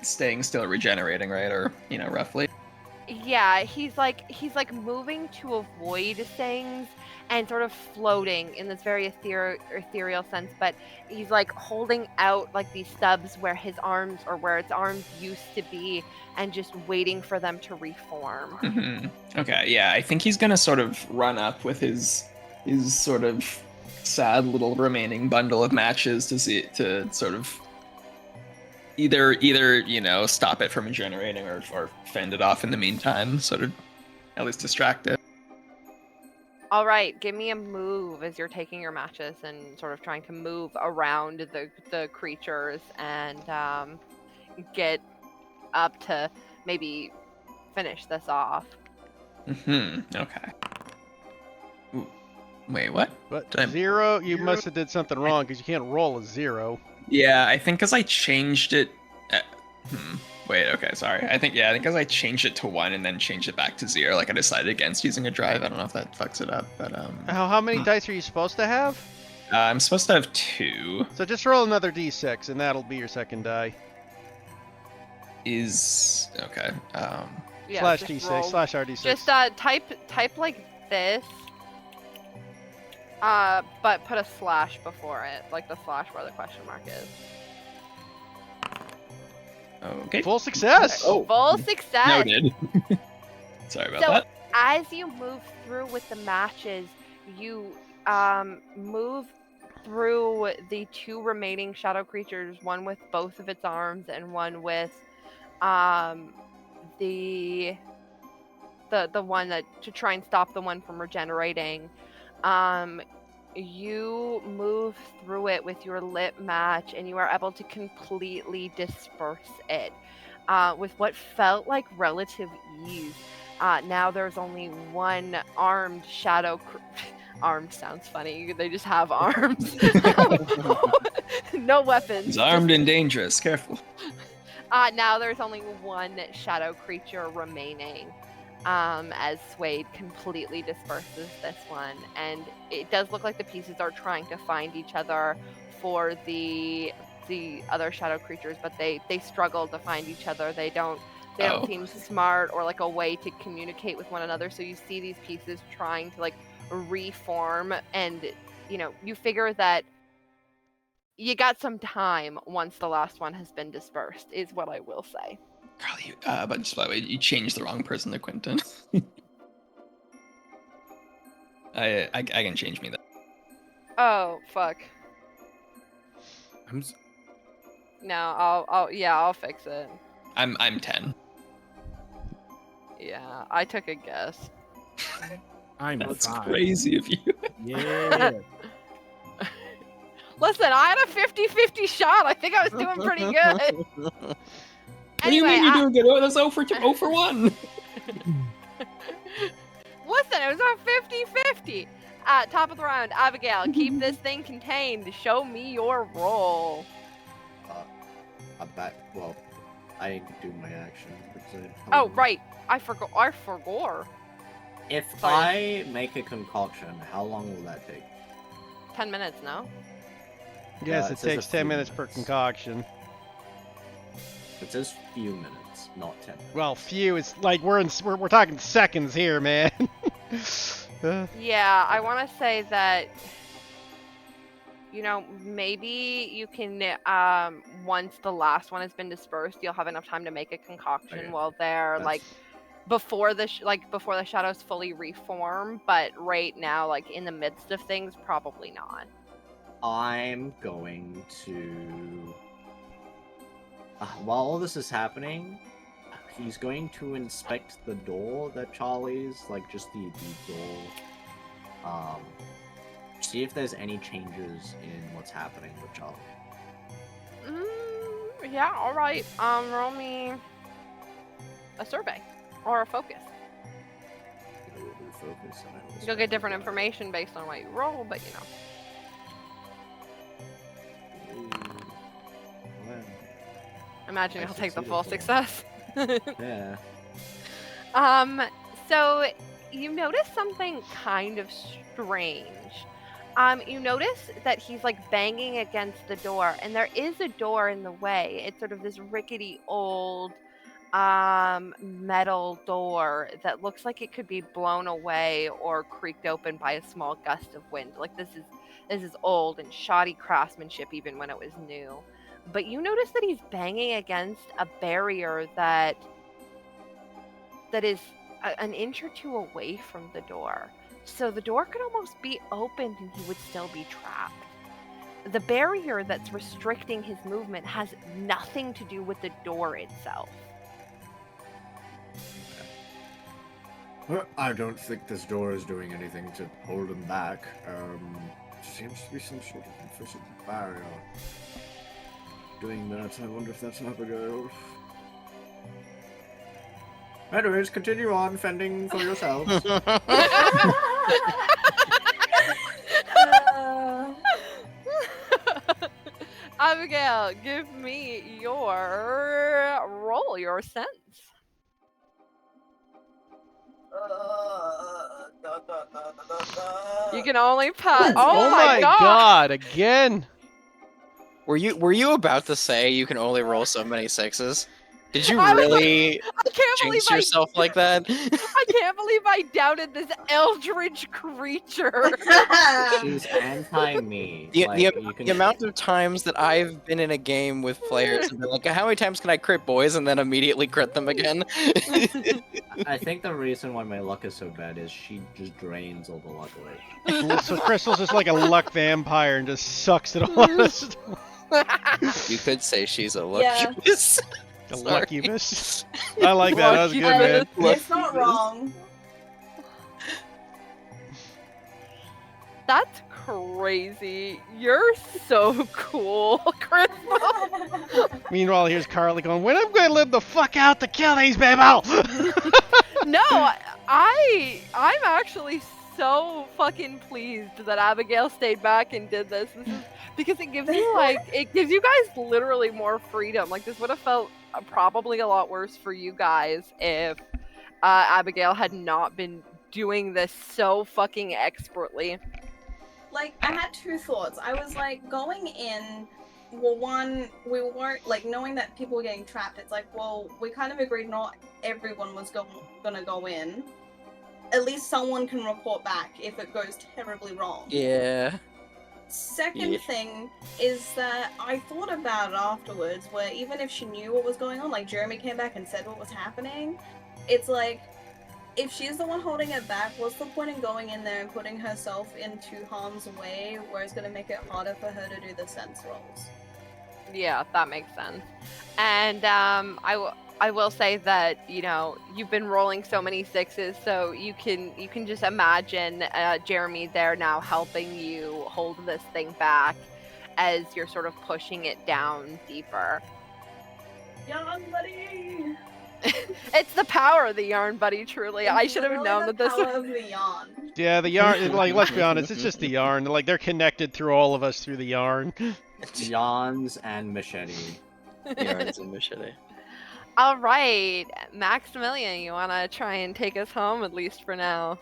staying still, regenerating, right? Or roughly. Yeah, he's like moving to avoid things and sort of floating in this very ethereal sense, but he's like holding out like these stubs where its arms used to be, and just waiting for them to reform. Mm-hmm. Okay, yeah, I think he's gonna sort of run up with his sort of sad little remaining bundle of matches to sort of either stop it from generating or fend it off in the meantime, sort of at least distract it. All right, give me a move as you're taking your matches and sort of trying to move around the creatures and get up to maybe finish this off. Okay. Ooh. Wait, what? But 0, you must have did something wrong because you can't roll a 0. Yeah, I think because I changed it. Wait, okay, sorry. I think because I changed it to 1 and then changed it back to 0. Like I decided against using a drive. I don't know if that fucks it up, but How many dice are you supposed to have? I'm supposed to have 2. So just roll another d6, and that'll be your second die. Is okay. Yeah, slash just d6 roll. slash rd6. Just type like this. But put a slash before it, like the slash where the question mark is. Okay. Full success. Oh. Full success. Noted. Sorry about So that. as you move through with the matches, you move through the 2 remaining shadow creatures, one with both of its arms and one with the one that to try and stop the one from regenerating. You move through it with your lit match, and you are able to completely disperse it with what felt like relative ease. Now there's only one armed shadow. Armed sounds funny. They just have arms. No weapons. He's armed and dangerous. Careful. Now there's only one shadow creature remaining. As Suede completely disperses this one, and it does look like the pieces are trying to find each other for the other shadow creatures, but they struggle to find each other. They don't seem smart or like a way to communicate with one another. So you see these pieces trying to like reform, and you figure that you got some time once the last one has been dispersed, is what I will say. Carly, but just by the way, you changed the wrong person to Quentin. I can change me that. Oh fuck. No, I'll fix it. I'm 10. Yeah, I took a guess. That's 5. crazy of you. Yeah. Listen, I had a 50-50 shot. I think I was doing pretty good. What do you mean you're doing good? Oh, that's 0 for 1. Listen, it was a 50-50. Top of the round, Abigail, keep this thing contained. Show me your roll. I'm back. Well, I didn't do my action. Oh, right. I forgot. If Sorry. I make a concoction, how long will that take? 10 minutes, no? Yes, it it says a takes 10 few minutes per minutes. concoction. It says few minutes, not 10 minutes. Well, few. It's like we're talking seconds here, man. Yeah, I want to say that, maybe you can, once the last one has been dispersed, you'll have enough time to make a concoction Okay. while they're, That's- like, before the shadows fully reform, but right now, like, in the midst of things, probably not. I'm going to... while all this is happening, he's going to inspect the door that Charlie's, like, just the door. See if there's any changes in what's happening with Charlie. Yeah, alright. Roll me a survey. Or a focus. We'll do focus, and I will You'll spend get different the die. information based on what you roll, but Ooh, well, imagine I he'll take the succeeded full for success. yeah. So you notice something kind of strange. You notice that he's like banging against the door, and there is a door in the way. It's sort of this rickety old metal door that looks like it could be blown away or creaked open by a small gust of wind. Like this is old and shoddy craftsmanship even when it was new. But you notice that he's banging against a barrier that is an inch or two away from the door. So the door could almost be opened and he would still be trapped. The barrier that's restricting his movement has nothing to do with the door itself. Well, I don't think this door is doing anything to hold him back. Seems to be some sort of invisible barrier. Doing that, I wonder if that's Abigail. Anyways, continue on fending for yourselves. Abigail, give me your roll, your sense. You can only pass. Let's Oh Oh go. my god! again! Were you about to say you can only roll so many sixes? Did you I was like, really I can't believe jinx yourself like that? I can't believe I doubted this eldritch creature. She's anti-me. The, Like, the, you can... the amount of times that I've been in a game with players and been like, how many times can I crit boys and then immediately crit them again? I think the reason why my luck is so bad is she just drains all the luck away. So Crystal's just like a luck vampire and just sucks it all out of the store. You could say she's a Yeah. luckiest. The Sorry. lucky miss. I like that. That was good, man. It's not wrong. That's crazy. You're so cool, Crystal. Meanwhile, here's Carly going, "When I'm going to live the fuck out to kill these people." No, I'm actually so fucking pleased that Abigail stayed back and did this. This is because it gives you guys literally more freedom. Like this would have felt probably a lot worse for you guys if Abigail had not been doing this so fucking expertly. Like, I had two thoughts. I was like, going in, well, one, we weren't, like, knowing that people were getting trapped, it's like, well, we kind of agreed not everyone was gonna go in. At least someone can report back if it goes terribly wrong. Yeah. Second thing is that I thought about it afterwards, where even if she knew what was going on, like Jeremy came back and said what was happening, it's like, if she's the one holding it back, what's the point in going in there and putting herself into harm's way, where it's going to make it harder for her to do the sense rolls? Yeah, that makes sense. And I will say that, you know, you've been rolling so many sixes, so you can just imagine Jeremy there now helping you hold this thing back as you're sort of pushing it down deeper. Yarn buddy! It's the power of the yarn buddy, truly. I should have known that this power of the yarn. Yeah, the yarn, like, let's be honest, it's just the yarn. Like, they're connected through all of us through the yarn. Yawns and machete. Yarns and machete. All right, Maximilian, you want to try and take us home, at least for now?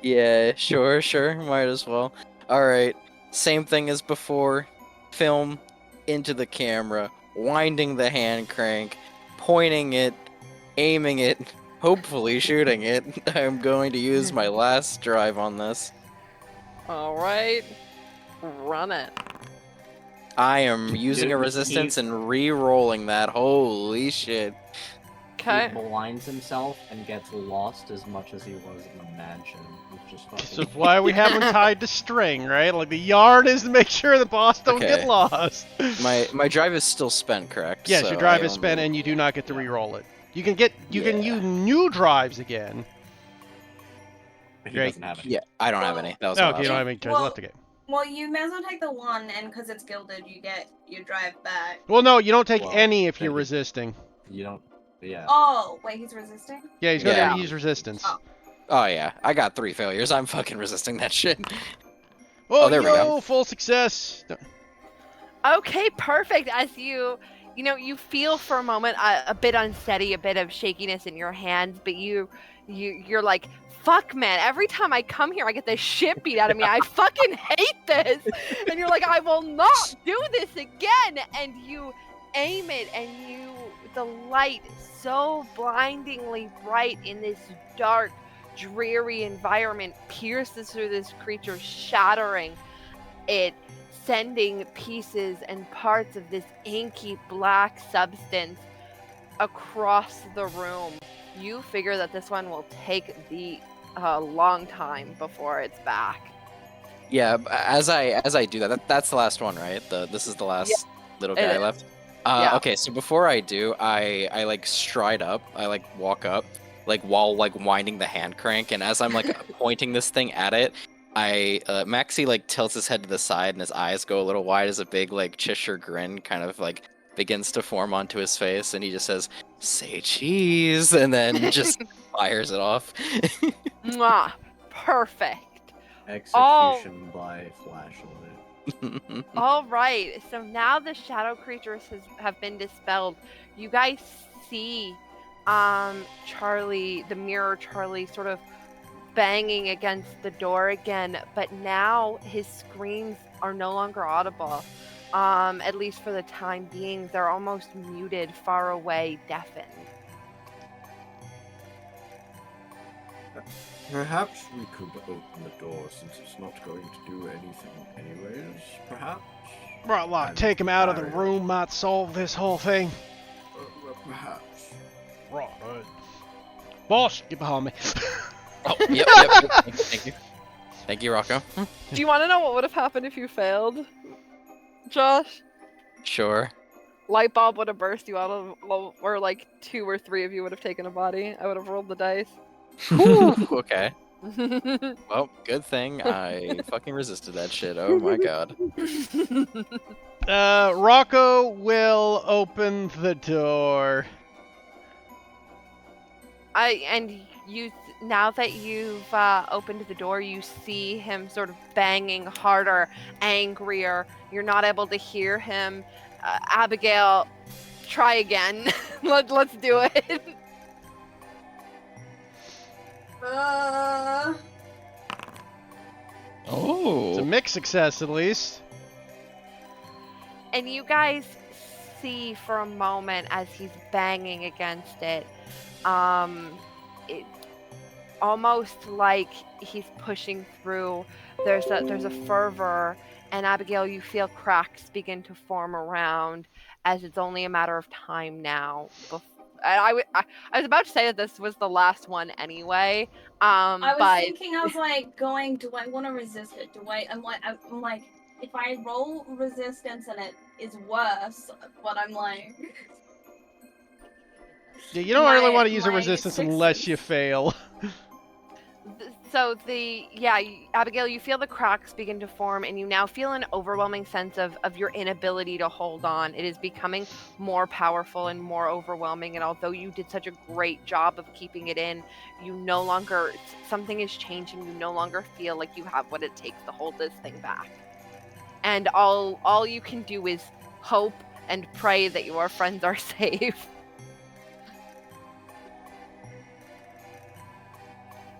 Yeah, sure, might as well. Alright, same thing as before. Film into the camera, winding the hand crank, pointing it, aiming it, hopefully shooting it. I'm going to use my last drive on this. All right, run it. I am using a Dude, resistance and re-rolling that. Holy shit. Okay. He blinds himself and gets lost as much as he was in the mansion. Which is This fucking... is why we have them tied to string, right? Like, the yarn is to make sure the boss don't Okay. get lost. My drive is still spent, correct? Yes, So your drive I is spent only- and you do not get to re-roll it. You can Yeah. use new drives again. He Great. doesn't have any. Yeah, I don't have any. That was No, the okay, you last don't one. have any drives Well- left again. Well, you may as well take the one, and because it's gilded, you get your drive back. Well, no, you don't take Well, any if you're thank you. resisting. You don't... Yeah. Oh, wait, he's resisting? Yeah, he's going Yeah. to use resistance. Oh. Oh yeah, I got 3 failures. I'm fucking resisting that shit. Oh, there we go. yo, full success. Okay, perfect. As you feel for a moment a bit unsteady, a bit of shakiness in your hands, but you're like, fuck, man. Every time I come here, I get the shit beat out of me. I fucking hate this. And you're like, I will not do this again. And you aim it, and the light so blindingly bright in this dark, dreary environment pierces through this creature, shattering it, sending pieces and parts of this inky black substance across the room. You figure that this one will take the long time before it's back. Yeah, as I do that, that's the last one, right? This is the last little it guy is. left. Yeah. Okay, so before I do, I like stride up, I like walk up, like while like winding the hand crank, and as I'm like pointing this thing at it, Maxie like tilts his head to the side and his eyes go a little wide as a big like Cheshire grin kind of like begins to form onto his face, and he just says, "Say cheese," and then just fires it off. Mwah. Perfect. Execution by flashlight. All right. So now the shadow creatures have been dispelled. You guys see Charlie, the mirror Charlie, sort of banging against the door again, but now his screams are no longer audible. At least for the time being, they're almost muted, far away, deafened. Perhaps we could open the door since it's not going to do anything anyways, perhaps? Right, like, And take him out of the barrier. room might solve this whole thing. Perhaps. Right. Boss, get behind me. Oh, yep. Thank you. Thank you, Rocco. Do you want to know what would have happened if you failed, Josh? Sure. Light bulb would have burst you out of, or like 2 or 3 of you would have taken a body. I would have rolled the dice. Okay. Well, good thing I fucking resisted that shit. Oh my god. Rocco will open the door. Now that you've opened the door, you see him sort of banging harder, angrier. You're not able to hear him. Abigail, try again. Let's do it. Uh, It's a Oh. mixed success, at least. And you guys see for a moment as he's banging against it, it almost like he's pushing through. There's a fervor, and Abigail, you feel cracks begin to form around, as it's only a matter of time now. I was about to say that this was the last one anyway. I was but thinking, I was like, do I want to resist it? I'm like, if I roll resistance and it is worse, but I'm like, Yeah, you don't really My- want to use a my resistance sixes. unless you fail. So Abigail, you feel the cracks begin to form, and you now feel an overwhelming sense of your inability to hold on. It is becoming more powerful and more overwhelming, and although you did such a great job of keeping it in, you no longer, something is changing. You no longer feel like you have what it takes to hold this thing back. And all you can do is hope and pray that your friends are safe.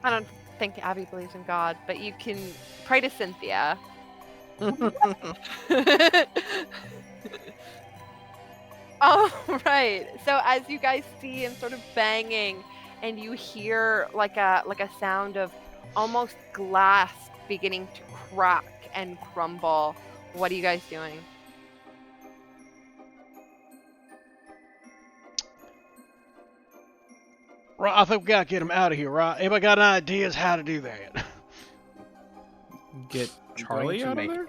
I don't think Abby believes in God, but you can pray to Cynthia. All right. So as you guys see him sort of banging, and you hear like a sound of almost glass beginning to crack and crumble. What are you guys doing? Right, I think we gotta get him out of here, right? Anybody got any ideas how to do that? Get I'm Charlie going to out make- of there?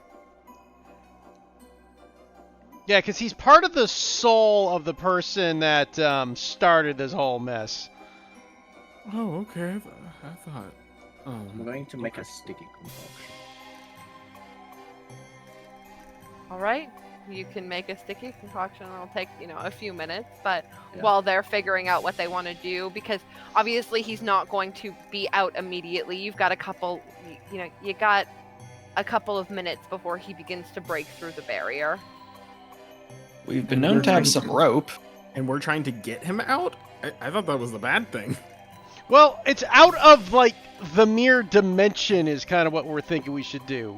Yeah, because he's part of the soul of the person that started this whole mess. Oh, okay. I thought. I'm going to make a sticky concoction. All right. you can make a sticky concoction. It'll take, a few minutes, but Yeah. while they're figuring out what they want to do, because obviously he's not going to be out immediately. You've got a couple, you got a couple of minutes before he begins to break through the barrier. We've been known to have some rope. And we're trying to get him out? I thought that was the bad thing. Well, it's out of, like, the mirror dimension is kind of what we're thinking we should do.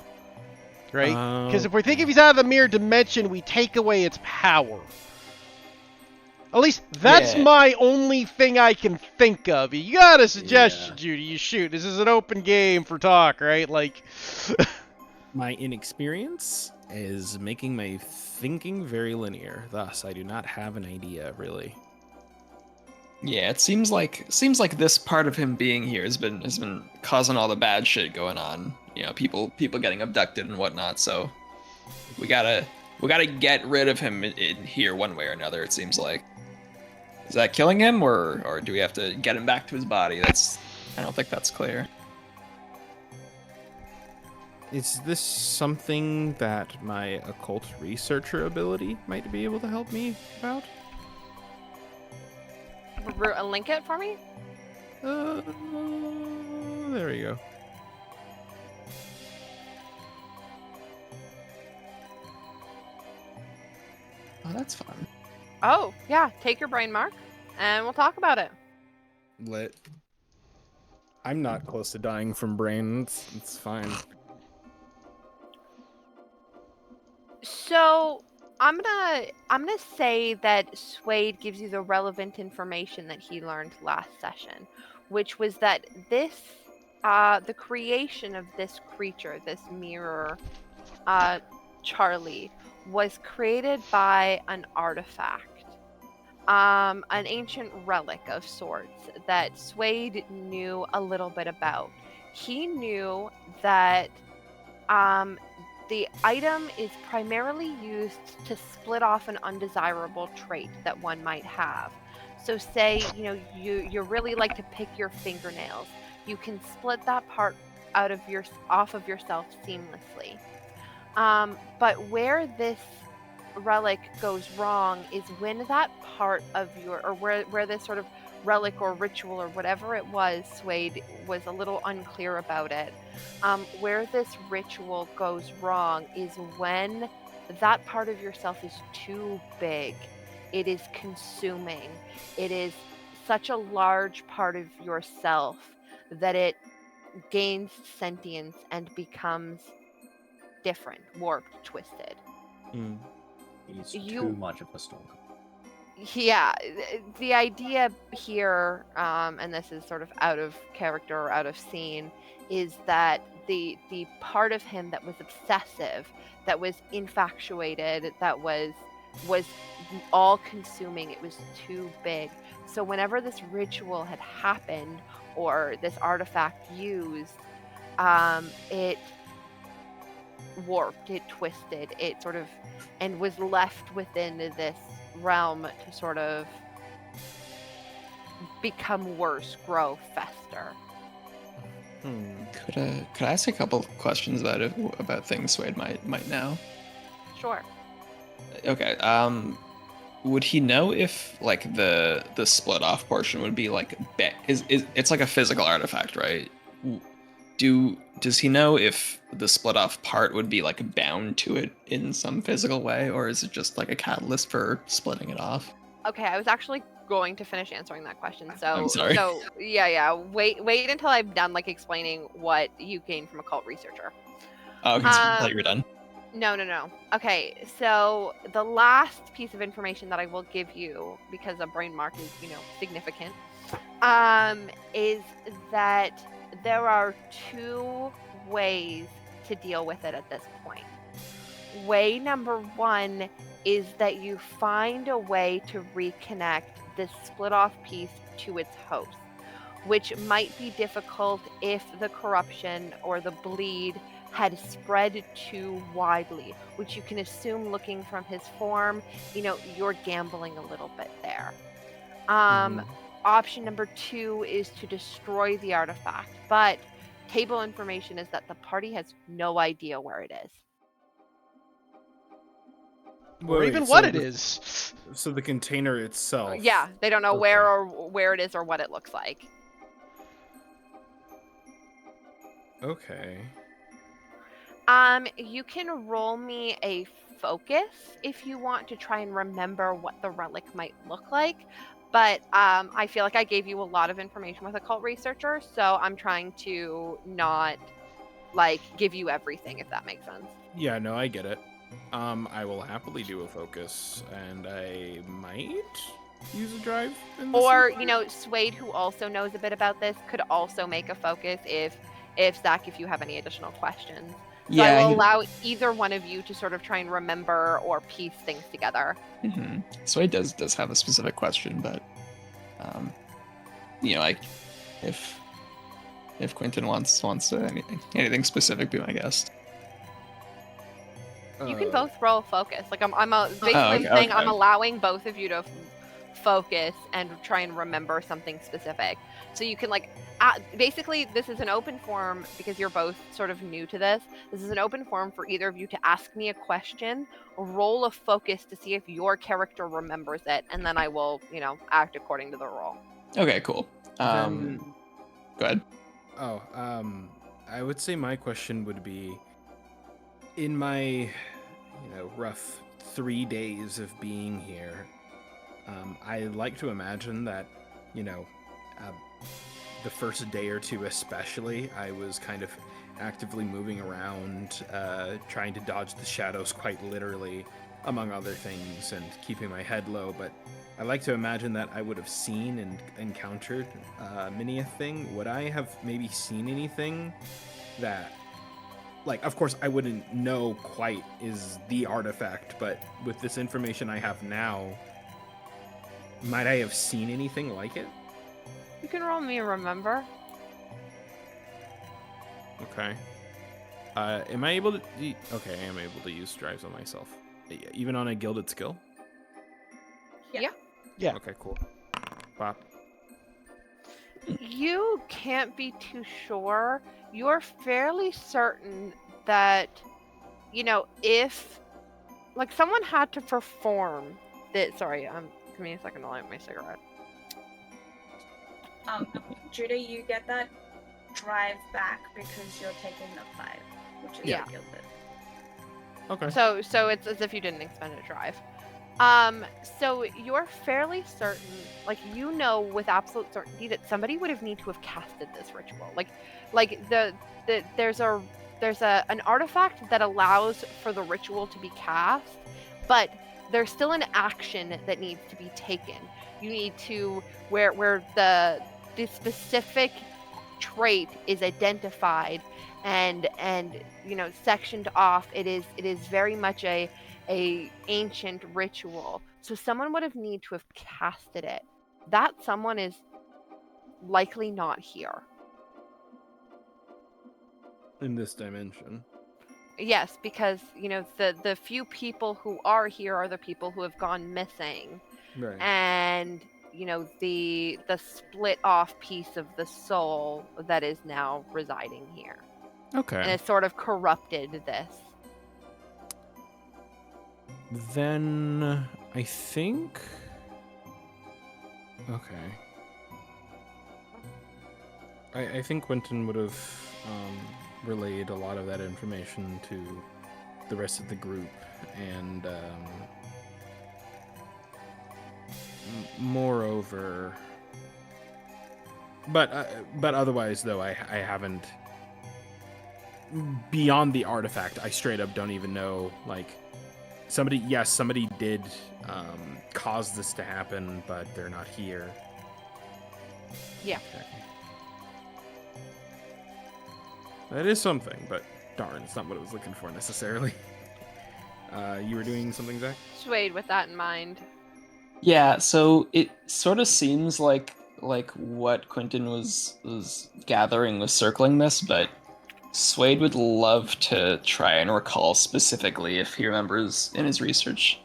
Right? Because if we're thinking he's out of the mirror dimension, we take away its power. At least that's my only thing I can think of. You got a suggestion, Judy, you shoot. This is an open game for talk, right? Like... My inexperience is making my thinking very linear. Thus, I do not have an idea, really. Yeah, it seems like this part of him being here has been causing all the bad shit going on. People getting abducted and whatnot. So we gotta get rid of him in here one way or another. It seems like. Is that killing him, or do we have to get him back to his body? I don't think that's clear. Is this something that my occult researcher ability might be able to help me about? Link it for me? There we go. Oh, that's fun. Oh, yeah. Take your brain mark, and we'll talk about it. Lit. I'm not close to dying from brain. It's fine. So I'm gonna say that Suede gives you the relevant information that he learned last session, which was that the creation of this creature, this mirror, Charlie, was created by an artifact, an ancient relic of sorts that Suede knew a little bit about. He knew that the item is primarily used to split off an undesirable trait that one might have. So say, you really like to pick your fingernails. You can split that part off of yourself seamlessly. But where this relic goes wrong is when that part of where this sort of relic or ritual or whatever it was, Suede was a little unclear about it. Where this ritual goes wrong is when that part of yourself is too big. It is consuming. It is such a large part of yourself that it gains sentience and becomes different, warped, twisted. He's too much of a stalker. Yeah, the idea here, and this is sort of out of character or out of scene, is that the part of him that was obsessive, that was infatuated, that was all consuming, it was too big. So whenever this ritual had happened or this artifact used, it warped, it twisted, it sort of, and was left within this realm to sort of become worse, grow, fester. Could I ask a couple of questions about things Suede might know? Sure. Okay. Would he know if like the split off portion would be like it's like a physical artifact, right? Does he know if the split off part would be like bound to it in some physical way, or is it just like a catalyst for splitting it off? Okay, I was actually going to finish answering that question. So I'm sorry. So yeah. Wait until I'm done like explaining what you gain from a cult researcher. Oh, okay, I thought you were done. No. Okay, so the last piece of information that I will give you, because a brain mark is, significant, is that there are two ways to deal with it at this point. Way number one is that you find a way to reconnect this split off piece to its host, which might be difficult if the corruption or the bleed had spread too widely, which you can assume looking from his form, you're gambling a little bit there. Option number two is to destroy the artifact, but table information is that the party has no idea where it is. or Wait, even so what it the- is. So the container itself. Yeah, they don't know Okay. where it is or what it looks like. Okay. You can roll me a focus if you want to try and remember what the relic might look like. But I feel like I gave you a lot of information with occult researcher, so I'm trying to not like give you everything, if that makes sense. Yeah, no, I get it. I will happily do a focus, and I might use a drive in this. Or, Suede, who also knows a bit about this, could also make a focus if Zach, if you have any additional questions. So I will allow either one of you to sort of try and remember or piece things together. Sway does have a specific question, but like if Quentin wants to anything specific, be my guest. You can both roll focus. Like I'm okay, saying I'm okay. allowing both of you to focus and try and remember something specific. So you can basically this is an open form because you're both sort of new to this. This is an open form for either of you to ask me a question, roll a focus to see if your character remembers it, and then I will, act according to the roll. Okay, cool. Then- Go ahead. Oh, I would say my question would be, in my, rough 3 days of being here, I like to imagine that, the first day or two especially, I was kind of actively moving around, trying to dodge the shadows quite literally, among other things, and keeping my head low, but I like to imagine that I would have seen and encountered many a thing. Would I have maybe seen anything that, of course I wouldn't know quite is the artifact, but with this information I have now, might I have seen anything like it? You can roll me a remember. Okay. Am I able to... Okay, I am able to use drives on myself. Even on a gilded skill? Yeah. Yeah. Okay, cool. Pop. You can't be too sure. You're fairly certain that, if someone had to perform that. Sorry, give me a second to light my cigarette. Judah, you get that drive back because you're taking the 5, which is Yeah. the gilded. Okay. So it's as if you didn't expend a drive. So you're fairly certain, with absolute certainty that somebody would have need to have casted this ritual. There's an artifact that allows for the ritual to be cast, but there's still an action that needs to be taken. You need to where the specific trait is identified and sectioned off. It is very much a ancient ritual, so someone would have need to have casted it. That someone is likely not here. In this dimension. Yes, because the few people who are here are the people who have gone missing, Right. and the split off piece of the soul that is now residing here, and Okay. has sort of corrupted this. Then I think... Okay. I think Quentin would have relayed a lot of that information to the rest of the group, and moreover... But otherwise, though, I haven't... Beyond the artifact, I straight up don't even know, somebody did cause this to happen, but they're not here. Yeah. Okay. That is something, but darn, it's not what I was looking for necessarily. You were doing something, Zach? Swayed with that in mind. Yeah, so it sort of seems like what Quentin was gathering was circling this, but Swade would love to try and recall specifically, if he remembers in his research,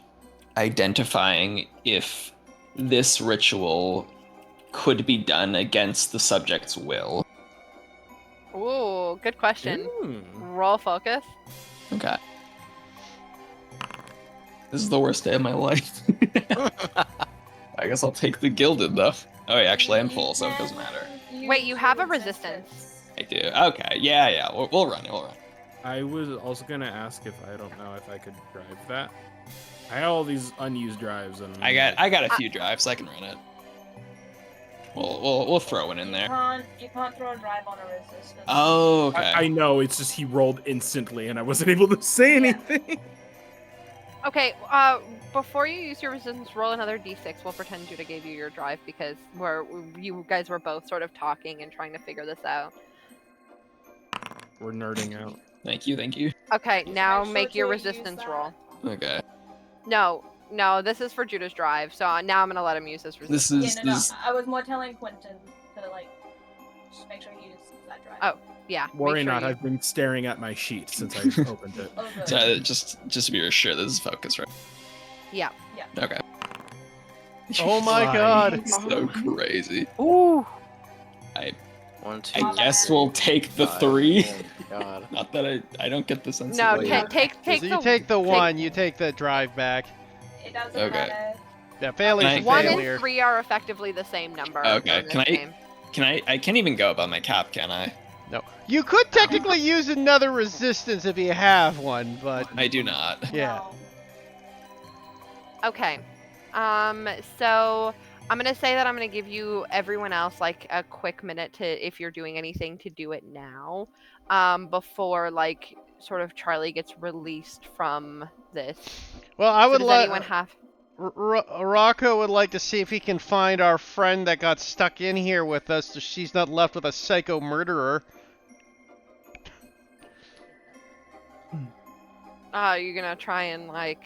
identifying if this ritual could be done against the subject's will. Ooh, good question. Ooh. Roll focus. Okay. This is the worst day of my life. I guess I'll take the gilded though. Oh, yeah, actually, I'm full, so it doesn't matter. Wait, you have a resistance. I do. Okay, yeah. We'll run it. We'll run. I was also gonna ask if I don't know if I could drive that. I have all these unused drives, and I got a few drives. I can run it. We'll throw it in there. You can't throw a drive on a resistance. Oh, okay. I know. It's just he rolled instantly, and I wasn't able to say anything. Okay, before you use your resistance, roll another d6. We'll pretend Judah gave you your drive because you guys were both sort of talking and trying to figure this out. We're nerding out. Thank you. Okay, now sure make your to use resistance that. roll. Okay. No, this is for Judah's drive, so now I'm gonna let him use his resistance. This is I was more telling Quentin to like just make sure he uses that drive. Oh, yeah. Worry make sure not. you- I've been staring at my sheet since I opened it. Oh, good. just to be sure, this is focus, right? Yeah. Okay. Oh my god. So crazy. Ooh. 1, 2. I guess we'll take the 5. 3. Oh my god. Not that I don't get the sense. No, of take So you take the 1, you take the drive back. It doesn't Okay. matter. Yeah, failure's a Can I- 1 failure. and 3 are effectively the same number. Okay, in this can I- game. Can I can't even go above my cap, can I? No. You could technically use another resistance if you have one, but I do not. yeah. No. Okay. So I'm gonna say that I'm gonna give you everyone else like a quick minute to, if you're doing anything, to do it now, before like sort of Charlie gets released from this. Well, I So would does like anyone have? Rocco would like to see if he can find our friend that got stuck in here with us, so she's not left with a psycho murderer. You're gonna try and like.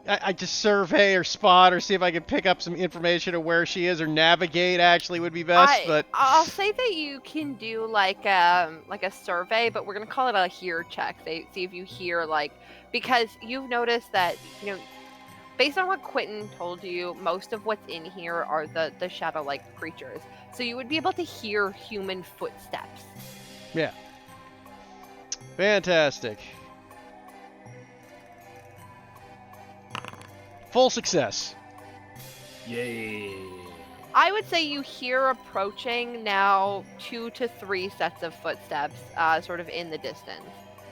I just survey or spot or see if I can pick up some information of where she is, or navigate actually would be best. But I'll say that you can do like a survey, but we're gonna call it a hear check. See if you hear like, because you've noticed that, you know, based on what Quentin told you, most of what's in here are the shadow-like creatures. So you would be able to hear human footsteps. yeah, fantastic. Full success. Yay. I would say you hear approaching now 2 to 3 sets of footsteps, sort of in the distance.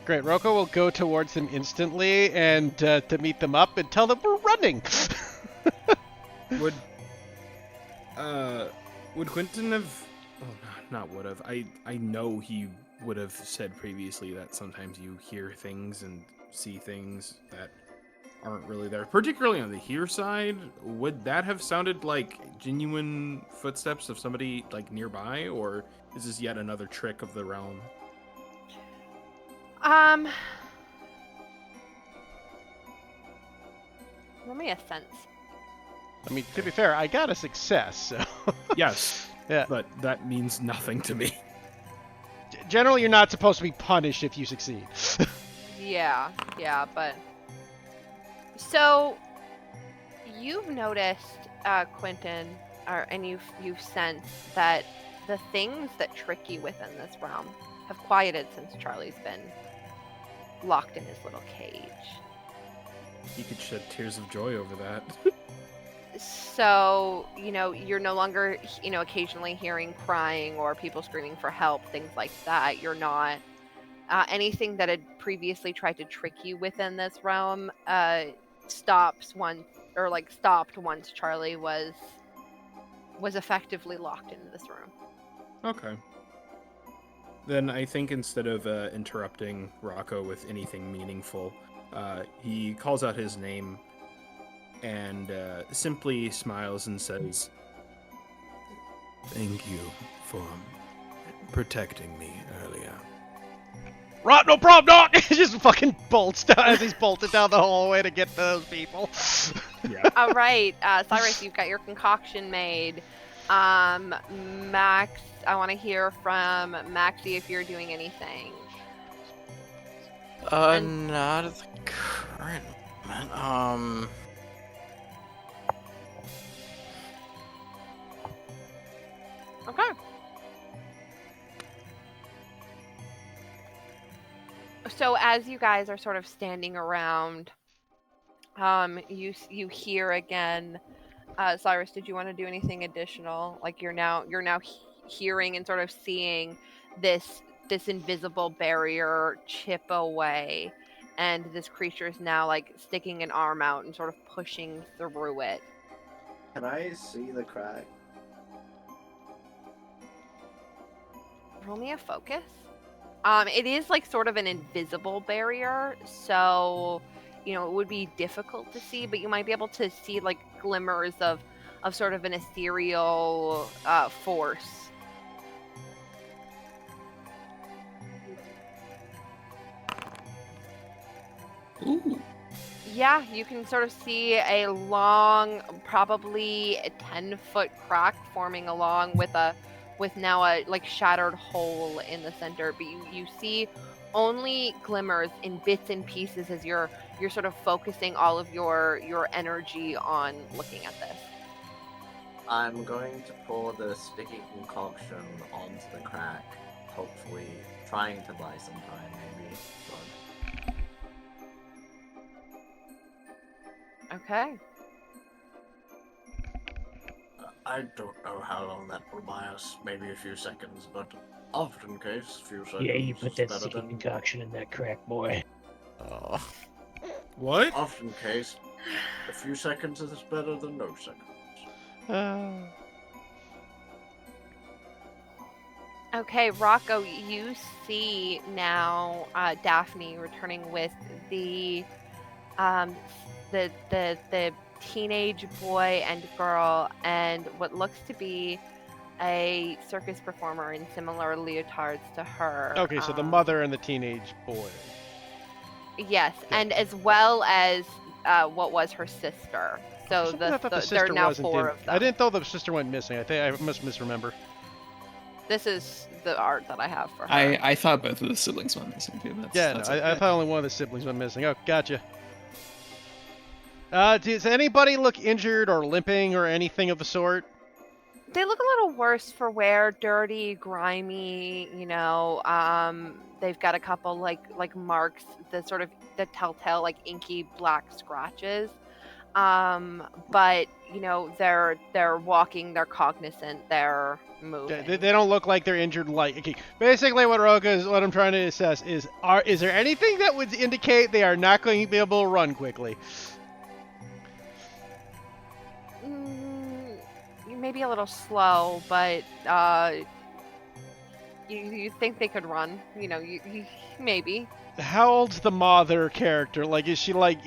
Great. Rocco will go towards them instantly and to meet them up and tell them we're running. Would Quentin have? Oh, not would have. I know he would have said previously that sometimes you hear things and see things that aren't really there, particularly on the hear side. Would that have sounded like genuine footsteps of somebody like nearby, or is this yet another trick of the realm? Roll me a sense. I mean, to be fair, I got a success, so. Yes. Yeah. But that means nothing to me. Generally, you're not supposed to be punished if you succeed. Yeah, but so you've noticed, Quentin, and you've sensed that the things that trick you within this realm have quieted since Charlie's been locked in his little cage. You could shed tears of joy over that. So, you know, you're no longer, you know, occasionally hearing crying or people screaming for help, things like that. You're not anything that had previously tried to trick you within this realm stopped once Charlie was effectively locked into this room. Okay. Then I think instead of interrupting Rocco with anything meaningful, he calls out his name and simply smiles and says, "Thank you for protecting me earlier." Right, no problem, Doc! He just fucking bolts down as he's bolted down the hallway to get those people. Yeah. All right, Cyrus, you've got your concoction made. Max, I want to hear from Maxie if you're doing anything. Not at the current moment. Okay. So as you guys are sort of standing around, You hear again. Cyrus, did you want to do anything additional? Like you're now hearing and sort of seeing this invisible barrier chip away, and this creature is now like sticking an arm out and sort of pushing through it. Can I see the crack? Roll me a focus. It is like sort of an invisible barrier, so it would be difficult to see, but you might be able to see like glimmers of sort of an ethereal force. Ooh. Yeah, you can sort of see a long, probably a 10-foot crack forming along with now a like shattered hole in the center, but you see only glimmers in bits and pieces as you're sort of focusing all of your energy on looking at this. I'm going to pour the sticky concoction onto the crack, hopefully trying to buy some time, maybe. Okay. I don't know how long that will buy us, maybe a few seconds, but often case, a few seconds Yeah, you put is that better sticky than... concoction in that crack, boy. Oh. What? Often case, a few seconds is better than no seconds. Okay, Rocco, you see now Daphne returning with the the teenage boy and girl and what looks to be a circus performer in similar leotards to her. Okay, so the mother and the teenage boy. Yes, Okay. and as well as what was her sister. So I thought the there sister are now wasn't 4 in. of them. I didn't know the sister went missing. I think I must misremember. This is the art that I have for her. I thought both of the siblings went missing too. That's I okay. thought only one of the siblings went missing. Oh, gotcha. Does anybody look injured or limping or anything of the sort? They look a little worse for wear, dirty, grimy, they've got a couple like marks, the telltale like inky black scratches. But they're walking, they're cognizant, they're moving. They don't look like they're injured. Okay, basically what I'm trying to assess is there anything that would indicate they are not going to be able to run quickly? Maybe a little slow, but you think they could run? You maybe. How old's the mother character? Like, is she like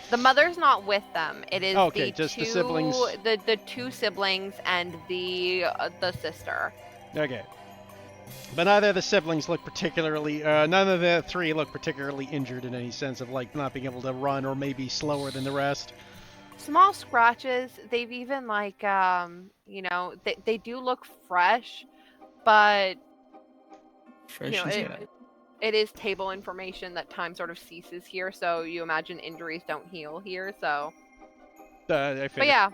The mother's not with them. It is okay, the just two, the siblings. The 2 siblings and the sister. Okay. But neither of the siblings look particularly, none of the 3 look particularly injured in any sense of like not being able to run or maybe slower than the rest. Small scratches. They've even like, they do look fresh, but Fresh as that. it is table information that time sort of ceases here, so you imagine injuries don't heal here, so. I But yeah.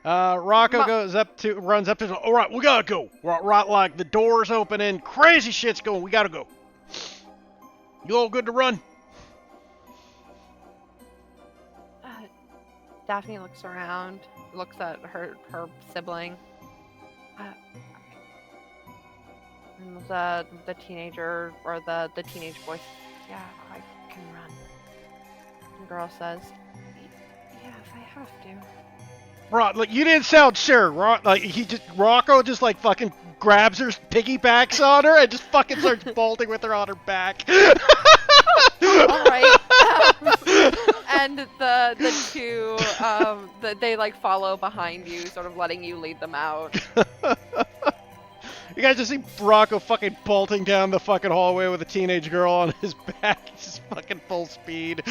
Rocco runs up to. All right, we gotta go. Right, like the doors opening, crazy shit's going. We gotta go. You all good to run? Daphne looks around, looks at her sibling. And the teenager or the teenage boy says, "Yeah, I can run." The girl says, "Yeah, if I have to." Right, like you didn't sound sure. Rocco just like fucking grabs her, piggybacks on her, and just fucking starts bolting with her on her back. All right. And the 2 they like follow behind you, sort of letting you lead them out. You guys just see Rocco fucking bolting down the fucking hallway with a teenage girl on his back, just fucking full speed.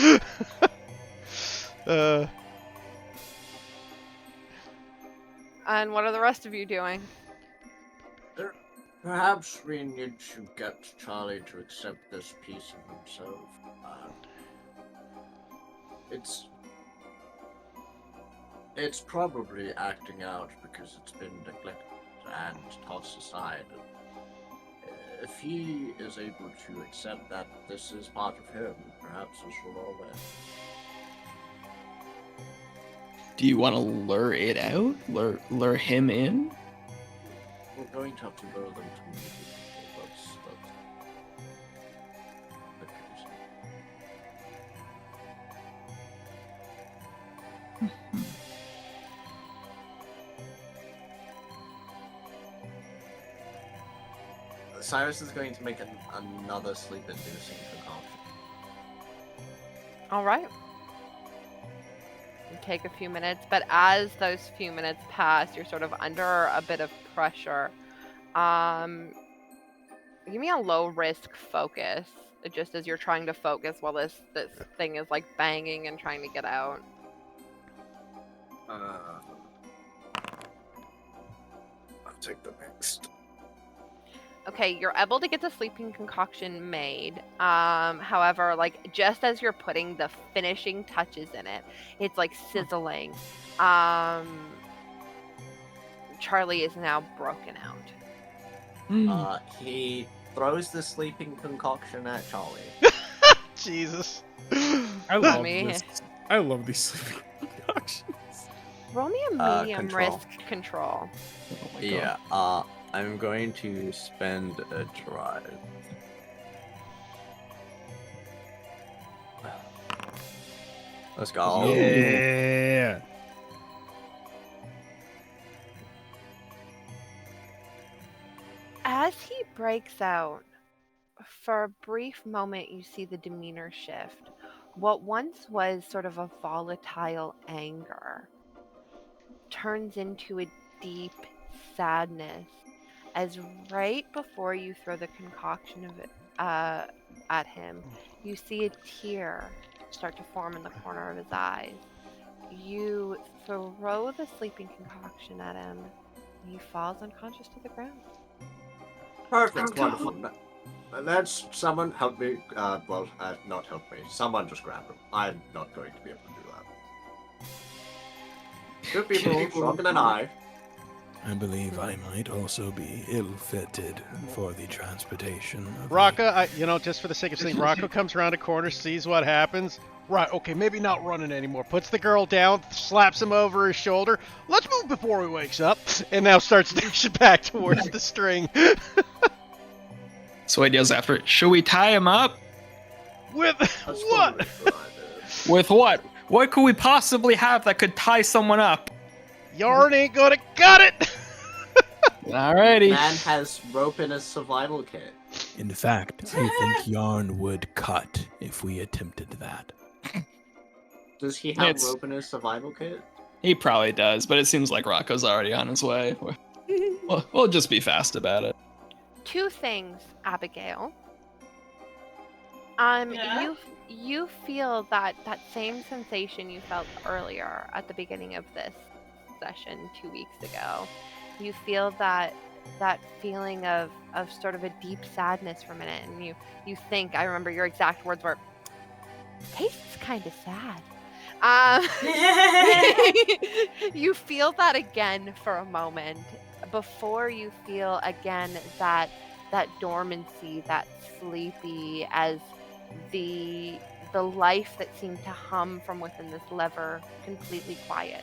And what are the rest of you doing? Perhaps we need to get Charlie to accept this piece of himself. It's probably acting out because it's been neglected and tossed aside. If he is able to accept that this is part of him, perhaps this will all end. Do you want to lure it out? Lure him in? We're going to have to lure them to meet people. That's the case. Cyrus is going to make another sleep-inducing concoction. All right. You take a few minutes, but as those few minutes pass, you're sort of under a bit of pressure. Give me a low risk focus, just as you're trying to focus while this thing is like banging and trying to get out. I'll take the next. Okay, you're able to get the sleeping concoction made. However, like just as you're putting the finishing touches in it, it's like sizzling. Charlie is now broken out. He throws the sleeping concoction at Charlie. Jesus. I love me- this. I love these sleeping concoctions. Roll me a medium Control. risk control. Oh my Yeah, I'm going to spend a drive. Let's go. Yeah. As he breaks out, for a brief moment you see the demeanor shift. What once was sort of a volatile anger turns into a deep sadness as right before you throw the concoction of it at him, you see a tear start to form in the corner of his eyes. You throw the sleeping concoction at him, and he falls unconscious to the ground. Perfect. Wonderful. Let's someone help me. Not help me. Someone just grab him. I'm not going to be able to do that. Two people, stronger than I. I believe I might also be ill-fitted for the transportation of Rocco, just for the sake of saying, Rocco comes around a corner, sees what happens. Right, okay, maybe not running anymore. Puts the girl down, slaps him over his shoulder. Let's move before he wakes up. And now starts dashing back towards the string. So he yells after it. Should we tie him up? With That's what? probably a good idea. With what? What could we possibly have that could tie someone up? Yarn ain't gonna cut it! Alrighty. Man has rope in his survival kit. In fact, I think yarn would cut if we attempted that. Does he have It's- rope in his survival kit? He probably does, but it seems like Rocco's already on his way. We'll just be fast about it. Two things, Abigail. Yeah? You feel that same sensation you felt earlier at the beginning of this session 2 weeks ago. You feel that feeling of sort of a deep sadness for a minute, and you think, I remember your exact words were, tastes kind of sad. You feel that again for a moment before you feel again that dormancy, that sleepy, as the life that seemed to hum from within this lever completely quiet.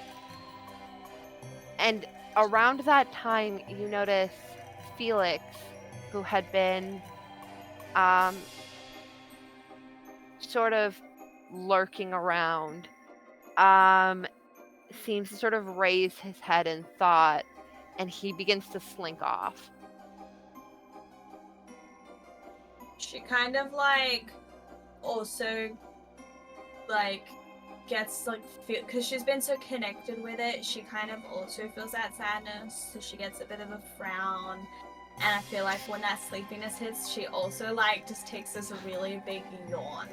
And around that time, you notice Felix, who had been sort of lurking around, seems to sort of raise his head in thought, and he begins to slink off. She kind of like also like gets like because she's been so connected with it, she kind of also feels that sadness, so she gets a bit of a frown. And I feel like when that sleepiness hits, she also like just takes this really big yawn.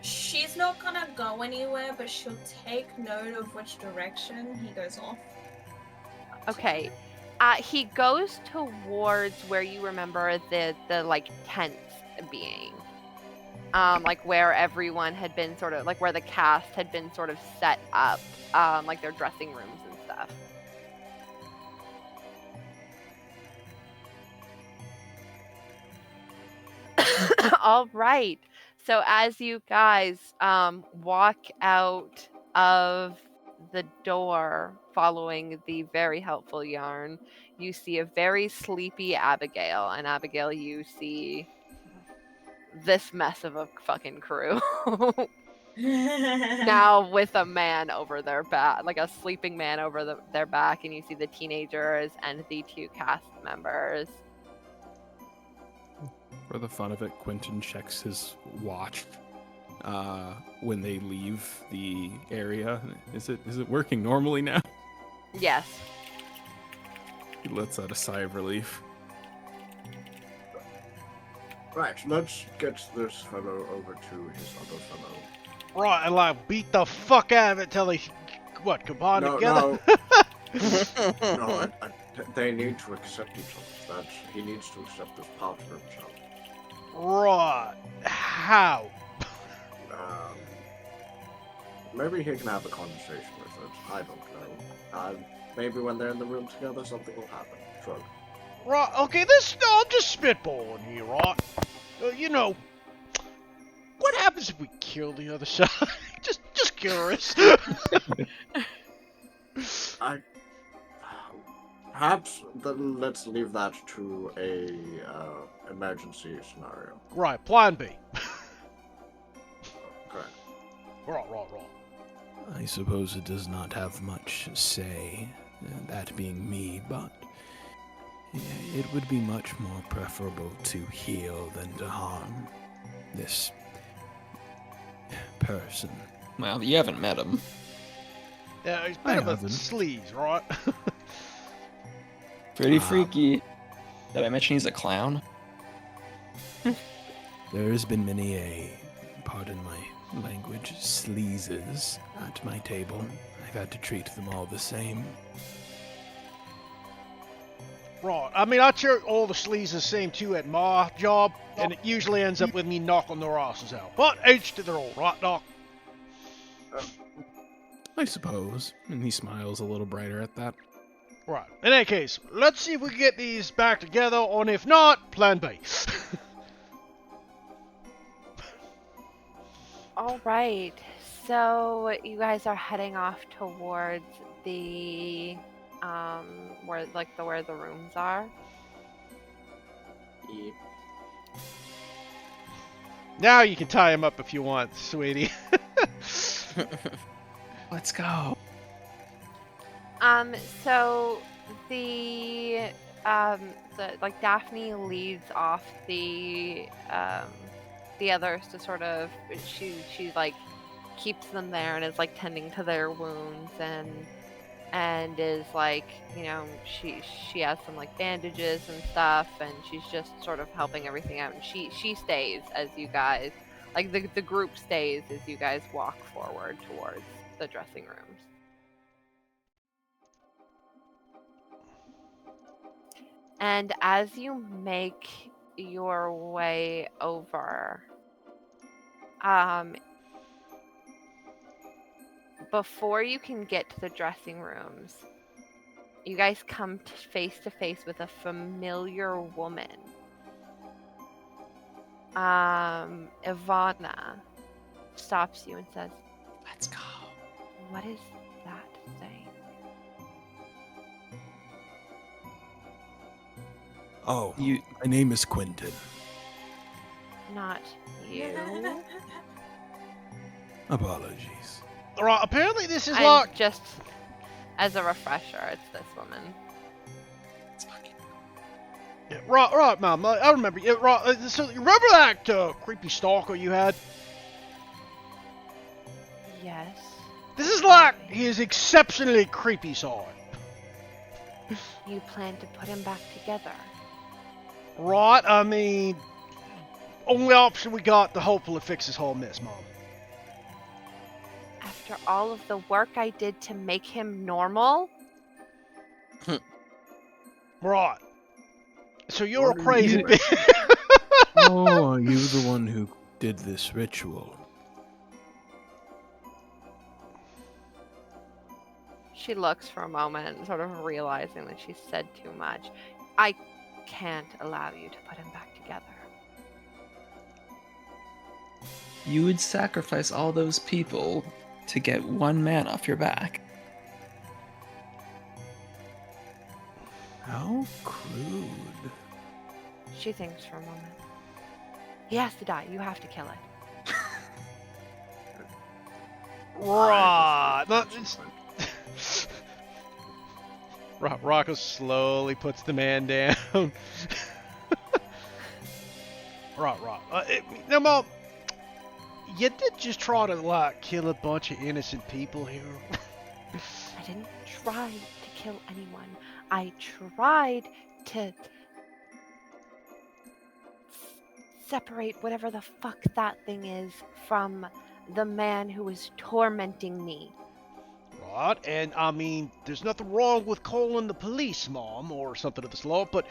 She's not gonna go anywhere, but she'll take note of which direction he goes off. Okay. He goes towards where you remember the like tents being. Like where everyone had been sort of like where the cast had been sort of set up, like their dressing rooms and stuff. All right. So as you guys walk out of the door following the very helpful Yarn, you see a very sleepy Abigail. And Abigail, you see this mess of a fucking crew. Now with a man over their back, like a sleeping man over their back, and you see the teenagers and the 2 cast members. For the fun of it, Quentin checks his watch when they leave the area. Is it working normally now? Yes. He lets out a sigh of relief. Right, let's get this fellow over to his other fellow. Right, and like beat the fuck out of it till they, combine together? No, they need to accept each other. He needs to accept this part for himself. Right. How? Maybe he can have a conversation with it. I don't know. Maybe when they're in the room together, something will happen. Shrug. Right, okay, I'm just spitballing here, right? What happens if we kill the other side? just curious. Perhaps then let's leave that to a emergency scenario. Right, plan B. Correct. Right. I suppose it does not have much say, that being me, but it would be much more preferable to heal than to harm this person. Well, you haven't met him. Yeah, he's a bit of a sleaze, right? Pretty freaky. Did I mention he's a clown? There has been many pardon my language, sleazes at my table. I've had to treat them all the same. Right, I mean, I treat all the sleaze the same too at my job, and it usually ends up with me knocking their asses out. But each to their own, right, Doc? I suppose. And he smiles a little brighter at that. Right. In any case, let's see if we can get these back together, and if not, plan B. All right. So you guys are heading off towards the where the rooms are. Yep. Now you can tie him up if you want, sweetie. Let's go. So Daphne leads off the others to sort of she like keeps them there and is like tending to their wounds and is like, you know, she has some like bandages and stuff, and she's just sort of helping everything out, and she stays as you guys, like the group stays as you guys walk forward towards the dressing rooms. And as you make your way over, before you can get to the dressing rooms, you guys come face to face with a familiar woman. Ivana stops you and says, Let's go. "What is that thing?" Oh, my name is Quentin. Not you. Apologies. Right, apparently this is And like... just as a refresher, it's this woman. It's fucking... Yeah, right, Mom. I remember. Yeah, right. So you remember that creepy stalker you had? Yes. This is like his exceptionally creepy side. You plan to put him back together. Right. I mean, only option we got to hopefully fix this whole mess, Mom. After all of the work I did to make him normal? Right. So you're What a are crazy you- bitch. Oh, are you the one who did this ritual? She looks for a moment, sort of realizing that she said too much. I can't allow you to put him back together. you would sacrifice all those people to get one man off your back. How crude. She thinks for a moment. He has to die. You have to kill it. Right. Rocco slowly puts the man down. Right. Now, Mom, you did just try to, like, kill a bunch of innocent people here. I didn't try to kill anyone. I tried to separate whatever the fuck that thing is from the man who is tormenting me. Right, and I mean, there's nothing wrong with calling the police, Mom, or something of the sort, but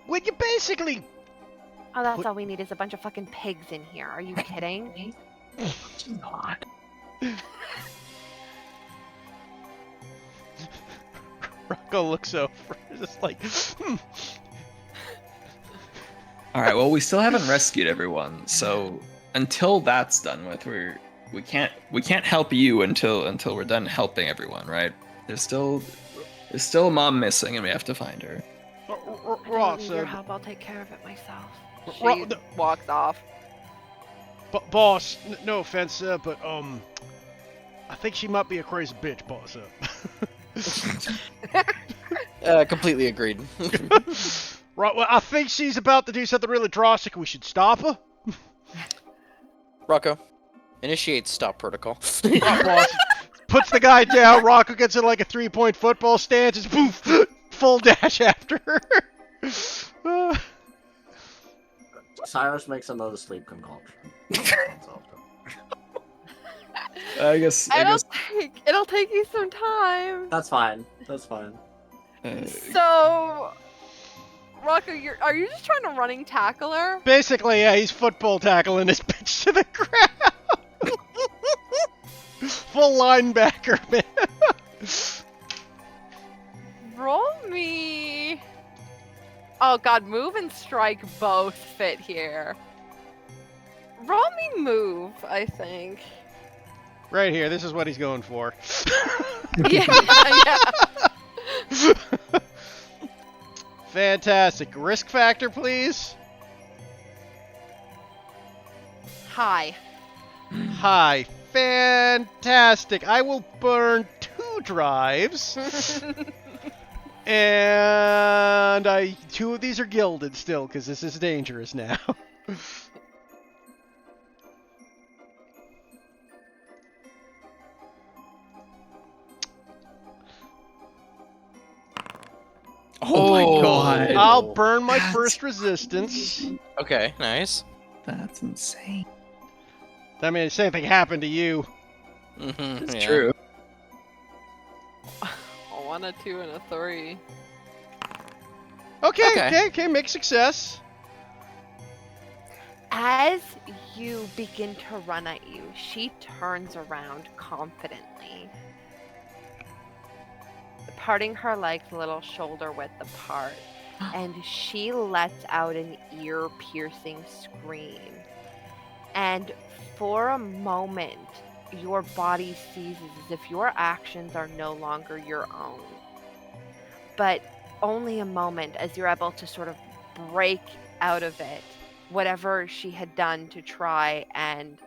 when you basically... Oh, that's all we need is a bunch of fucking pigs in here. Are you kidding? Not. Rocco looks over, just like, All right. Well, we still haven't rescued everyone, so until that's done with, we can't help you until we're done helping everyone, right? There's still Mom missing, and we have to find her. I right, don't need so... your help. I'll take care of it myself. She Right, no- walks off. Boss, no offense, sir, but, I think she might be a crazy bitch, boss, Completely agreed. Right, well, I think she's about to do something really drastic. We should stop her. Rocco, initiate stop protocol. Right, boss. Puts the guy down. Rocco gets in like a 3-point football stance. Just poof, full dash after her. Cyrus makes another sleep concoction. I guess. It'll take you some time. That's fine. So, Rocco, are you just trying to running tackle her? Basically, yeah, he's football tackling this bitch to the ground. Full linebacker, man. Roll me. Oh god, move and strike both fit here. Roll me move, I think. Right here, this is what he's going for. Yeah. Fantastic. Risk factor, please. Hi. Hi. Fantastic. I will burn 2 drives. And 2 of these are gilded still, because this is dangerous now. Oh my god! I'll burn my first resistance. Okay, nice. That's insane. I mean, the same thing happened to you. Mm-hmm, It's true. A 1, a 2, and a 3. Okay, make success. As you begin to run at you, she turns around confidently, parting her legs a little shoulder width apart, and she lets out an ear-piercing scream. And for a moment, your body seizes as if your actions are no longer your own. But only a moment, as you're able to sort of break out of it, whatever she had done to try and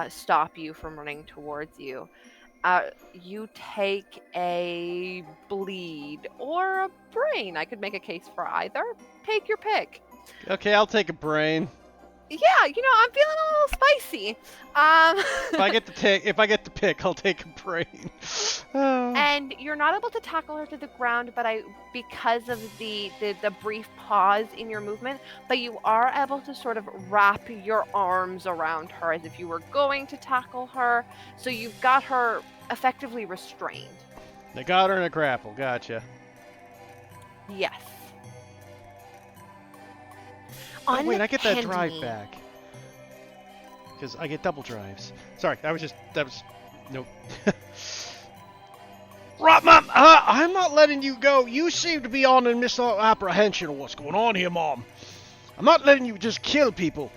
stop you from running towards you. You take a bleed or a brain. I could make a case for either. Take your pick. Okay, I'll take a brain. Yeah, I'm feeling a little spicy. If I get to pick, I'll take a brain. And you're not able to tackle her to the ground, but because of the brief pause in your movement, but you are able to sort of wrap your arms around her as if you were going to tackle her. So you've got her effectively restrained. I got her in a grapple. Gotcha. Yes. Oh, wait, I get that Uncanny. drive back. Because I get double drives. Sorry, nope. Right, Mom, I'm not letting you go. You seem to be on a misapprehension of what's going on here, Mom. I'm not letting you just kill people.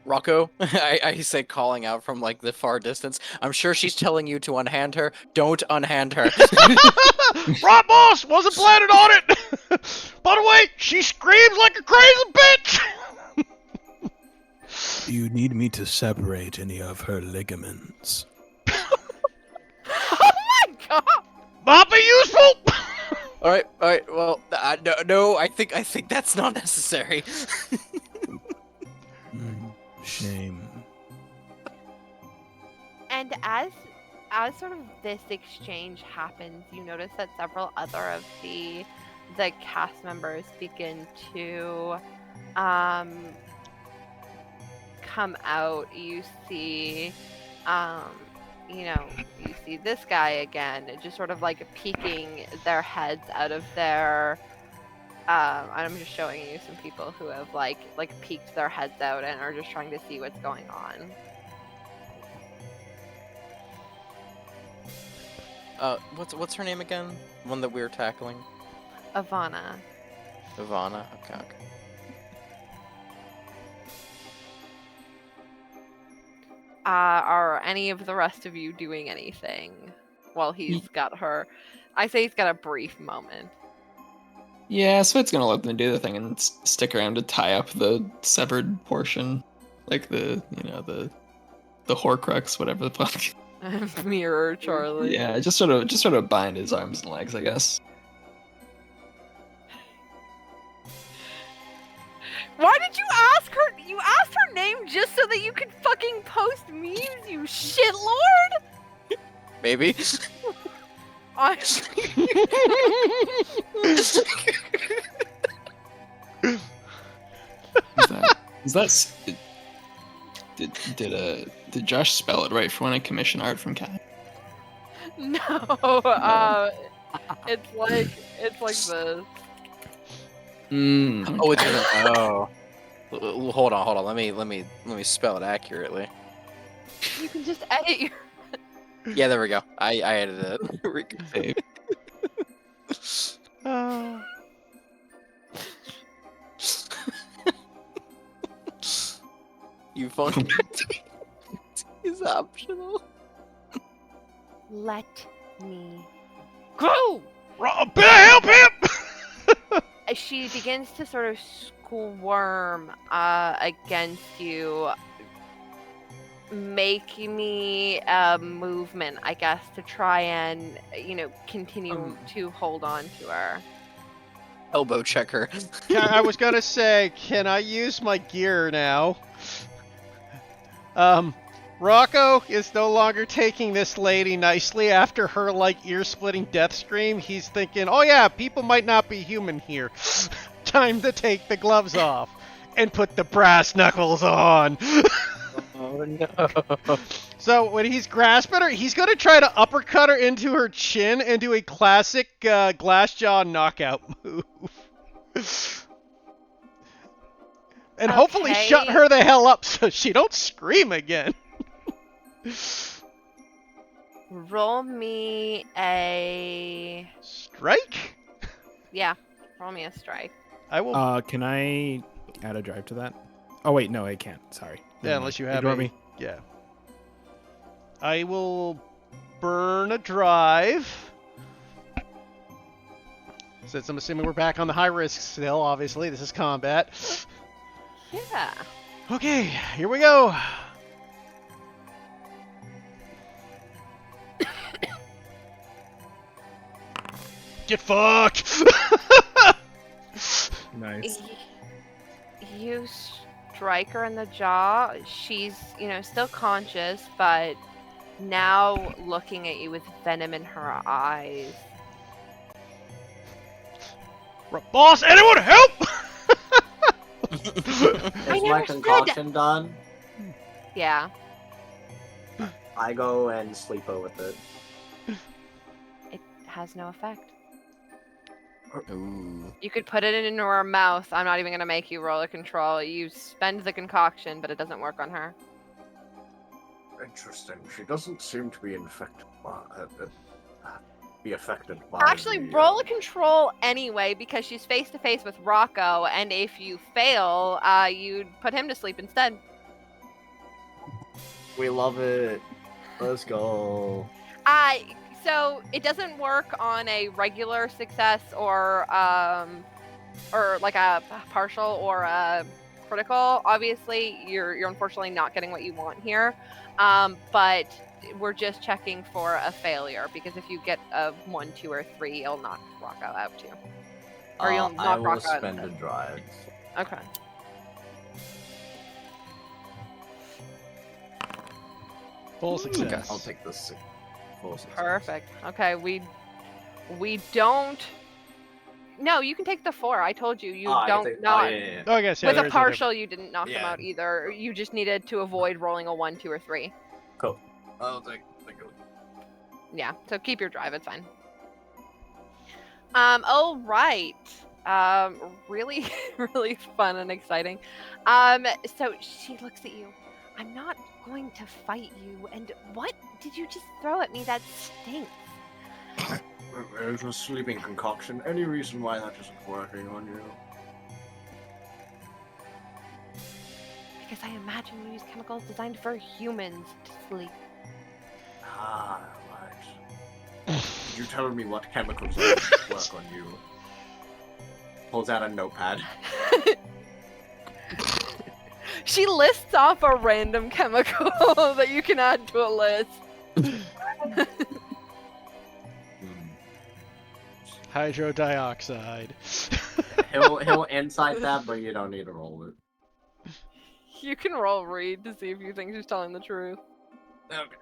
Rocco, I say, calling out from like the far distance. I'm sure she's telling you to unhand her. Don't unhand her. Right, boss! Wasn't planning on it! By the way, she screams like a crazy bitch! Do you need me to separate any of her ligaments? Oh my god! Might be useful! All right. Well, no. I think that's not necessary. Shame. And as sort of this exchange happens, you notice that several other of the cast members begin to come out. You see you see this guy again, just sort of like peeking their heads out of their I'm just showing you some people who have like peeked their heads out and are just trying to see what's going on. What's her name again? One that we were tackling. Ivana. Ivana. Okay. Are any of the rest of you doing anything while he's got her? I say he's got a brief moment. Yeah, so it's gonna let them do the thing and stick around to tie up the severed portion, like the Horcrux, whatever the fuck. Mirror Charlie. Yeah, just sort of bind his arms and legs, I guess. Why did you ask her? You asked her name just so that you could fucking post memes, you shitlord? Maybe. Did Josh spell it right for when I commission art from Cat? No, it's like this. Oh, it's oh. Hold on. Let me spell it accurately. You can just edit your. Yeah, there we go. I edited it. You fucking. Is optional. Let me go. Help him! She begins to sort of squirm against you. Make me a movement, I guess, to try and continue to hold on to her. Elbow checker. I was gonna say, can I use my gear now? Rocco is no longer taking this lady nicely after her, ear-splitting death scream. He's thinking, oh yeah, people might not be human here. Time to take the gloves off and put the brass knuckles on. Oh no. So when he's grasping her, he's going to try to uppercut her into her chin and do a classic Glassjaw knockout move. And hopefully shut her the hell up so she don't scream again. Roll me a... Strike? Yeah, roll me a strike. I will... Can I add a drive to that? Oh, wait, no, I can't. Sorry. Yeah, unless you have Ignore me. Yeah. I will burn a drive. Since I'm assuming we're back on the high risk still, obviously. This is combat. Yeah. Okay, here we go. Get fucked! Nice. You strike her in the jaw. She's, still conscious, but now looking at you with venom in her eyes. Boss, anyone help! Is my concoction done? Yeah. I go and sleepo with it. It has no effect. Ooh. You could put it into her mouth. I'm not even going to make you roll a control. You spend the concoction, but it doesn't work on her. Interesting. She doesn't seem to be infected by Actually, roll a control anyway, because she's face-to-face with Rocco, and if you fail, you'd put him to sleep instead. We love it. Let's go. So it doesn't work on a regular success or like a partial or a critical. Obviously, you're unfortunately not getting what you want here. But we're just checking for a failure because if you get a 1, 2, or 3, it'll knock Rocco out too. Or you'll I knock will Rocco out. spend a drive. Okay. Full success. I'll take this full success. Perfect. Okay, we don't. No, you can take the 4. I told you don't not. yeah. Oh, I guess yeah. With there a is partial, you didn't knock them Yeah. out either. You just needed to avoid rolling a 1, 2, or 3. Cool. I'll take it. Yeah, so keep your drive. It's fine. Oh right. Really, really fun and exciting. So she looks at you. I'm not going to fight you. And what did you just throw at me? That stinks. There's a sleeping concoction. Any reason why that isn't working on you? Because I imagine you use chemicals designed for humans to sleep. Ah, right. You telling me what chemicals work on you? Pulls out a notepad. She lists off a random chemical that you can add to a list. Hydro dioxide. He'll insight that, but you don't need to roll it. You can roll read to see if you think she's telling the truth. Okay.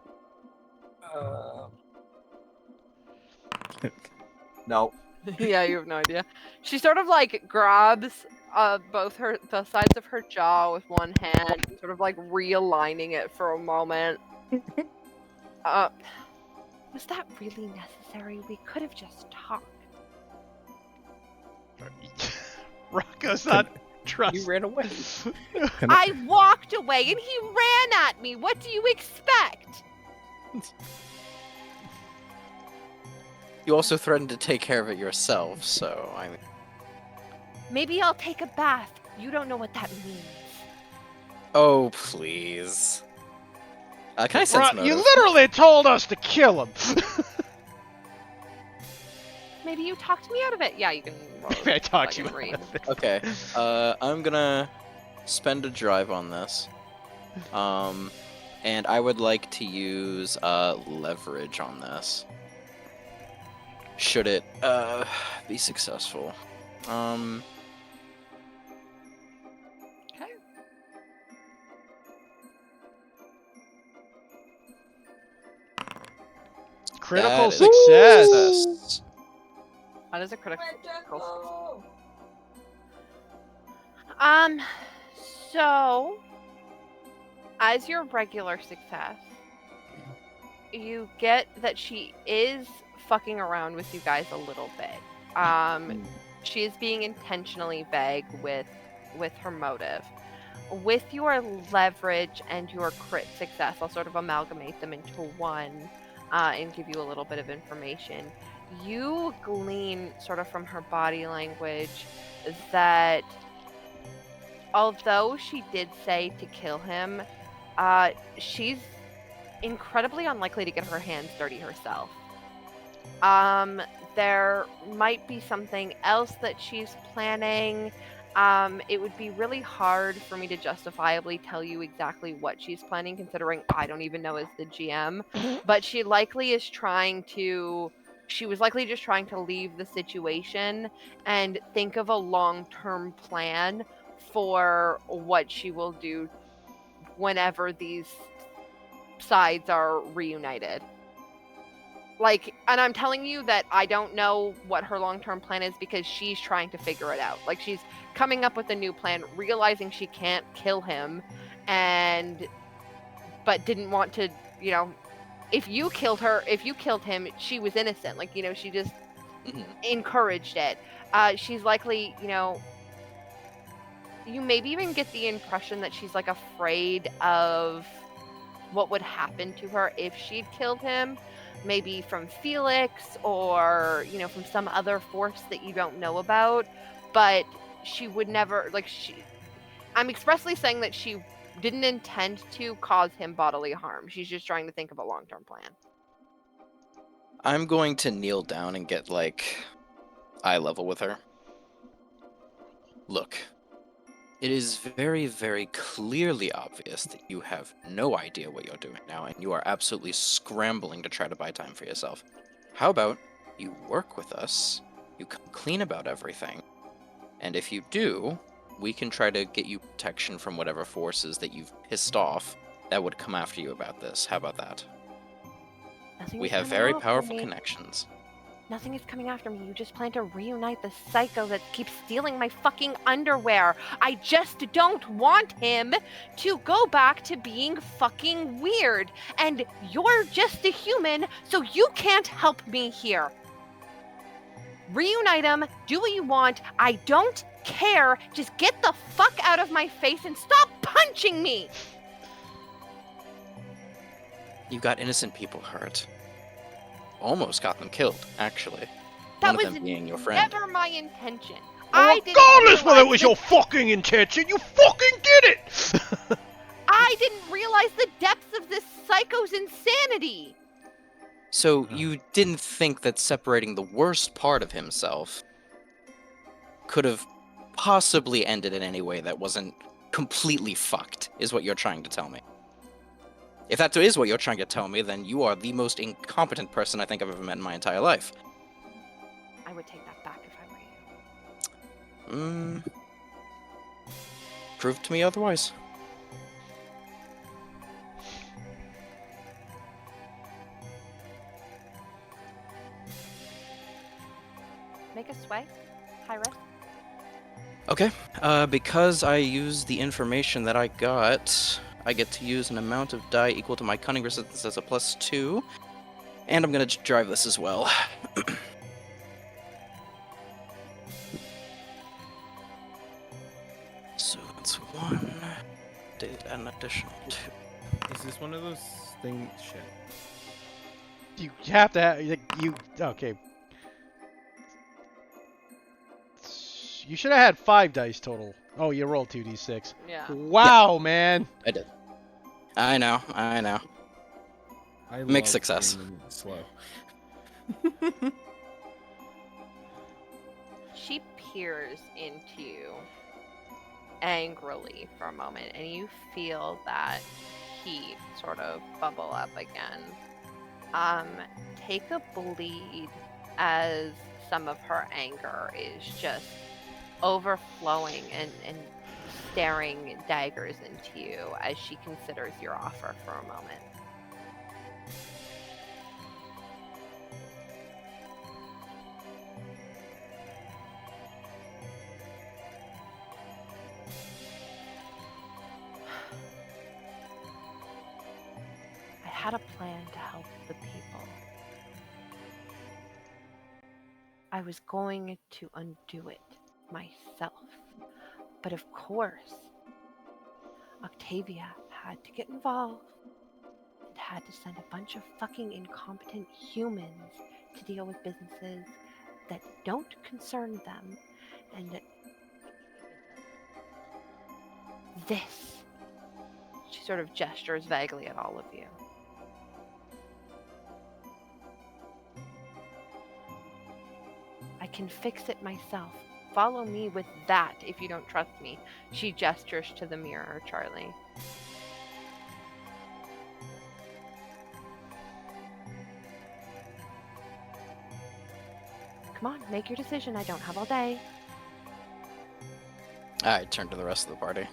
No. Yeah, you have no idea. She sort of like grabs both the sides of her jaw with one hand, and sort of like realigning it for a moment. Was that really necessary? We could have just talked. Rocco's not trust. You ran away. I walked away and he ran at me. What do you expect? You also threatened to take care of it yourself, so I mean. Maybe I'll take a bath. You don't know what that means. Oh please. Can I sense motive? You literally told us to kill him. Maybe you talked me out of it. Yeah, you can roll. Maybe I talked you out read. of it. Okay. I'm gonna spend a drive on this. And I would like to use leverage on this. Should it be successful? Okay. Critical That is success. success. That is a critical success. So as your regular success, you get that she is fucking around with you guys a little bit. She is being intentionally vague with her motive. With your leverage and your crit success, I'll sort of amalgamate them into one and give you a little bit of information. You glean sort of from her body language that although she did say to kill him, she's incredibly unlikely to get her hands dirty herself. There might be something else that she's planning. It would be really hard for me to justifiably tell you exactly what she's planning, considering I don't even know as the GM. But she was likely just trying to leave the situation and think of a long-term plan for what she will do whenever these sides are reunited. Like, and I'm telling you that I don't know what her long-term plan is because she's trying to figure it out. Like, she's coming up with a new plan, realizing she can't kill him, but didn't want to, if you killed him, she was innocent. Like, she just encouraged it. She's likely, you maybe even get the impression that she's like afraid of what would happen to her if she'd killed him. Maybe from Felix or, from some other force that you don't know about. But she would never, I'm expressly saying that she didn't intend to cause him bodily harm. She's just trying to think of a long-term plan. I'm going to kneel down and get, like, eye level with her. Look, it is very, very clearly obvious that you have no idea what you're doing now, and you are absolutely scrambling to try to buy time for yourself. How about you work with us, you come clean about everything, and if you do, we can try to get you protection from whatever forces that you've pissed off that would come after you about this. How about that? Nothing We is have coming very after powerful me. connections. Nothing is coming after me. You just plan to reunite the psycho that keeps stealing my fucking underwear. I just don't want him to go back to being fucking weird. And you're just a human, so you can't help me here. Reunite him, do what you want. I don't care. Just get the fuck out of my face and stop punching me. You got innocent people hurt. Almost got them killed, actually. That One was of them being your friend. never my intention. Well, didn't regardless whether it realize was the- your fucking intention, you fucking did it! I didn't realize the depths of this psycho's insanity. So you didn't think that separating the worst part of himself could have possibly ended in any way that wasn't completely fucked, is what you're trying to tell me. If that is what you're trying to tell me, then you are the most incompetent person I think I've ever met in my entire life. I would take that back if I were you. Prove to me otherwise. Make a sway, high risk. Okay, because I used the information that I got, I get to use an amount of die equal to my cunning resistance as a +2, and I'm gonna drive this as well. So it's 1, did an additional 2. Is this one of those things? Shit. You have to have, okay. You should have had 5 dice total. Oh, you rolled 2d6. Yeah. Wow, man. I did. I know. I Mixed love success. being slow. She peers into you angrily for a moment, and you feel that heat sort of bubble up again. Take a bleed as some of her anger is just overflowing and staring daggers into you as she considers your offer for a moment. I had a plan to help the people. I was going to undo it myself. But of course, Octavia had to get involved and had to send a bunch of fucking incompetent humans to deal with businesses that don't concern them. And this, she sort of gestures vaguely at all of you. I can fix it myself. Follow me with that if you don't trust me. She gestures to the mirror, Charlie. Come on, make your decision. I don't have all day. I turn to the rest of the party.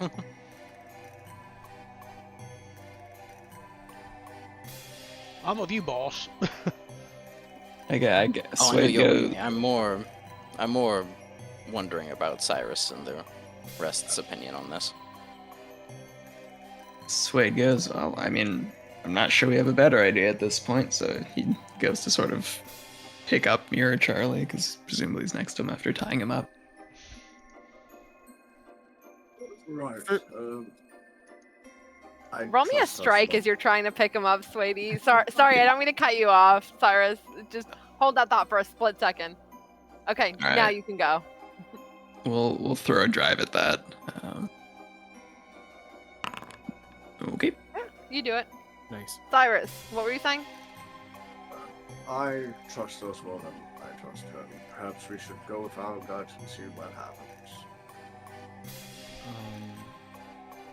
I'm with you, boss. Okay, I guess. Oh, I know Wait, you're go- with me. I'm more wondering about Cyrus and the rest's opinion on this. Swade goes, well, I mean, I'm not sure we have a better idea at this point, so he goes to sort of pick up Mirror Charlie, because presumably he's next to him after tying him up. Right. I Roll me a trust us strike not- as you're trying to pick him up, Swadey. Sorry, I don't mean to cut you off, Cyrus. Just hold that thought for a split second. Okay, All now right. you can go. We'll throw a drive at that. You do it. Nice. Cyrus, what were you saying? I trust us more than I trust her. Perhaps we should go with our gut and see what happens.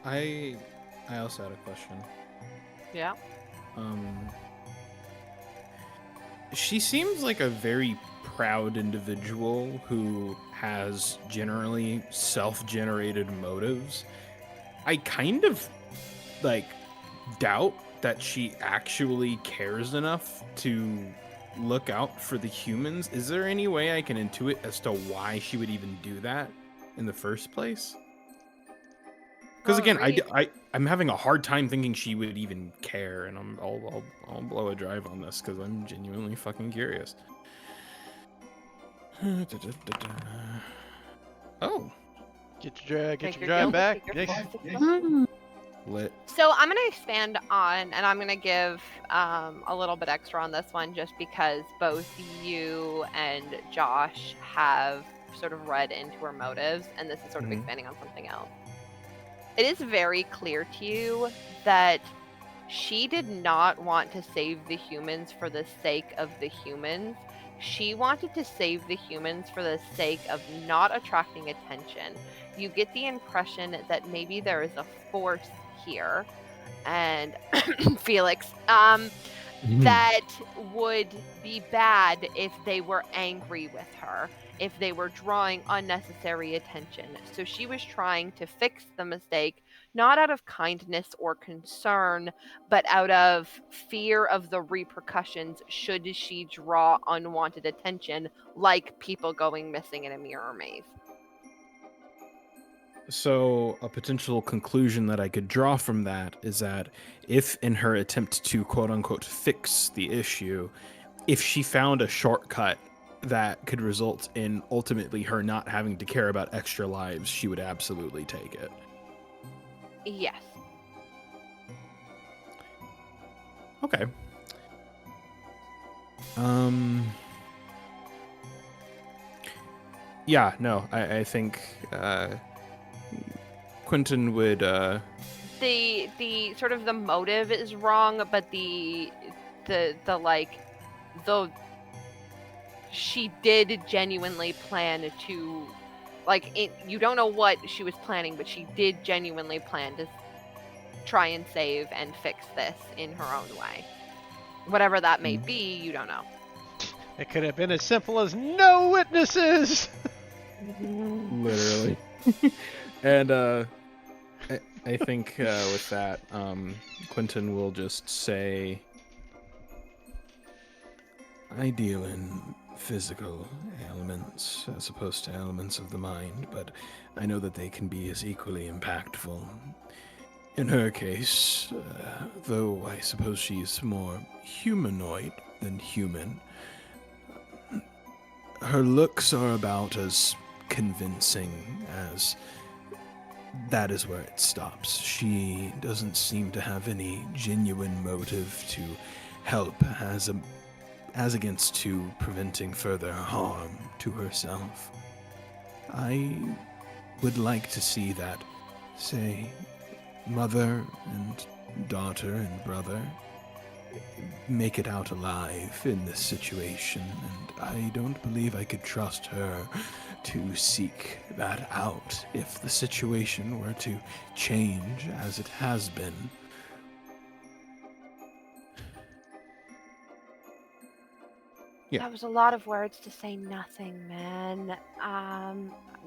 I also had a question. Yeah. She seems like a very proud individual who has generally self-generated motives. I kind of doubt that she actually cares enough to look out for the humans. Is there any way I can intuit as to why she would even do that in the first place? Because again, I'm having a hard time thinking she would even care, and I'll blow a drive on this because I'm genuinely fucking curious. Oh, Get your Take your drive guild, back. take your Nice. full success. lit. So I'm gonna expand on, and I'm gonna give a little bit extra on this one, just because both you and Josh have sort of read into her motives, and this is sort of expanding on something else. It is very clear to you that she did not want to save the humans for the sake of the humans. She wanted to save the humans for the sake of not attracting attention. You get the impression that maybe there is a force here, and Felix, that would be bad if they were angry with her, if they were drawing unnecessary attention. So she was trying to fix the mistake, not out of kindness or concern, but out of fear of the repercussions should she draw unwanted attention, like people going missing in a mirror maze. So, a potential conclusion that I could draw from that is that if, in her attempt to quote unquote fix the issue, if she found a shortcut that could result in ultimately her not having to care about extra lives, she would absolutely take it. Yes. Okay. Yeah, no, I think Quentin would The sort of the motive is wrong, but the she did genuinely plan to, you don't know what she was planning, but she did genuinely plan to try and save and fix this in her own way. Whatever that may be, you don't know. It could have been as simple as no witnesses. literally. And I think with that, Quentin will just say, I deal in physical ailments as opposed to elements of the mind, but I know that they can be as equally impactful. In her case, though I suppose she's more humanoid than human, her looks are about as convincing as that is where it stops. She doesn't seem to have any genuine motive to help as against to preventing further harm to herself. I would like to see that, say, mother and daughter and brother make it out alive in this situation, and I don't believe I could trust her to seek that out if the situation were to change as it has been. Yeah. That was a lot of words to say nothing, man.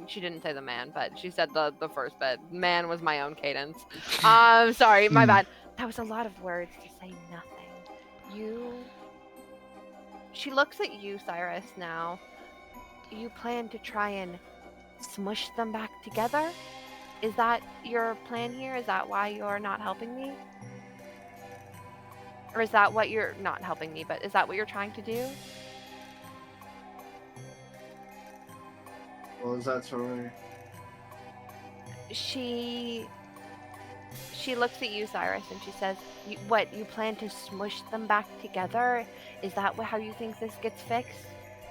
She didn't say the man, but she said the first bit. Man was my own cadence. Sorry, my bad. That was a lot of words to say nothing. She looks at you, Cyrus, now. You plan to try and smush them back together? Is that your plan here? Is that why you're not helping me? Or is that what you're not helping me, but is that what you're trying to do? What was that, sorry? She looks at you, Cyrus, and she says, you plan to smush them back together? Is that how you think this gets fixed?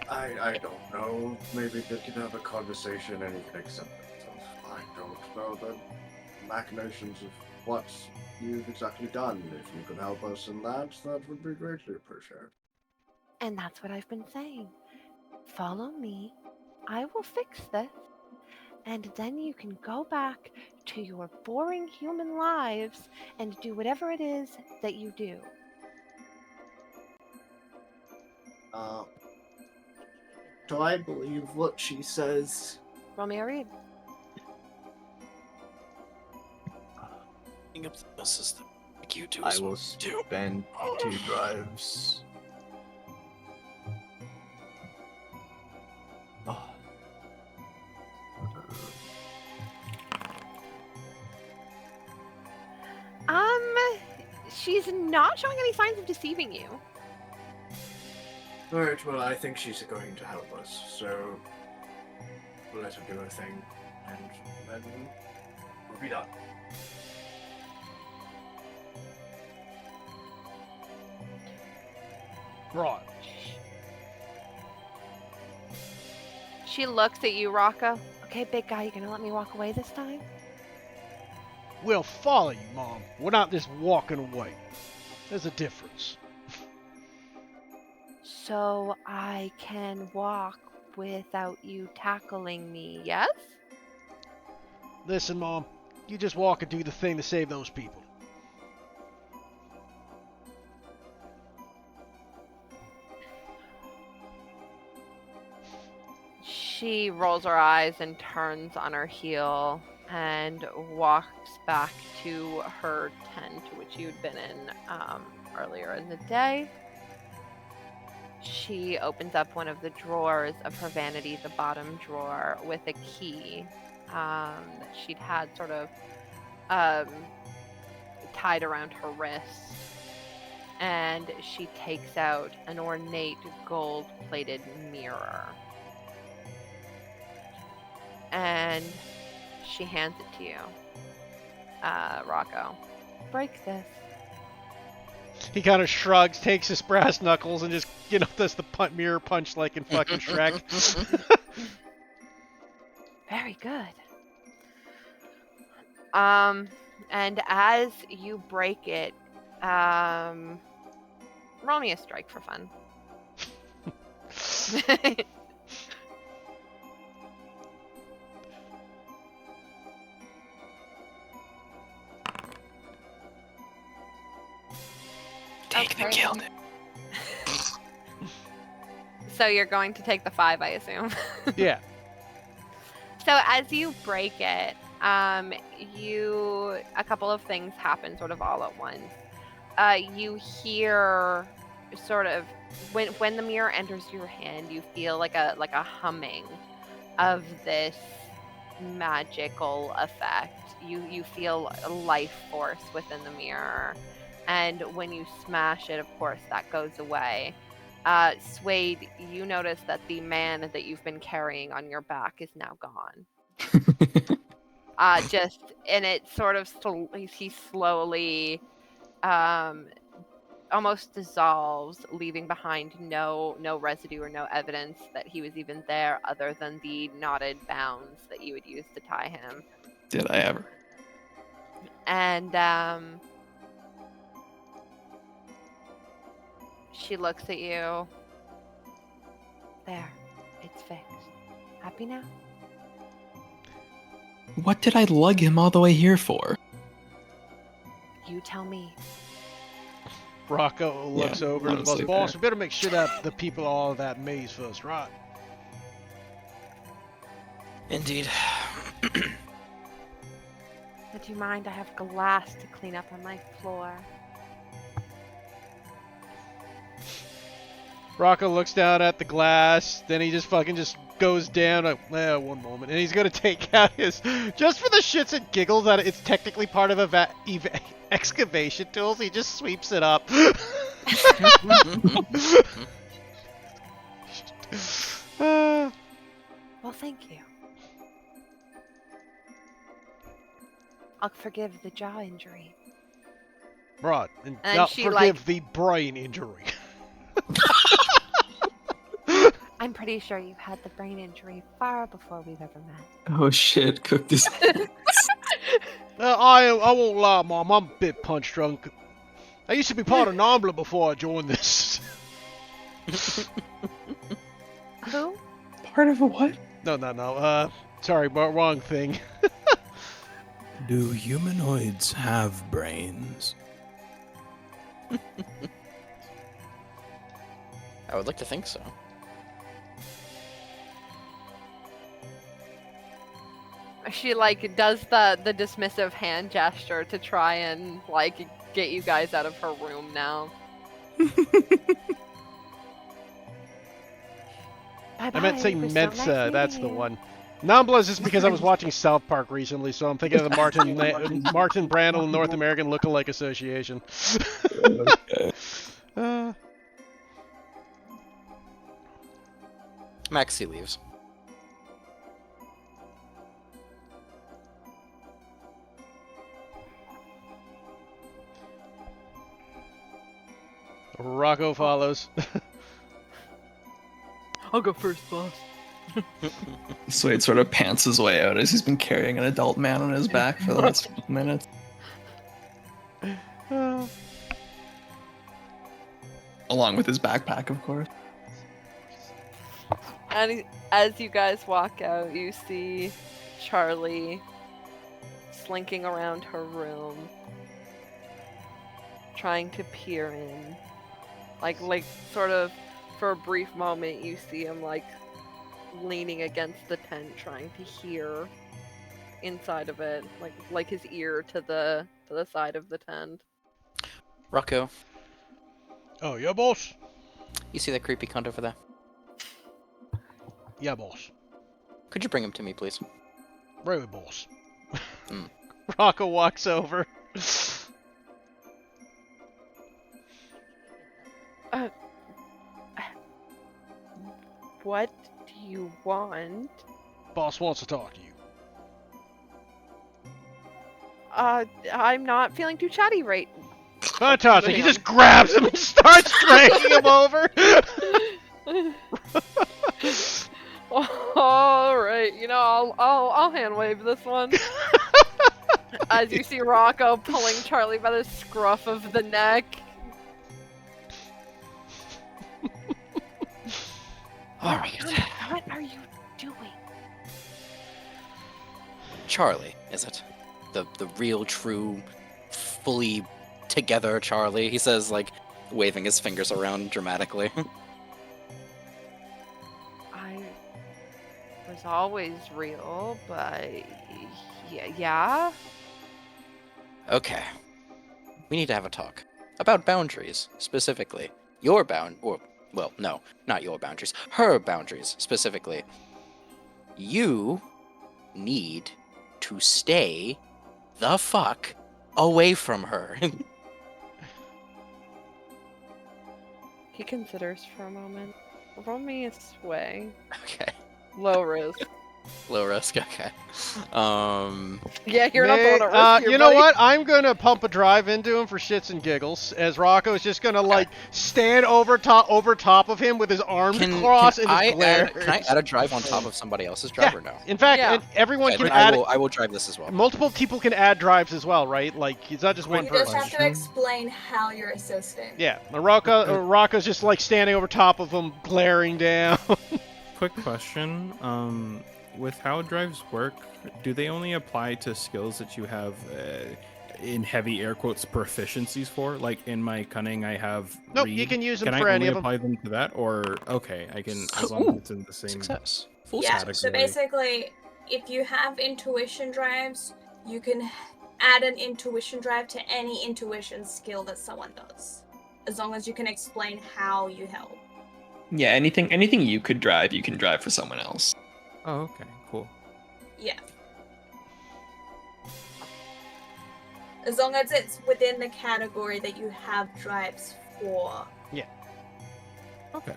I don't know. Maybe they can have a conversation and you can accept themselves. I don't know the machinations of what you've exactly done. If you could help us in that, that would be greatly appreciated. And that's what I've been saying. Follow me. I will fix this. And then you can go back to your boring human lives and do whatever it is that you do. Do I believe what she says? Roll me a read. Up the system. Like you do I as will well. spend 2 drives. Oh. She's not showing any signs of deceiving you. Alright, well, I think she's going to help us, so we'll let her do her thing, and then we'll be done. Right. She looks at you, Rocco. Okay, big guy, you gonna let me walk away this time? We'll follow you, Mom. We're not just walking away. There's a difference. So I can walk without you tackling me, yes? Listen, Mom. You just walk and do the thing to save those people. She rolls her eyes and turns on her heel and walks back to her tent, which you'd been in earlier in the day. She opens up one of the drawers of her vanity, the bottom drawer, with a key that she'd had sort of tied around her wrist. And she takes out an ornate gold-plated mirror. And she hands it to you, Rocco. Break this. He kind of shrugs, takes his brass knuckles, and just, does the mirror punch like in fucking Shrek. Very good. And as you break it, roll me a strike for fun. Take the kill. So you're going to take the 5, I assume. Yeah. So as you break it, a couple of things happen sort of all at once. You hear sort of when the mirror enters your hand, you feel like a humming of this magical effect. You feel a life force within the mirror. And when you smash it, of course, that goes away. Suede, you notice that the man that you've been carrying on your back is now gone. And it sort of he slowly almost dissolves, leaving behind no residue or no evidence that he was even there other than the knotted bounds that you would use to tie him. Did I ever? And she looks at you. There, it's fixed. Happy now? What did I lug him all the way here for? You tell me. Rocco looks over to the boss. honestly, Boss, fair. we better make sure that the people are all that maze first, right? Indeed. Would you mind? I have glass to clean up on my floor. Rocco looks down at the glass, then he just goes down, one moment, and he's gonna take out his, just for the shits and giggles that it's technically part of excavation tools, he just sweeps it up. Well, thank you. I'll forgive the jaw injury. Right, and And not she, forgive the brain injury. I'm pretty sure you've had the brain injury far before we've ever met. Oh shit, Cook this. I won't lie, Mom. I'm a bit punch drunk. I used to be part of Nambla before I joined this. Who? Part of a what? No. Sorry, but wrong thing. Do humanoids have brains? I would like to think so. She like does the dismissive hand gesture to try and like get you guys out of her room now. Bye-bye. I meant to say It was so Mensa. nice That's meeting the you. one. Nambla is just because I was watching South Park recently, so I'm thinking of the Martin Brandel North American Lookalike Association. Okay. Maxie leaves. Rocco follows. I'll go first, boss. Swade sort of pants his way out as he's been carrying an adult man on his back for the last minutes. Along with his backpack, of course. And as you guys walk out, you see Charlie slinking around her room, trying to peer in. Like sort of for a brief moment, you see him like leaning against the tent, trying to hear inside of it, like his ear to the side of the tent. Rocco, Oh, yeah, boss? you see that creepy cunt over there? Yeah, boss. Could you bring him to me, please? Right, boss. Mm. Rocco walks over. What do you want? Boss wants to talk to you. I'm not feeling too chatty right. Fantastic. He just grabs him and starts dragging him over. All right, I'll hand wave this one. As you see Rocco pulling Charlie by the scruff of the neck. All right. What are you doing? Charlie, is it? The real, true, fully together Charlie, he says, like, waving his fingers around dramatically. I was always real, but yeah. Okay. We need to have a talk. About boundaries, specifically. Your well, no, not your boundaries. Her boundaries, specifically. You need to stay the fuck away from her. He considers for a moment. Roll me a sway. Okay. Low risk. Low risk, okay. Yeah, you're not the one at risk here, You know buddy. what? I'm gonna pump a drive into him for shits and giggles, as Rocco's just gonna like stand over top of him with his arms crossed and just glare. Can I add a drive on top of somebody else's drive or no? In fact, Yeah. everyone Okay, can then add. I will drive this as well. Multiple people can add drives as well, right? Like it's not just one You just person. have to explain how you're assisting. Yeah, Rocco's just like standing over top of him, glaring down. Quick question. With how drives work, do they only apply to skills that you have, in heavy air quotes, proficiencies for? Like in my cunning, I have. Nope, read. you can use them Can for I any only of them. apply them to that, or okay, I can as long as it's in the same. Success. Full Yeah, success. so basically, if you have intuition drives, you can add an intuition drive to any intuition skill that someone does. As long as you can explain how you help. Yeah, anything you could drive, you can drive for someone else. Oh, okay, cool. Yeah. As long as it's within the category that you have drives for. Okay.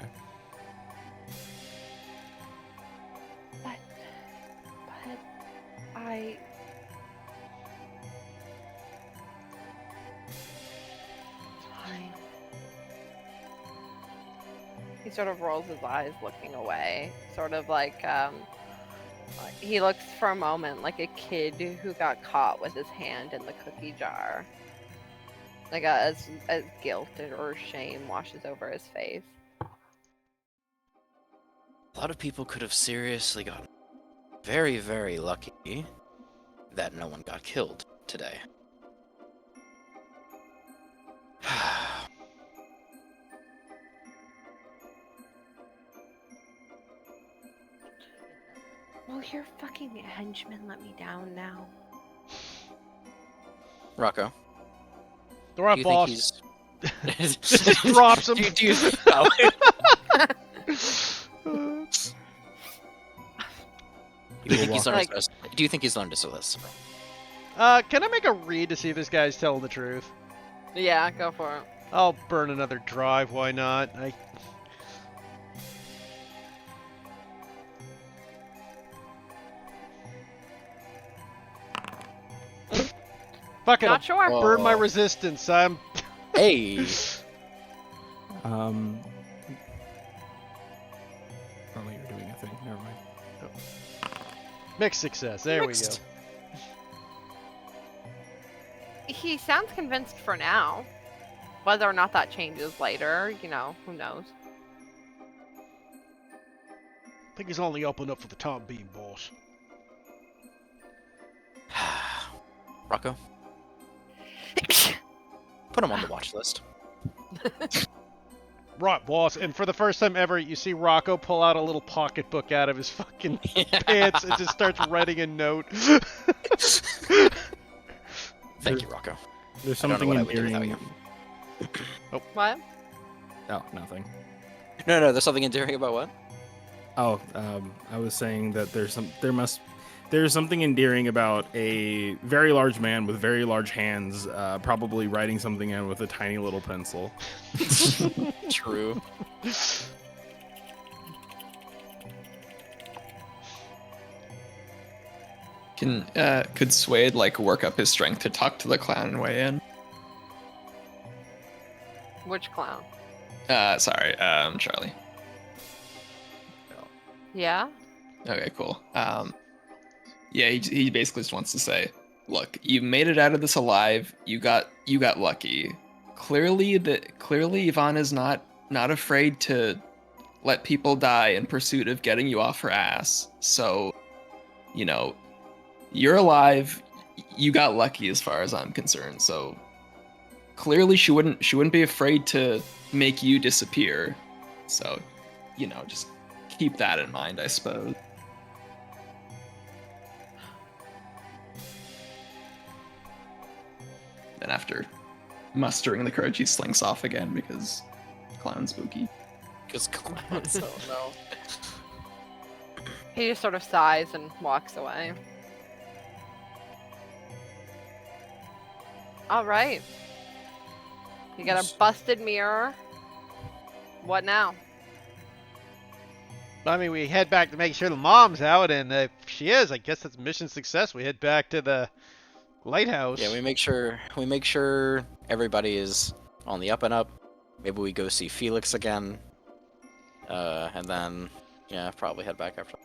But I. Fine. He sort of rolls his eyes, looking away, sort of like He looks for a moment like a kid who got caught with his hand in the cookie jar. Like as guilt or shame washes over his face. A lot of people could have seriously gotten very, very lucky that no one got killed today. Will your fucking henchman let me down now? Rocco, They're up, do you boss. think he's... Just drops him. do you... Oh. Do you think he's learned to... Do you think he's learned to solicit? Can I make a read to see if this guy's telling the truth? Yeah, go for it. I'll burn another drive, why not? Fuck it, Not sure. burn my resistance. I'm... Hey! Oh, you're doing a thing. Never mind. Mixed success, there Mixed. we go. He sounds convinced for now. Whether or not that changes later, you know, who knows? I think he's only opened up for the time being, boss. Rocco? Put him on the watch list. Right, boss. And for the first time ever, you see Rocco pull out a little pocketbook out of his fucking pants and just starts writing a note. Thank you, Rocco. There's I don't know something what I would do without endearing. you. What? Oh, nothing. No, there's something endearing about what? Oh, I was saying that there's something endearing about a very large man with very large hands, probably writing something in with a tiny little pencil. True. Could Suede like work up his strength to talk to the clown and weigh in? Which clown? Sorry, Charlie. Yeah? Okay, cool. Yeah, he basically just wants to say, look, you made it out of this alive. You got lucky. Clearly Yvonne is not afraid to let people die in pursuit of getting you off her ass. So, you know, you're alive. You got lucky as far as I'm concerned. So clearly she wouldn't be afraid to make you disappear. So, you know, just keep that in mind, I suppose. Then after mustering the courage, he slinks off again because clown's spooky. Because clowns, oh no. He just sort of sighs and walks away. Alright. You got a busted mirror. What now? I mean, we head back to make sure the mom's out, and if she is, I guess that's mission success. We head back to the lighthouse. Yeah, we make sure everybody is on the up and up. Maybe we go see Felix again. And then yeah, probably head back after.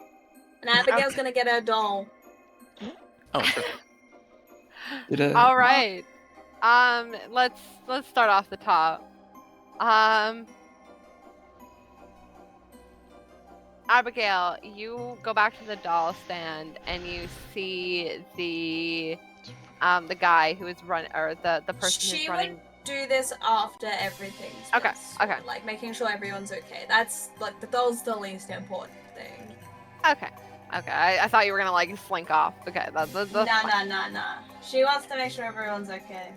And Abigail's gonna get her doll. Oh, sure. All right. Let's start off the top. Abigail, you go back to the doll stand and you see the guy who is running, or the person who's running. Would do this after everything's Okay. been sorted, like making sure everyone's okay. That's like the doll's the least important thing. Okay. I thought you were gonna like slink off. Okay, that's Nah. She wants to make sure everyone's okay.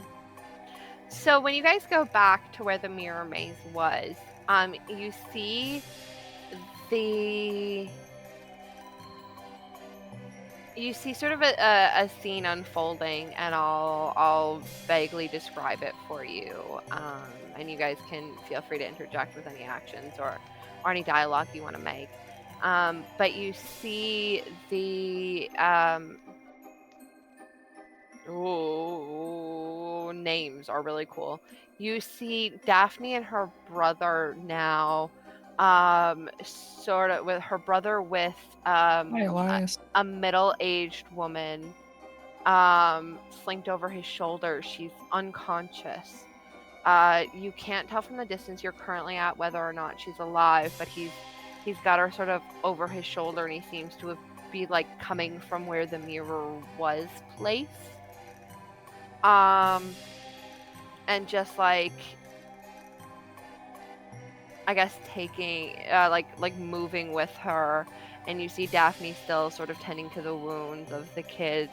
So when you guys go back to where the mirror maze was, you see sort of a scene unfolding, and I'll vaguely describe it for you. And you guys can feel free to interject with any actions or any dialogue you want to make. But you see the names are really cool. You see Daphne and her brother now sort of with her brother with Hi, a, Elias. a middle-aged woman slinked over his shoulder. She's unconscious. You can't tell from the distance you're currently at whether or not she's alive, but he's got her sort of over his shoulder, and he seems to be like coming from where the mirror was placed. And just like, I guess taking like moving with her, and you see Daphne still sort of tending to the wounds of the kids.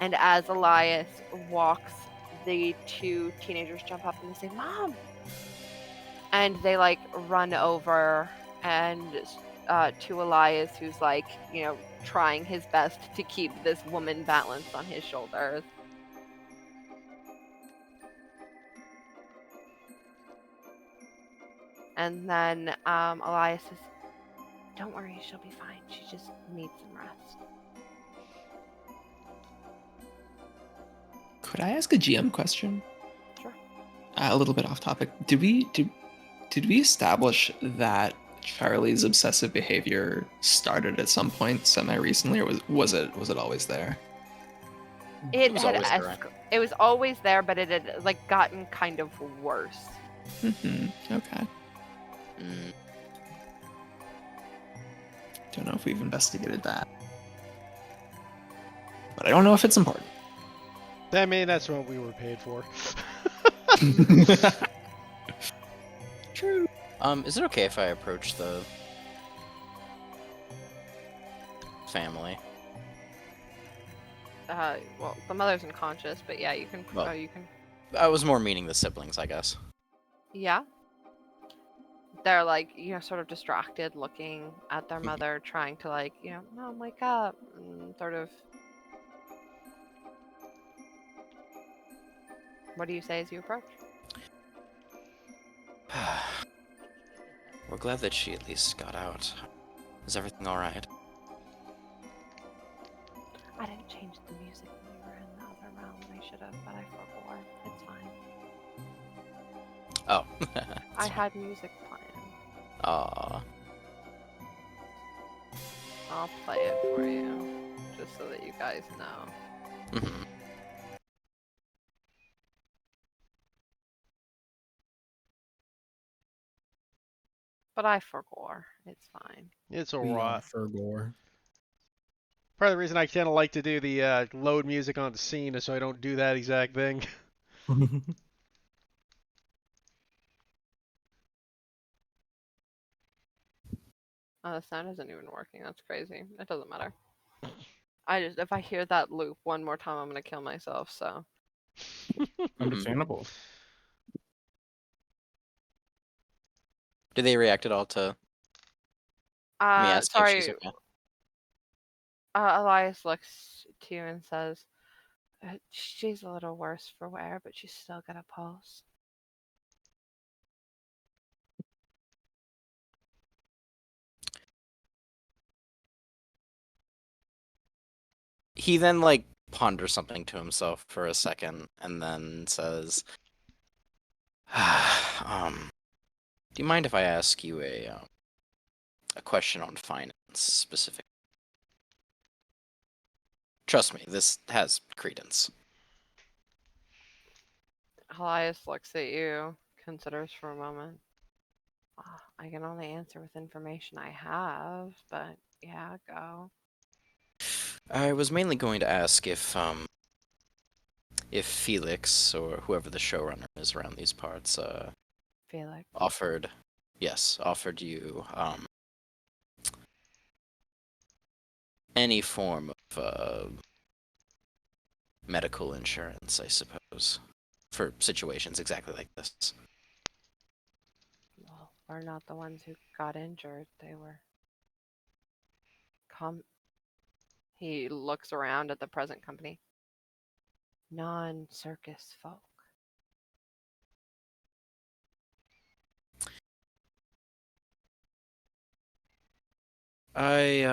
And as Elias walks, the two teenagers jump up and they say, "Mom!" And they like run over and to Elias, who's like, trying his best to keep this woman balanced on his shoulders. And then Elias says, "Don't worry, she'll be fine. She just needs some rest." Could I ask a GM question? Sure. A little bit off topic. Did we establish that Charlie's obsessive behavior started at some point semi-recently, or was it always there? It was had always there, right? it was always there, but it had like gotten kind of worse. Okay. Don't know if we've investigated that, but I don't know if it's important. I mean, that's what we were paid for. True. Is it okay if I approach the family? Well, the mother's unconscious, but yeah, you can. Well- You can. I was more meaning the siblings, I guess. Yeah. They're like, sort of distracted, looking at their mother, trying to like, "Mom, wake up," and sort of. What do you say as you approach? We're glad that she at least got out. Is everything alright? I didn't change the music when we were in the other realm, and I should have, but I forgot. It's fine. Oh. I had music playing. Aw. I'll play it for you, just so that you guys know. Mhm. But I forgot. It's fine. It's We are alright. Fergor. Part of the reason I kind of like to do the load music on the scene is so I don't do that exact thing. Oh, the sound isn't even working. That's crazy. It doesn't matter. If I hear that loop one more time, I'm gonna kill myself. So Understandable. Did they react at all to me asking if she's sorry. okay? Elias looks to you and says, "She's a little worse for wear, but she's still got a pulse." He then like ponders something to himself for a second and then says, do you mind if I ask you a question on finance specific? Trust me, this has credence. Elias looks at you, considers for a moment. I can only answer with information I have, but yeah, go. I was mainly going to ask if Felix or whoever the showrunner is around these parts Felix. offered you any form of medical insurance, I suppose, for situations exactly like this. Well, we're not the ones who got injured. They were. He looks around at the present company. Non-circus folk. I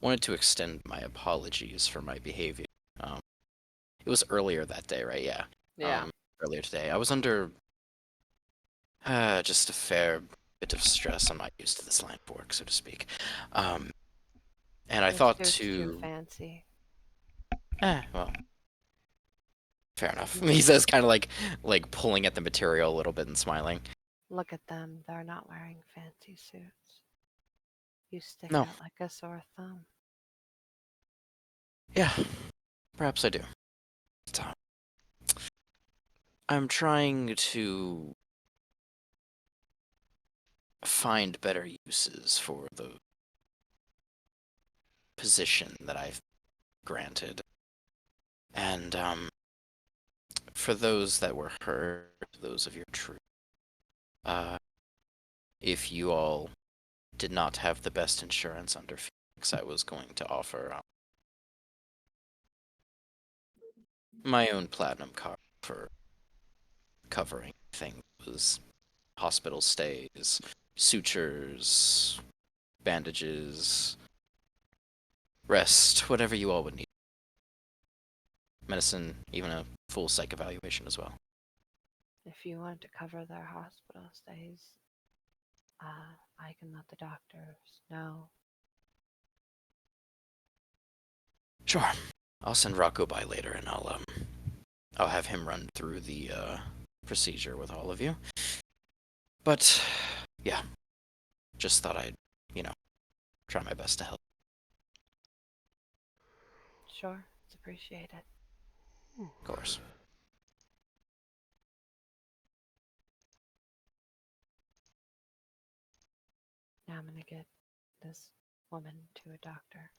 wanted to extend my apologies for my behavior. It was earlier that day, right? Yeah. Yeah. Earlier today, I was under Just a fair bit of stress. I'm not used to this line of work, so to speak. And I Your thought suit's too to. fancy. Well, fair enough. He says, kind of like pulling at the material a little bit and smiling. Look at them. They're not wearing fancy suits. You stick No. out like a sore thumb. Yeah, perhaps I do. I'm trying to find better uses for the position that I've granted. And for those that were hurt, those of your troop, if you all did not have the best insurance under Phoenix, I was going to offer my own platinum card for covering things, hospital stays, sutures, bandages, rest, whatever you all would need. Medicine, even a full psych evaluation as well. If you want to cover their hospital stays, I can let the doctors know. Sure. I'll send Rocco by later and I'll have him run through the procedure with all of you. But yeah, just thought I'd, try my best to help. Sure, it's appreciated. Of course. Now I'm gonna get this woman to a doctor.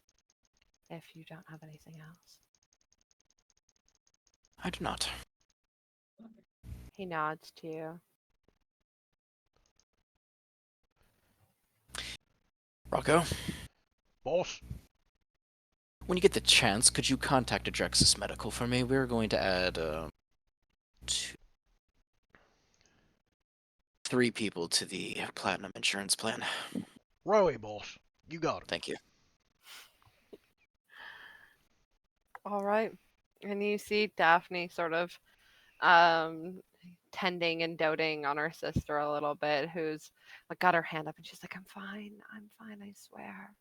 If you don't have anything else. I do not. He nods to you. Rocco, Boss. when you get the chance, could you contact Adrexis Medical for me? We're going to add 3 people to the platinum insurance plan. Right away, boss. You got it. Thank you. All right. And you see Daphne sort of tending and doting on her sister a little bit, who's like got her hand up and she's like, I'm fine, I swear.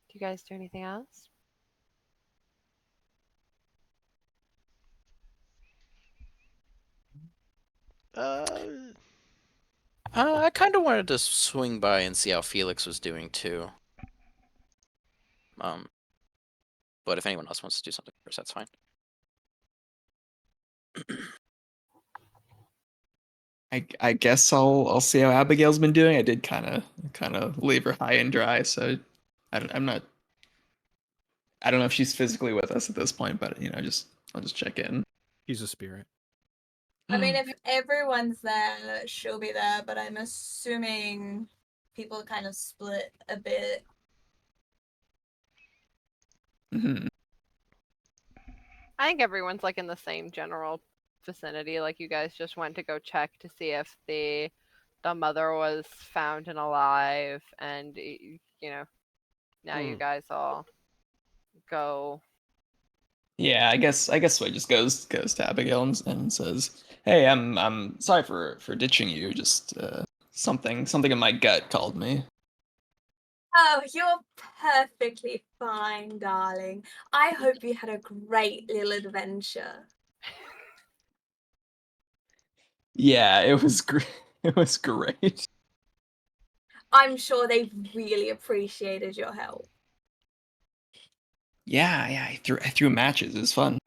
Do you guys do anything else? I kind of wanted to swing by and see how Felix was doing too. But if anyone else wants to do something first, that's fine. I guess I'll see how Abigail's been doing. I did kind of leave her high and dry, so I'm not. I don't know if she's physically with us at this point, but I'll just check in. He's a spirit. I mean, if everyone's there, she'll be there, but I'm assuming people kind of split a bit. Mm-hmm. I think everyone's like in the same general vicinity. Like you guys just went to go check to see if the mother was found and alive, and now you guys all go. Yeah, I guess Sway just goes to Abigail and says, "Hey, I'm sorry for ditching you. Just something in my gut called me." Oh, you're perfectly fine, darling. I hope you had a great little adventure. Yeah, it was great. It was great. I'm sure they really appreciated your help. Yeah, I threw matches. It was fun.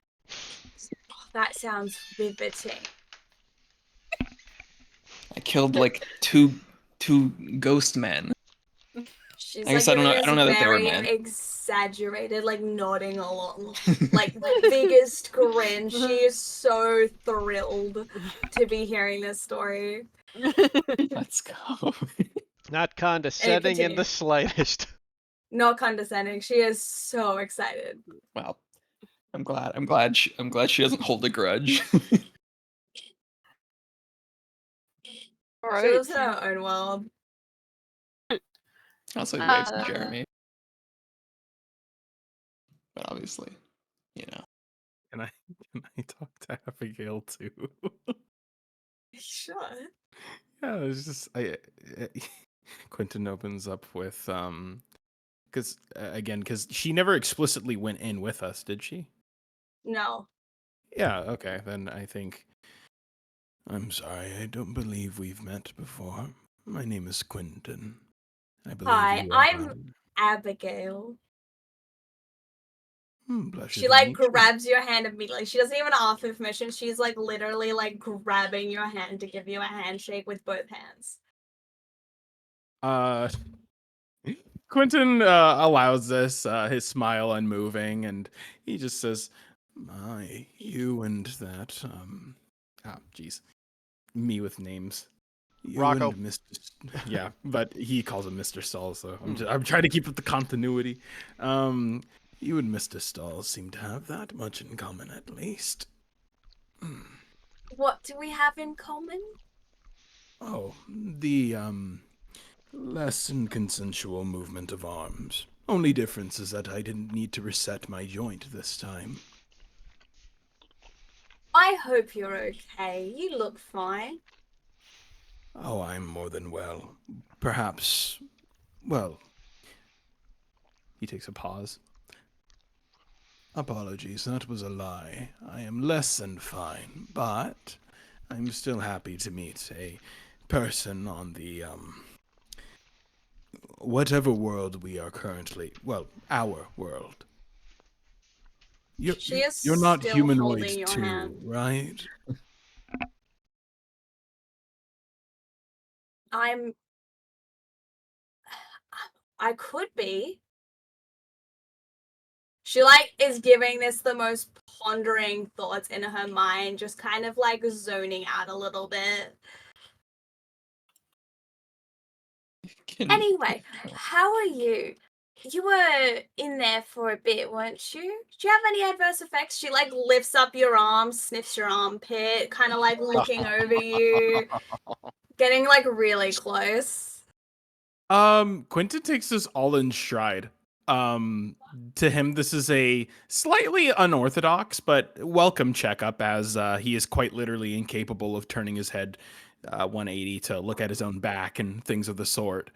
That sounds riveting. I killed like two ghost men. She's I guess like I giving don't know this that they were very men. exaggerated, like nodding along, like biggest grin. She is so thrilled to be hearing this story. Let's go. Not condescending in the slightest. Not condescending. She is so excited. Well, I'm glad she doesn't hold a grudge. All She right. lives in her own world. Also, he waves to Uh, Jeremy. But obviously, you know. Can I talk to Abigail too? Sure. Yeah, it's just Quentin opens up with because again, because she never explicitly went in with us, did she? No. Yeah, okay, then I think I'm sorry, I don't believe we've met before. My name is Quentin. I believe Hi, you are. I'm Abigail. Pleasure She to like meet you. grabs your hand immediately. She doesn't even ask for permission. She's like literally like grabbing your hand to give you a handshake with both hands. Uh Quentin allows this, his smile unmoving, and he just says, "My, you and that, jeez, me with names. You Rocco. and Mr. Yeah, but he calls him Mr. Stahl, so I'm trying to keep up the continuity. Um, you and Mr. Stahl seem to have that much in common, at least. What do we have in common? Oh, the less inconsensual movement of arms. Only difference is that I didn't need to reset my joint this time. I hope you're okay. You look fine. Oh, I'm more than well. Perhaps, well, he takes a pause. Apologies, that was a lie. I am less than fine, but I'm still happy to meet a person on the, whatever world we are currently, well, our world. You're, She is you're not still humanoids holding your too, hand. right? I'm. I could be. She like is giving this the most pondering thoughts in her mind, just kind of like zoning out a little bit. Anyway, how are you? You were in there for a bit, weren't you? Do you have any adverse effects? She like lifts up your arm, sniffs your armpit, kind of like looking over you, getting like really close. Quentin takes this all in stride. To him, this is a slightly unorthodox but welcome checkup, as he is quite literally incapable of turning his head 180 to look at his own back and things of the sort.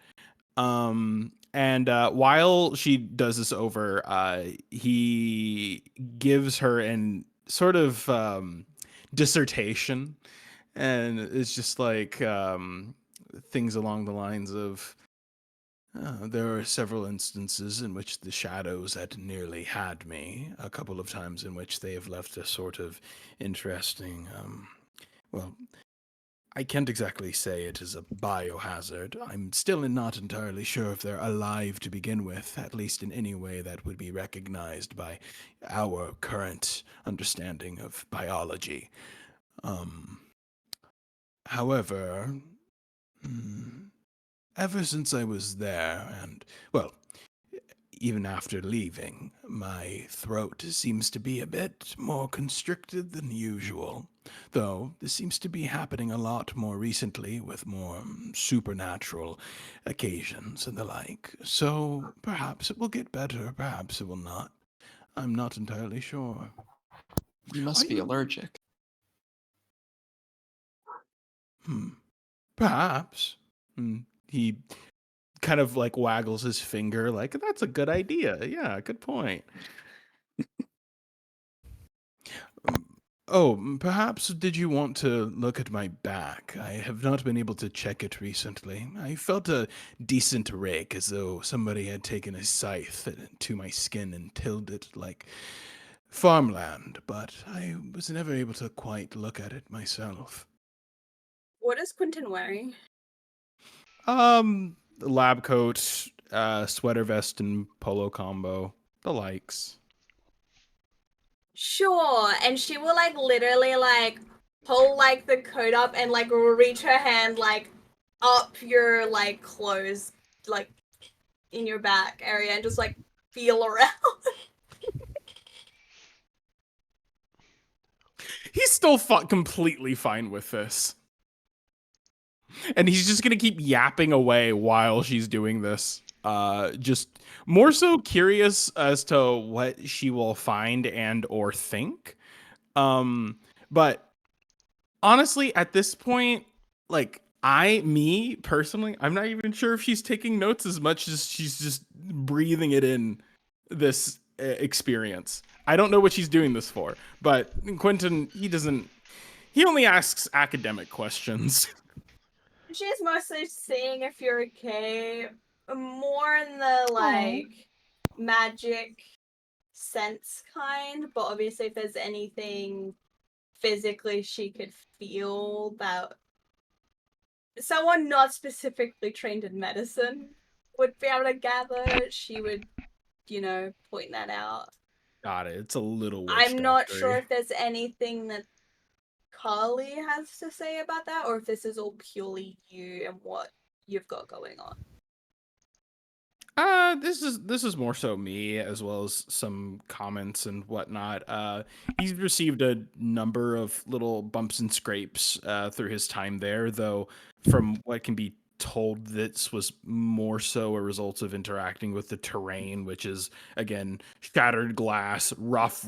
And while she does this over, he gives her an sort of dissertation, and it's just like things along the lines of. There are several instances in which the shadows had nearly had me, a couple of times in which they have left a sort of interesting, well, I can't exactly say it is a biohazard. I'm still not entirely sure if they're alive to begin with, at least in any way that would be recognized by our current understanding of biology. Um, however, hmm, ever since I was there, and, well, even after leaving, my throat seems to be a bit more constricted than usual, though this seems to be happening a lot more recently with more supernatural occasions and the like. So perhaps it will get better, perhaps it will not. I'm not entirely sure. You Are must be you? allergic. Perhaps. He kind of like waggles his finger, like, that's a good idea. Yeah, good point. Oh, perhaps did you want to look at my back? I have not been able to check it recently. I felt a decent rake, as though somebody had taken a scythe to my skin and tilled it like farmland, but I was never able to quite look at it myself. What is Quentin wearing? Lab coat, sweater vest, and polo combo, the likes. Sure, and she will like literally like pull like the coat up and like reach her hand like up your like clothes, like in your back area, and just like feel around. He's still completely fine with this. And he's just gonna keep yapping away while she's doing this. just more so curious as to what she will find and or think. But honestly, at this point, like me personally, I'm not even sure if she's taking notes as much as she's just breathing it in this experience. I don't know what she's doing this for, but Quentin, he only asks academic questions. She's mostly seeing if you're okay, more in the like magic sense kind, but obviously if there's anything physically she could feel that someone not specifically trained in medicine would be able to gather, she would, point that out. Got it. It's a little witch I'm not sure doctory. if there's anything that Carly has to say about that, or if this is all purely you and what you've got going on. This is more so me as well as some comments and whatnot. He's received a number of little bumps and scrapes through his time there, though from what can be told, this was more so a result of interacting with the terrain, which is again shattered glass, rough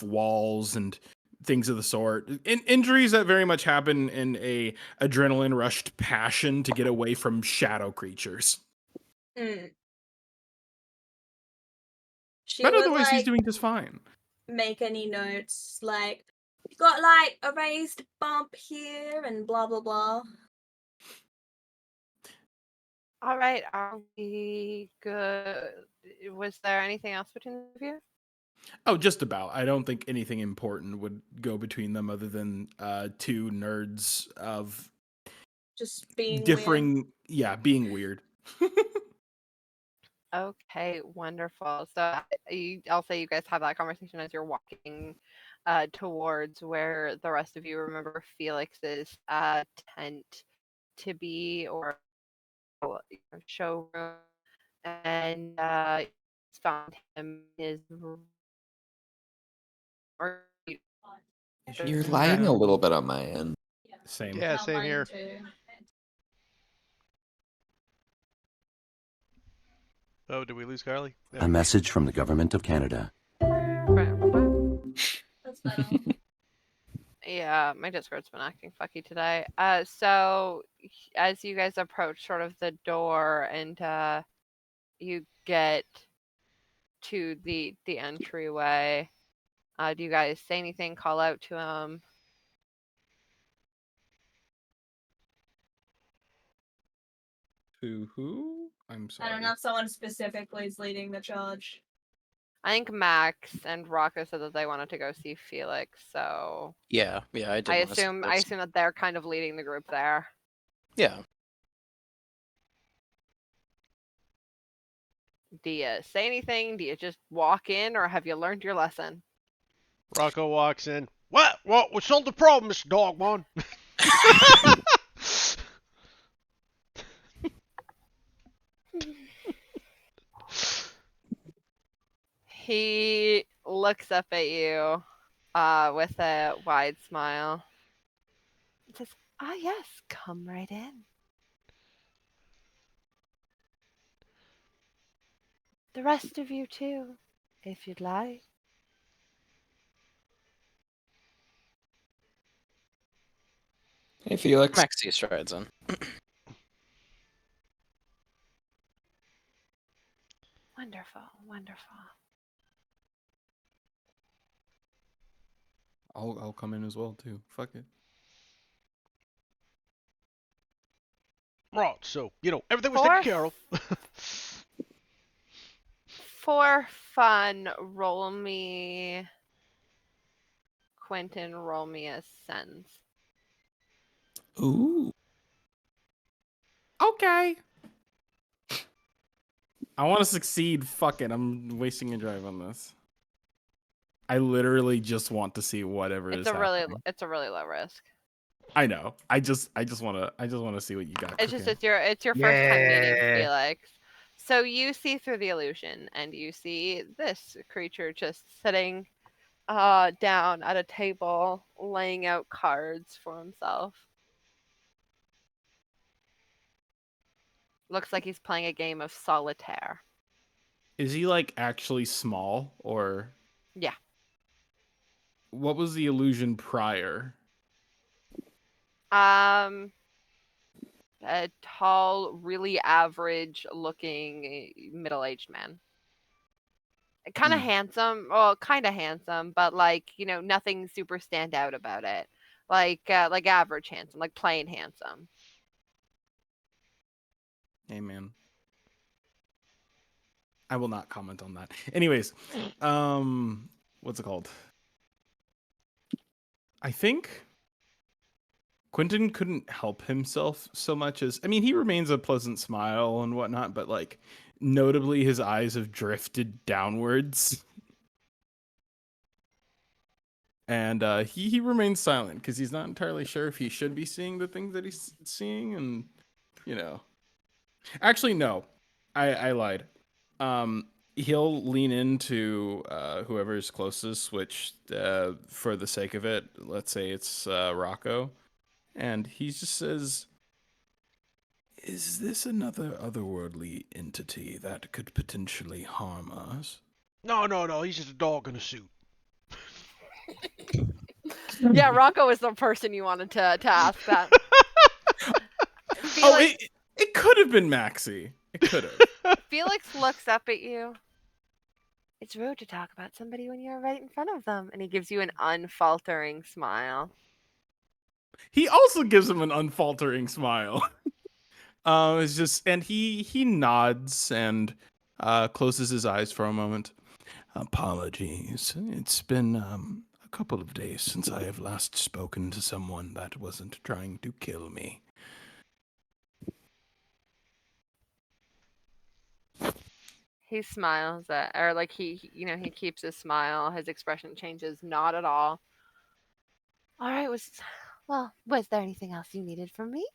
walls and things of the sort. Injuries that very much happen in a adrenaline rushed passion to get away from shadow creatures. She But would otherwise, he's doing just fine. make any notes like got like a raised bump here and blah blah blah. All right, are we good? Was there anything else between the two of you? Oh, just about. I don't think anything important would go between them other than two nerds of Just being differing, being weird. Okay, wonderful. So I'll say you guys have that conversation as you're walking towards where the rest of you remember Felix's tent to be, or showroom, and found him in his or You're lagging a little bit on my end. Same. Yeah, same here. Oh, did we lose Carly? A message from the government of Canada. That's better. Yeah, my Discord's been acting fucky today. So as you guys approach sort of the door and you get to the entryway, do you guys say anything, call out to him? To who? I'm sorry. I don't know if someone specifically is leading the charge. I think Max and Rocco said that they wanted to go see Felix, so Yeah, I did. I assume that they're kind of leading the group there. Yeah. Do you say anything? Do you just walk in, or have you learned your lesson? Rocco walks in. What's all the problem, Mr. Dogman? He looks up at you with a wide smile. He says, yes, come right in. The rest of you too, if you'd like. Hey, Felix. Maxie strides in. Wonderful, wonderful. I'll come in as well too. Fuck it. Right, so, everything was taken care of. For fun, roll me Quentin, roll me a sense. Ooh. Okay. I want to succeed. Fuck it. I'm wasting a drive on this. I literally just want to see whatever is happening. It's a really low risk. I know. I just want to see what you got. It's just it's your first time meeting Felix. So you see through the illusion, and you see this creature just sitting down at a table, laying out cards for himself. Looks like he's playing a game of solitaire. Is he like actually small, or Yeah. what was the illusion prior? A tall, really average looking middle-aged man. Kind of Hmm. handsome. Well, kind of handsome, but like, nothing super stand out about it. Like average handsome, like plain handsome. Hey, man. I will not comment on that. Anyways, what's it called? I think Quentin couldn't help himself so much as, I mean, he remains a pleasant smile and whatnot, but like notably his eyes have drifted downwards. And he remains silent because he's not entirely sure if he should be seeing the things that he's seeing. And, actually, no, I lied. He'll lean into whoever's closest, which for the sake of it, let's say it's Rocco. And he just says, "Is this another otherworldly entity that could potentially harm us?" No, he's just a dog in a suit. Yeah, Rocco was the person you wanted to ask that. Felix, it could have been Maxie. It could have. Felix looks up at you. It's rude to talk about somebody when you're right in front of them. And he gives you an unfaltering smile. He also gives him an unfaltering smile. It's just, and he nods and closes his eyes for a moment. Apologies. It's been a couple of days since I have last spoken to someone that wasn't trying to kill me. He smiles or like he keeps his smile. His expression changes not at all. All right, was there anything else you needed from me?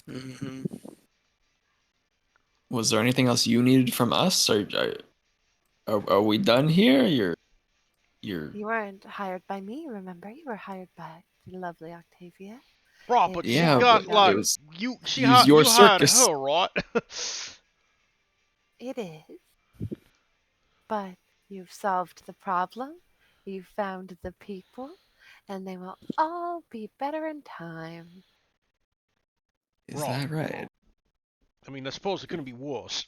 Mm-hmm. Was there anything else you needed from us, or are we done here? You're. You weren't hired by me, remember? You were hired by the lovely Octavia. Right, but she Yeah, got but like it was you. She use hired your you hired circus. her, right? It is. But you've solved the problem. You've found the people, and they will all be better in time. Is that right? I mean, I suppose it couldn't be worse.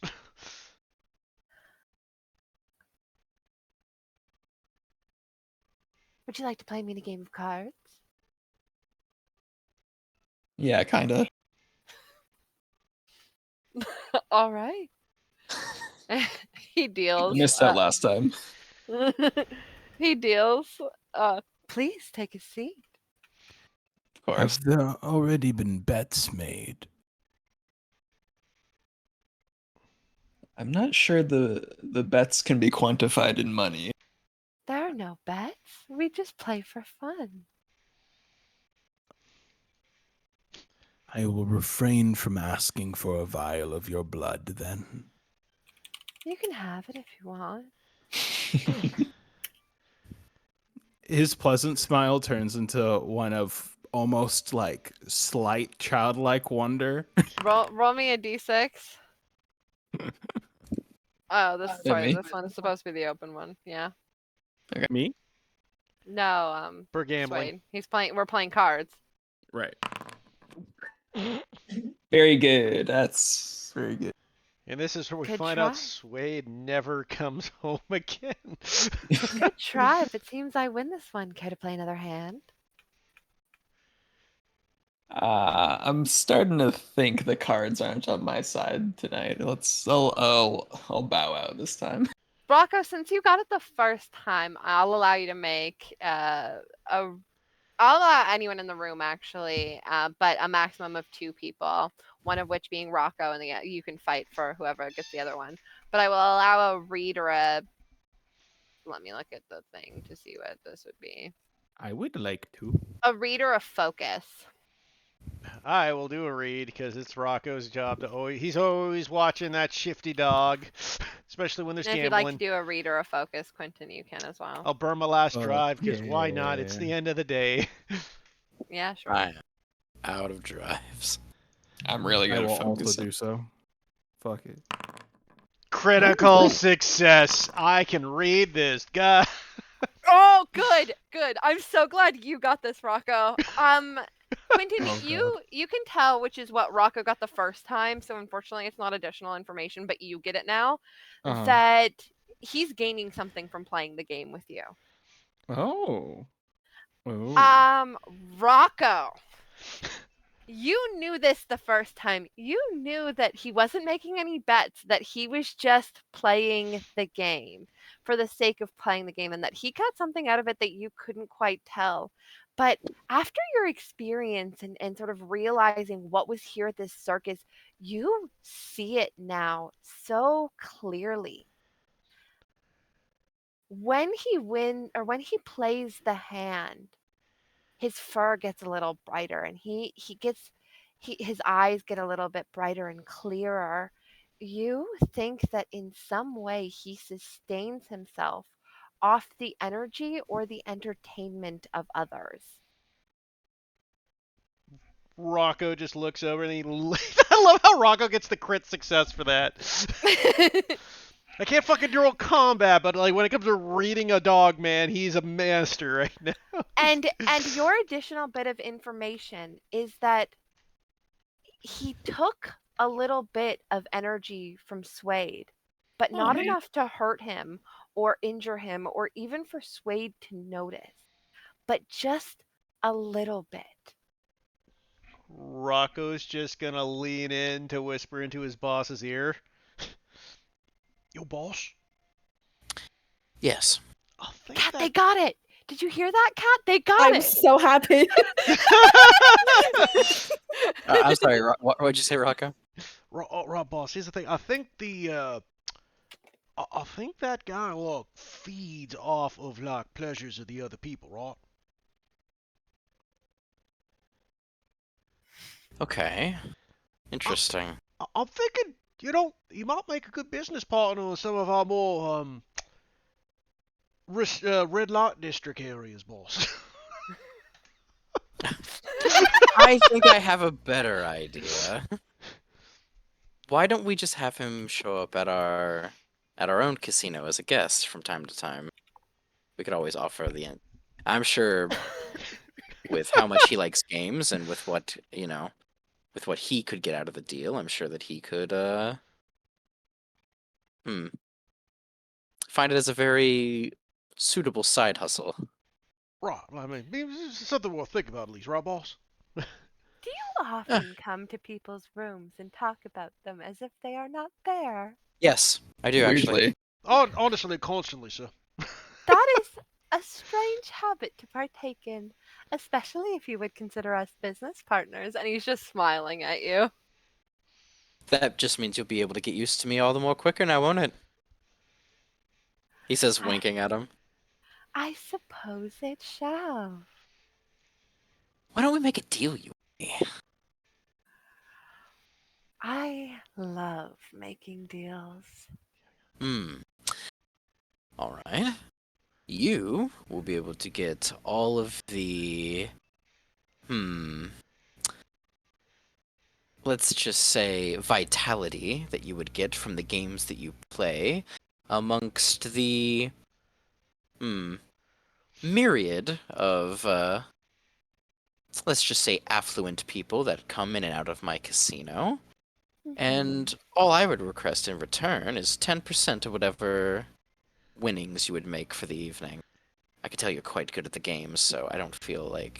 Would you like to play me in a game of cards? Yeah, kinda. All right. He deals. Missed out last time. He deals. Please take a seat. Of course. Have there already been bets made? I'm not sure the bets can be quantified in money. There are no bets. We just play for fun. I will refrain from asking for a vial of your blood then. You can have it if you want. His pleasant smile turns into one of almost like slight childlike wonder. Roll me a d6. Oh, me? this one is supposed to be the open one. Yeah. Okay. Me? No, For gambling. Suede. We're playing cards. Right. Very good. That's very good. And this is where we Good find try. out Suede never comes home again. Good try, but it seems I win this one. Care to play another hand? I'm starting to think the cards aren't on my side tonight. I'll bow out this time. Rocco, since you got it the first time, I'll allow you to make I'll allow anyone in the room actually, but a maximum of 2 people. One of which being Rocco, and you can fight for whoever gets the other one. But I will allow a read or a. Let me look at the thing to see what this would be. I would like to. A read or a focus. I will do a read because it's Rocco's job to always. He's always watching that shifty dog, especially when there's And if you'd gambling. like to do a read or a focus, Quentin, you can as well. I'll burn my last drive because why not? yeah. It's the end of the day. Yeah, sure. I am out of drives. I'm really I good will at also focusing. do so. Fuck it. Critical success. I can read this guy. Oh, good, good. I'm so glad you got this, Rocco. Quentin, Oh, you can tell which is what Rocco got the first time, so unfortunately it's not additional information, but you get it now, Uh-huh. that he's gaining something from playing the game with you. Oh. Oh. Rocco, you knew this the first time. You knew that he wasn't making any bets, that he was just playing the game for the sake of playing the game, and that he got something out of it that you couldn't quite tell. But after your experience and sort of realizing what was here at this circus, you see it now so clearly. When he plays the hand, his fur gets a little brighter, and his eyes get a little bit brighter and clearer. You think that in some way he sustains himself off the energy or the entertainment of others. Rocco just looks over and I love how Rocco gets the crit success for that. I can't fucking do combat, but like when it comes to reading a dog, man, he's a master right now. and your additional bit of information is that he took a little bit of energy from Suede, but not enough to hurt him or injure him or even for Suede to notice, but just a little bit. Rocco's just gonna lean in to whisper into his boss's ear. Yo, boss. Yes. Cat, they got it. Did you hear that, Cat? They got it. I'm so happy. I'm sorry. What did you say, Rocco? Rob, boss. Here's the thing. I think I think that guy feeds off of like pleasures of the other people, right? Okay. Interesting. I'm thinking, he might make a good business partner in some of our more red light district areas, boss. I think I have a better idea. Why don't we just have him show up at our own casino as a guest from time to time? We could always offer I'm sure with how much he likes games and with what, with what he could get out of the deal, I'm sure that he could find it as a very suitable side hustle. Right. I mean, it's something we'll think about at least, right, boss? Do you often come to people's rooms and talk about them as if they are not there? Yes, I do actually. Honestly, constantly, sir. That is a strange habit to partake in, especially if you would consider us business partners. And he's just smiling at you. That just means you'll be able to get used to me all the more quicker now, won't it? He says, winking at him. I suppose it shall. Why don't we make a deal, you and me? I love making deals. All right. You will be able to get all of the let's just say vitality that you would get from the games that you play amongst the myriad of let's just say affluent people that come in and out of my casino. And all I would request in return is 10% of whatever winnings you would make for the evening. I can tell you're quite good at the game, so I don't feel like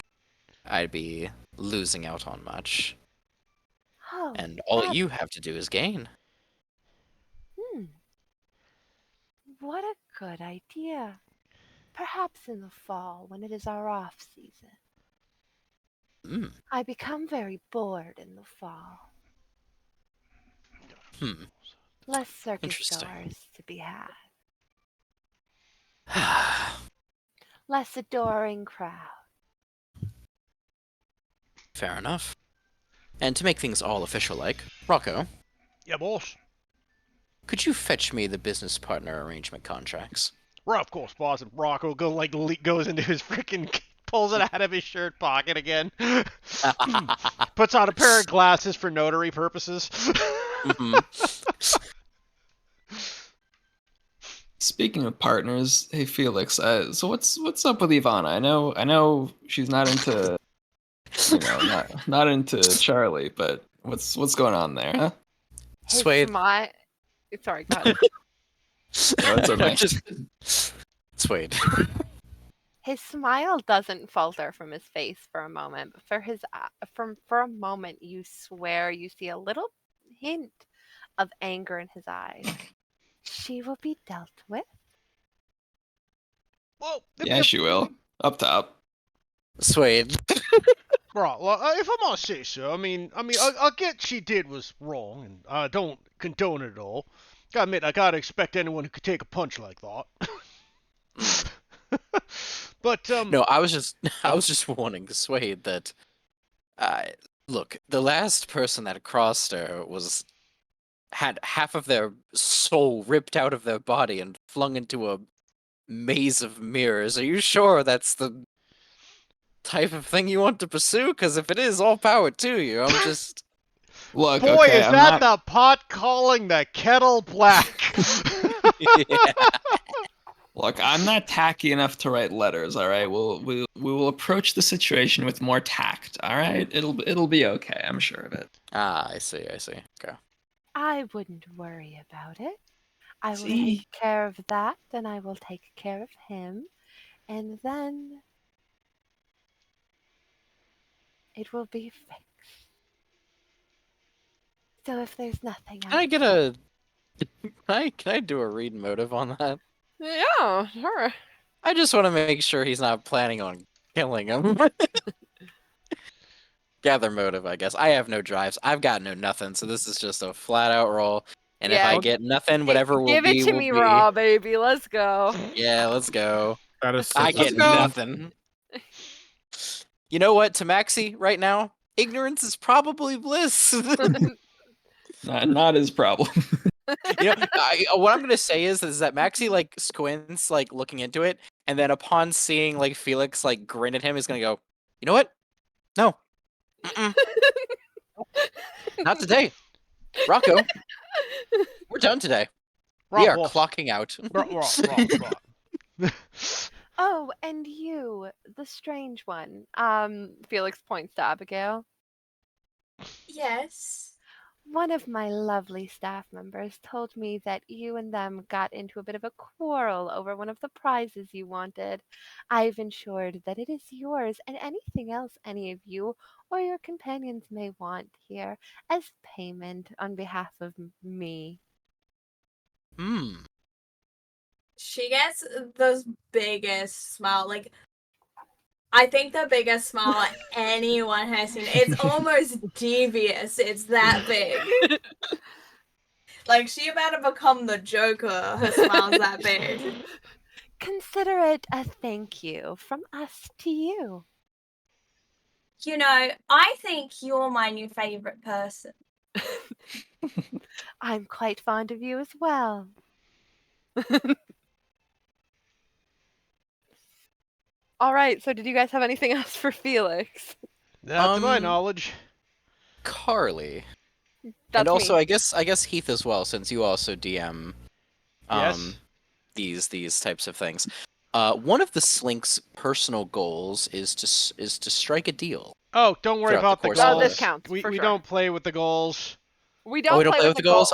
I'd be losing out on much. Oh, And all you have to do is gain. What a good idea. Perhaps in the fall, when it is our off season. I become very bored in the fall. Less circus goers to be had. Less adoring crowd. Fair enough. And to make things all official-like, Rocco. Yeah, boss. Could you fetch me the business partner arrangement contracts? Right, of course, boss. And Rocco goes into his freaking Pulls it out of his shirt pocket again. Puts on a pair of glasses for notary purposes. Speaking of partners, hey Felix, so what's up with Ivana? I know she's not into, not into Charlie, but what's going on there, huh? His Suede. Sorry, go ahead. No, it's okay. Suede. His smile doesn't falter from his face for a moment, but for a moment you swear you see a little hint of anger in his eyes. She will be dealt with. Well, Yeah, she will. Up top. Suede. Right, well, if I might say so, I get she did was wrong, and I don't condone it at all. Gotta admit, I gotta expect anyone who could take a punch like that. But No, I was just warning Suede that look, the last person that crossed her had half of their soul ripped out of their body and flung into a maze of mirrors. Are you sure that's the type of thing you want to pursue? Because if it is, all power to you. I'm just Look, boy, okay, is I'm that not. the pot calling the kettle black? yeah. Look, I'm not tacky enough to write letters. All right, we will approach the situation with more tact. All right, it'll be okay. I'm sure of it. Ah, I see. Okay. I wouldn't worry about it. I will See? take care of that, and I will take care of him, and then it will be fixed. So if there's nothing Can I else, get a? Can I do a read motive on that? yeah, sure. I just want to make sure he's not planning on killing him. Gather motive, I guess. I have no drives. I've got no nothing, so this is just a flat out roll. And if I Yeah, get nothing, whatever will give it be, to will me be. raw, baby. Let's go. Yeah, let's go. That is I such get a nothing. You know what, to Maxie, right now, ignorance is probably bliss. Not his problem. What I'm gonna say is that Maxie like squints, like looking into it, and then upon seeing like Felix like grin at him, is gonna go, you know what? No, mm-mm. Not today, Rocco. We're done today. We are Boss. clocking out. Right. Oh, and you, the strange one. Felix points to Abigail. Yes. One of my lovely staff members told me that you and them got into a bit of a quarrel over one of the prizes you wanted. I've ensured that it is yours and anything else any of you or your companions may want here as payment on behalf of me. Hmm. She gets the biggest smile. Like, I think the biggest smile anyone has seen. It's almost devious. It's that big. Like, she about to become the Joker. Her smile's that big. Consider it a thank you from us to you. You know, I think you're my new favorite person. I'm quite fond of you as well. All right, so did you guys have anything else for Felix? Not to my knowledge. Carly. That's and also, me. I guess Heath as well, since you also DM. Yes. These types of things. One of the Slink's personal goals is to strike a deal. Oh, don't worry Throughout the about the course goals. of this counts, we for we sure. don't play with the goals. We Oh, we don't play with the goals.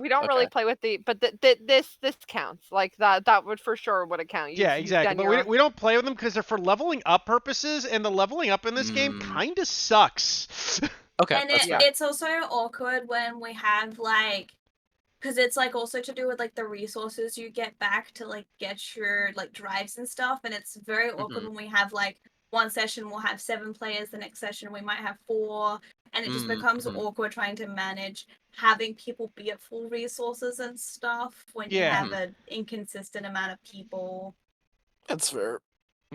We don't really play with the, but this counts. Like that would for sure would account. Yeah, exactly. But we don't play with them because they're for leveling up purposes, and the leveling up in this game kind of sucks. Okay, And it's also awkward when we have like, because it's like also to do with like the resources you get back to like get your like drives and stuff, and it's very awkward when we have like one session we'll have 7 players, the next session we might have 4, and it just becomes awkward trying to manage having people be at full resources and stuff when you have an inconsistent amount of people. That's fair.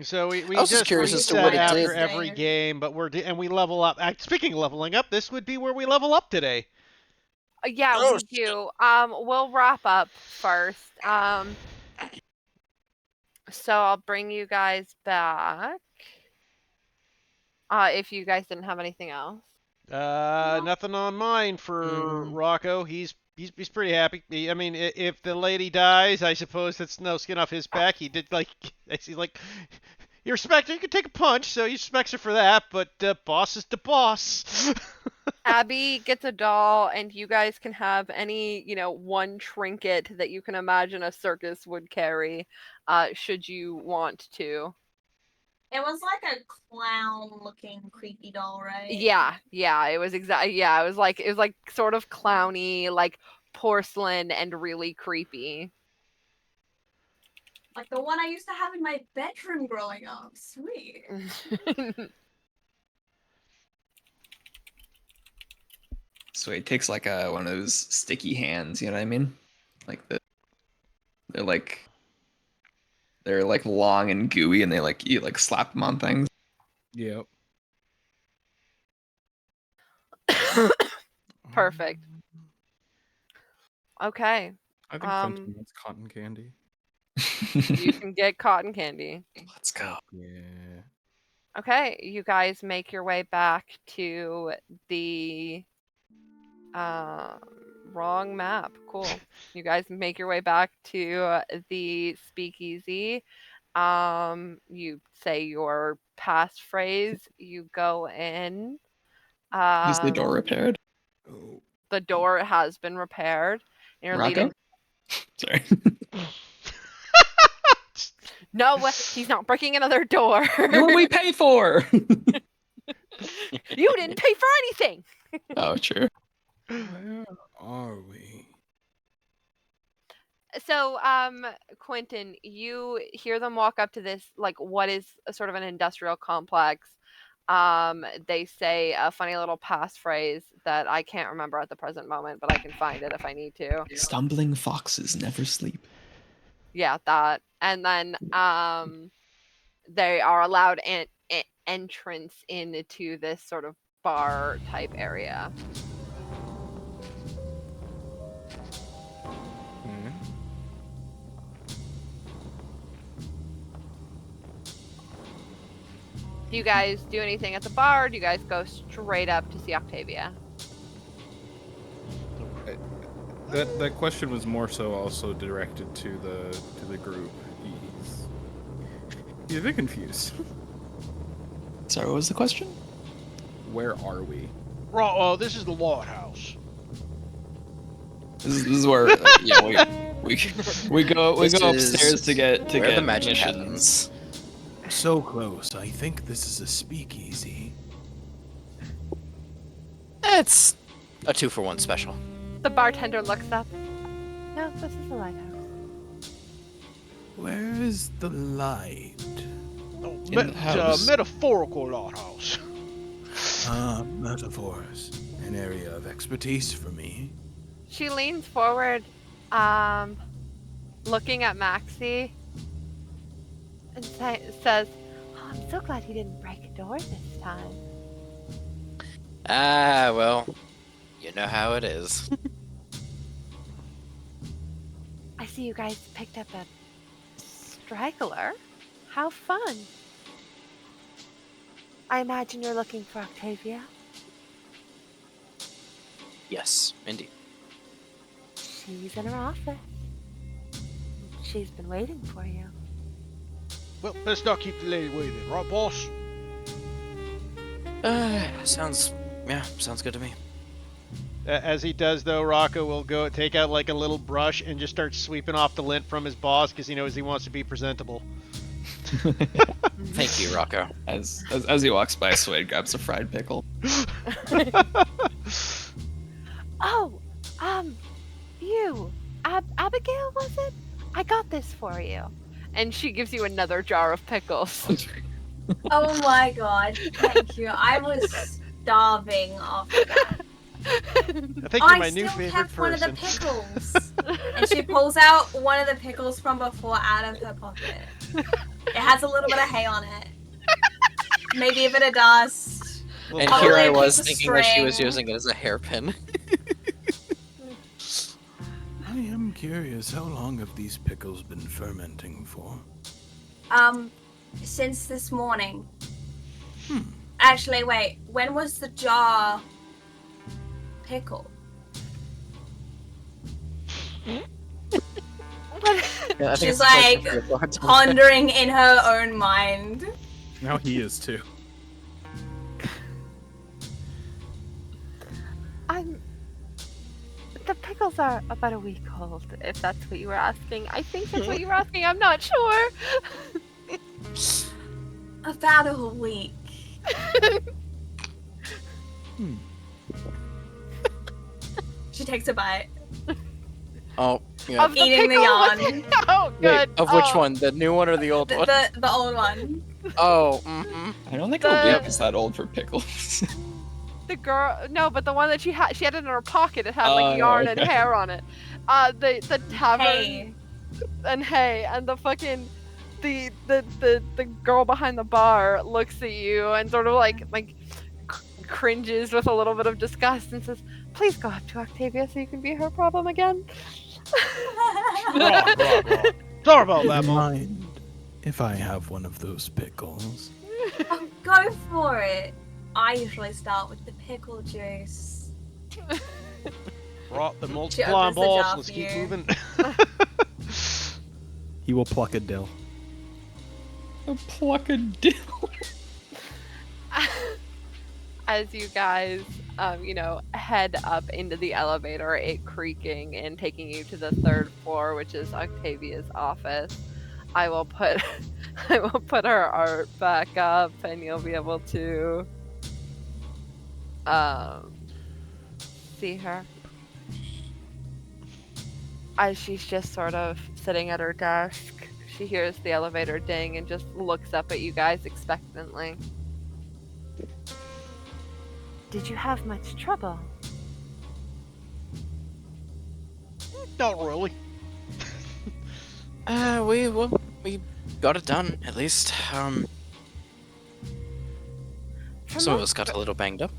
So we I was just just curious as to reset what it after did. every game, but and we level up. Speaking of leveling up, this would be where we level up today. Yeah, we do. We'll wrap up first. So I'll bring you guys back. if you guys didn't have anything else. Nothing on mine for Rocco. He's pretty happy. I mean, if the lady dies, I suppose that's no skin off his back. He did like, he's like, you respect her. You can take a punch, so he respects her for that. But boss is the boss. Abby gets a doll, and you guys can have any, one trinket that you can imagine a circus would carry, should you want to. It was like a clown-looking creepy doll, right? Yeah, it was exactly. Yeah, it was like sort of clowny, like porcelain, and really creepy. Like the one I used to have in my bedroom growing up. Sweet. So he takes like one of those sticky hands, you know what I mean? Like they're like long and gooey, and you slap them on things. Yep. Perfect. Okay. I think Clinton wants cotton candy. You can get cotton candy. Let's go. Yeah. Okay, you guys make your way back to the wrong map. Cool. You guys make your way back to the speakeasy. You say your passphrase. You go in. Is the door repaired? The door has been repaired. And you're Rocco? leading. Sorry. No, he's not breaking another door. What do we pay for? You didn't pay for anything. Oh, true. Where are we? So, Quentin, you hear them walk up to this, like, what is a sort of an industrial complex. They say a funny little passphrase that I can't remember at the present moment, but I can find it if I need to. Stumbling foxes never sleep. Yeah, that. And then, they are allowed entrance into this sort of bar type area. Do you guys do anything at the bar? Or do you guys go straight up to see Octavia? That question was more so also directed to the group. He's a bit confused. Sorry, what was the question? Where are we? Oh, this is the lighthouse. This is where we go upstairs to get the magic missions. happens. So close. I think this is a speakeasy. It's a 2-for-1 special. The bartender looks up. No, this is the lighthouse. Where is the light? Metaphorical lighthouse. Metaphors. An area of expertise for me. She leans forward, looking at Maxie, and says, "Oh, I'm so glad he didn't break a door this time." Ah, well, you know how it is. I see you guys picked up a straggler. How fun. I imagine you're looking for Octavia. Yes, indeed. She's in her office. She's been waiting for you. Well, let's not keep the lady waiting, right, boss? Sounds good to me. As he does, though, Rocco will go take out like a little brush and just start sweeping off the lint from his boss because he knows he wants to be presentable. Thank you, Rocco. As he walks by, Suede grabs a fried pickle. Oh, you, Abigail, was it? I got this for you. And she gives you another jar of pickles. Oh my god, thank you. I was starving after that. I think you're my new favorite person. One of the pickles. And she pulls out one of the pickles from before out of her pocket. It has a little bit of hay on it. Maybe a bit of dust. And here I was thinking that she was using it as a hairpin. I am curious, how long have these pickles been fermenting for? Since this morning. Actually, wait. When was the jar pickled? Yeah, I think She's it's a question like for your bartender. pondering in her own mind. Now he is too. The pickles are about a week old, if that's what you were asking. I think that's what you were asking. I'm not sure. About a week. She takes a bite. Oh, yeah. Of the Eating the pickle? yarn. Oh, good. Wait, of which Oh. one? The new one or the old one? The old one. Oh, mm-hmm. I don't think The- Albina is that old for pickles. The girl, no, but the one that she had it in her pocket. It had like yarn and okay. hair on it. The tavern Hey. and hay and the fucking the girl behind the bar looks at you and sort of like cringes with a little bit of disgust and says, "Please go up to Octavia so you can be her problem again." Rock. Sorry about that, Mom. Mind if I have one of those pickles? Oh, go for it. I usually start with the pickle juice. Rock the She multiplying opens the balls. jar Let's for keep you. moving. He will pluck a dill. Pluck a dill. As you guys, head up into the elevator, it creaking and taking you to the 3rd floor, which is Octavia's office. I will put her art back up, and you'll be able to see her as she's just sort of sitting at her desk. She hears the elevator ding and just looks up at you guys expectantly. Did you have much trouble? Not really. We got it done, at least. From Some of what us got a little banged up.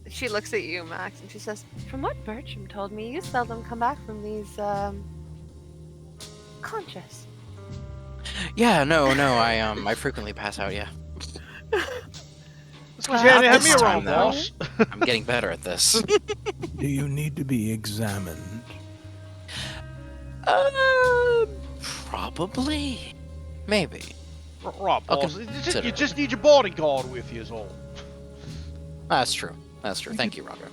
She looks at you, Max, and she says, "From what Bertram told me, you seldom come back from these, conscious." Yeah, no, I frequently pass out, yeah. That's because Well, you had not me this around, time, though. boss. I'm getting better at this. Do you need to be examined? Probably. Maybe. Right, I'll boss. consider You it. just need your bodyguard with you, is all. That's true. Thank you, Roger.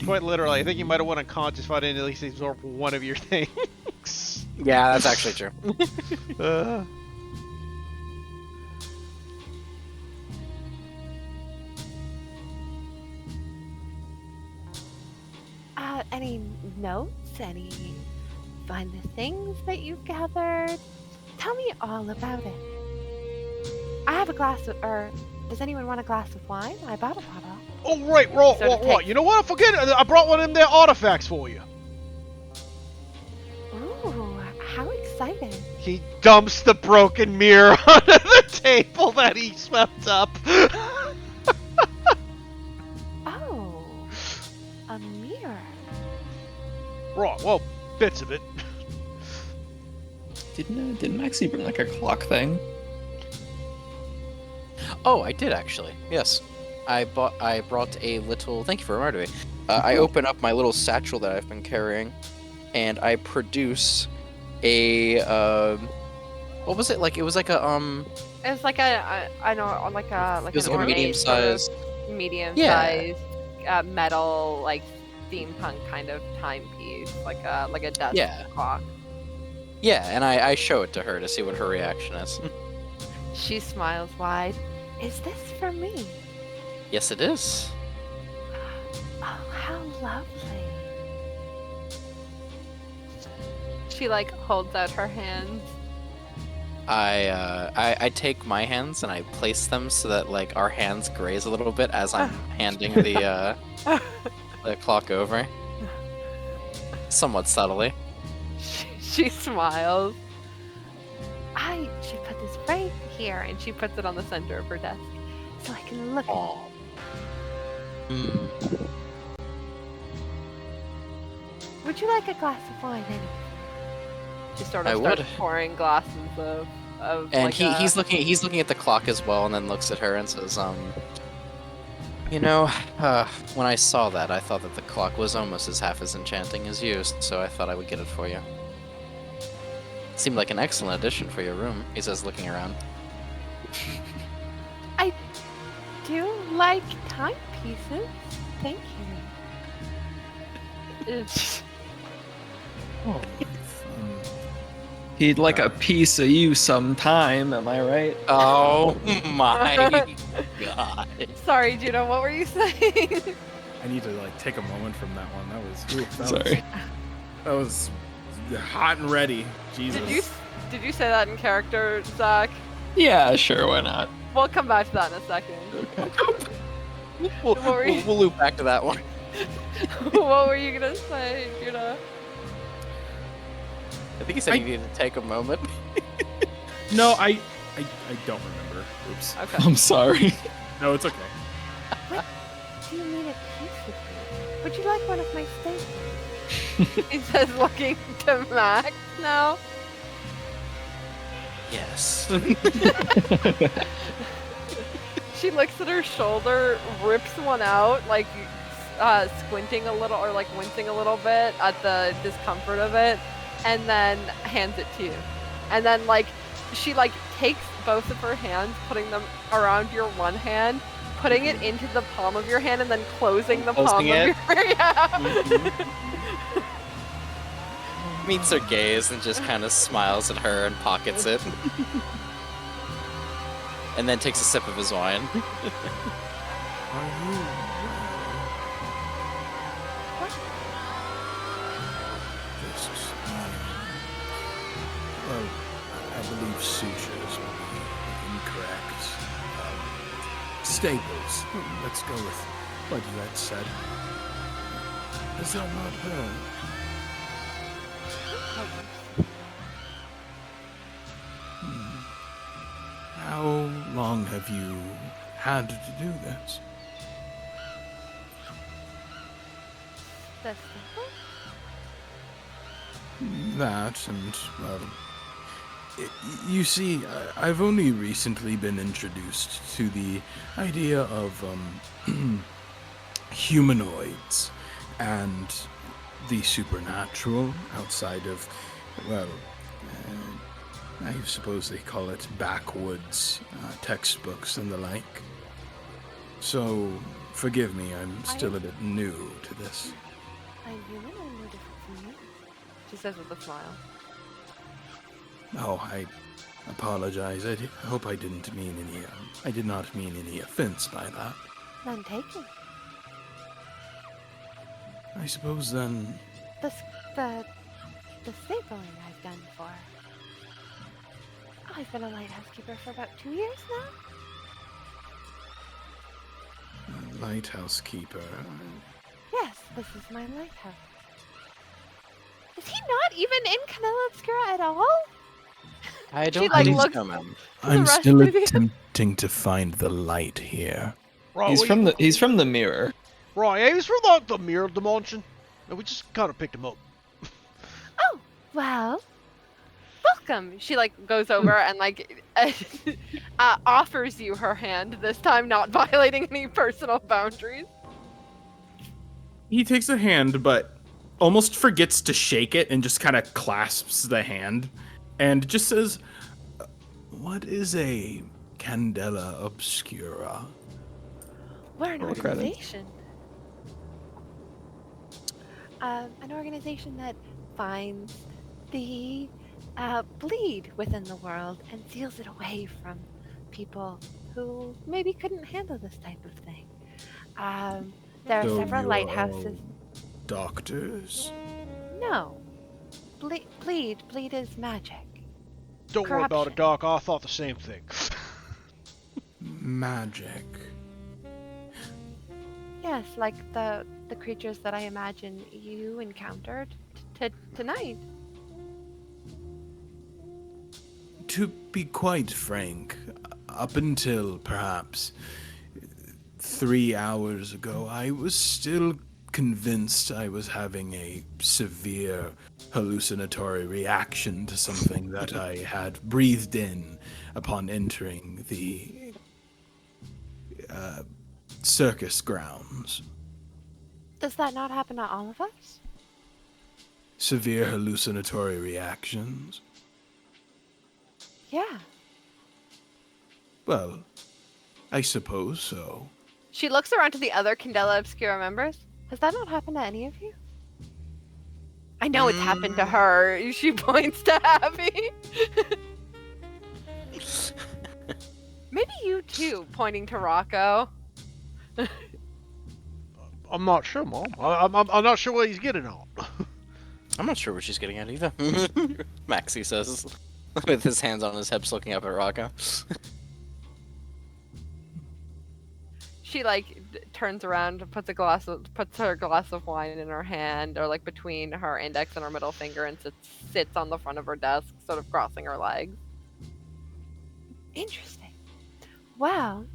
Quite literally, I think you might have went unconscious if I didn't at least absorb one of your things. Yeah, that's actually true. Any notes? Any fun things that you've gathered? Tell me all about it. I have a glass of, or does anyone want a glass of wine? I bought a bottle. Oh, right. You know what? I forget. I brought one of them there artifacts for you. Ooh, how exciting. He dumps the broken mirror onto the table that he swept up. Oh, a mirror. Right, well, bits of it. Didn't Maxie bring like a clock thing? Oh, I did actually. Yes, I brought a little. Thank you for reminding me. I open up my little satchel that I've been carrying, and I produce a. What was it like? It was like a It's like I know, like It was an like a ornate sort of medium-sized. medium-sized metal, like steampunk kind of timepiece, like a desk Yeah. clock. Yeah, and I show it to her to see what her reaction is. She smiles wide. Is this for me? Yes, it is. Oh, how lovely. She like holds out her hands. I take my hands and I place them so that like our hands graze a little bit as I'm handing the clock over. Somewhat subtly. She smiles. I should put this right here, and she puts it on the center of her desk so I can look at it. Aw. Mm. Would you like a glass of wine anyway? She sort of I starts would. pouring glasses of And like he's looking at the clock as well, and then looks at her and says, you know, when I saw that, I thought that the clock was almost as half as enchanting as you, so I thought I would get it for you. It seemed like an excellent addition for your room, he says, looking around. I do like timepieces. Thank you. It's- Oh, He'd like a piece of you sometime, am I right? Oh my god. Sorry, Juno, what were you saying? I need to like take a moment from that one. Sorry. That was hot and ready. Jesus. Did you say that in character, Zach? Yeah, sure, why not? We'll come back to that in a second. We'll loop back to that one. What were you gonna say, Juno? I think he said he needed to take a moment. No, I don't remember. Oops. Okay. I'm sorry. No, it's okay. What do you mean a piece of me? Would you like one of my staples? He says, looking to Max now. Yes. She looks at her shoulder, rips one out, like squinting a little or like wincing a little bit at the discomfort of it, and then hands it to you. And then like she like takes both of her hands, putting them around your one hand, putting it into the palm of your hand, and then closing the palm Closing of it? your yeah. Meets her gaze and just kind of smiles at her and pockets it. And then takes a sip of his wine. are you? Just, well, I believe sutures will be incorrect. Staples. Let's go with what you had said. Is that not her? How long have you had to do this? The staple? That and, well, you see, I've only recently been introduced to the idea of humanoids and the supernatural outside of, well, I suppose they call it backwoods textbooks and the like. So, forgive me, I'm still a bit new to this. I'm human, I'm no different from you. She says with a smile. Oh, I apologize. I hope I didn't mean any. I did not mean any offense by that. None taken. I suppose then. The stapling I've done for. I've been a lighthouse keeper for about 2 years now. Lighthouse keeper. Yes, this is my lighthouse. Is he not even in Candala Obscura at all? I don't She, like, think looks- so, ma'am. I'm rest still of you- attempting to find the light here. Right, He's well, from the mirror. Right, yeah, he was from like the mirror dimension. And we just kind of picked him up. Oh, well. Welcome. She like goes over and like offers you her hand, this time not violating any personal boundaries. He takes a hand, but almost forgets to shake it and just kind of clasps the hand and just says, What is a Candela Obscura? We're an Roll credit. organization. An organization that finds the bleed within the world and seals it away from people who maybe couldn't handle this type of thing. There are So several you're lighthouses. all doctors. No. Bleed is magic. Don't worry about it, Corruption. Doc. I thought the same thing. Magic. Yes, like the creatures that I imagine you encountered tonight. To be quite frank, up until perhaps 3 hours ago, I was still convinced I was having a severe hallucinatory reaction to something that I had breathed in upon entering the circus grounds. Does that not happen to all of us? Severe hallucinatory reactions? Yeah. Well, I suppose so. She looks around to the other Candela Obscura members. Has that not happened to any of you? I know it's happened to her. She points to Abby. Maybe you too, pointing to Rocco. I'm not sure, Mom. I'm not sure what he's getting on. I'm not sure what she's getting at either. Maxie says, with his hands on his hips, looking up at Rocco. She turns around and puts her glass of wine in her hand, or between her index and her middle finger, and sits on the front of her desk, sort of crossing her legs. Interesting. Well,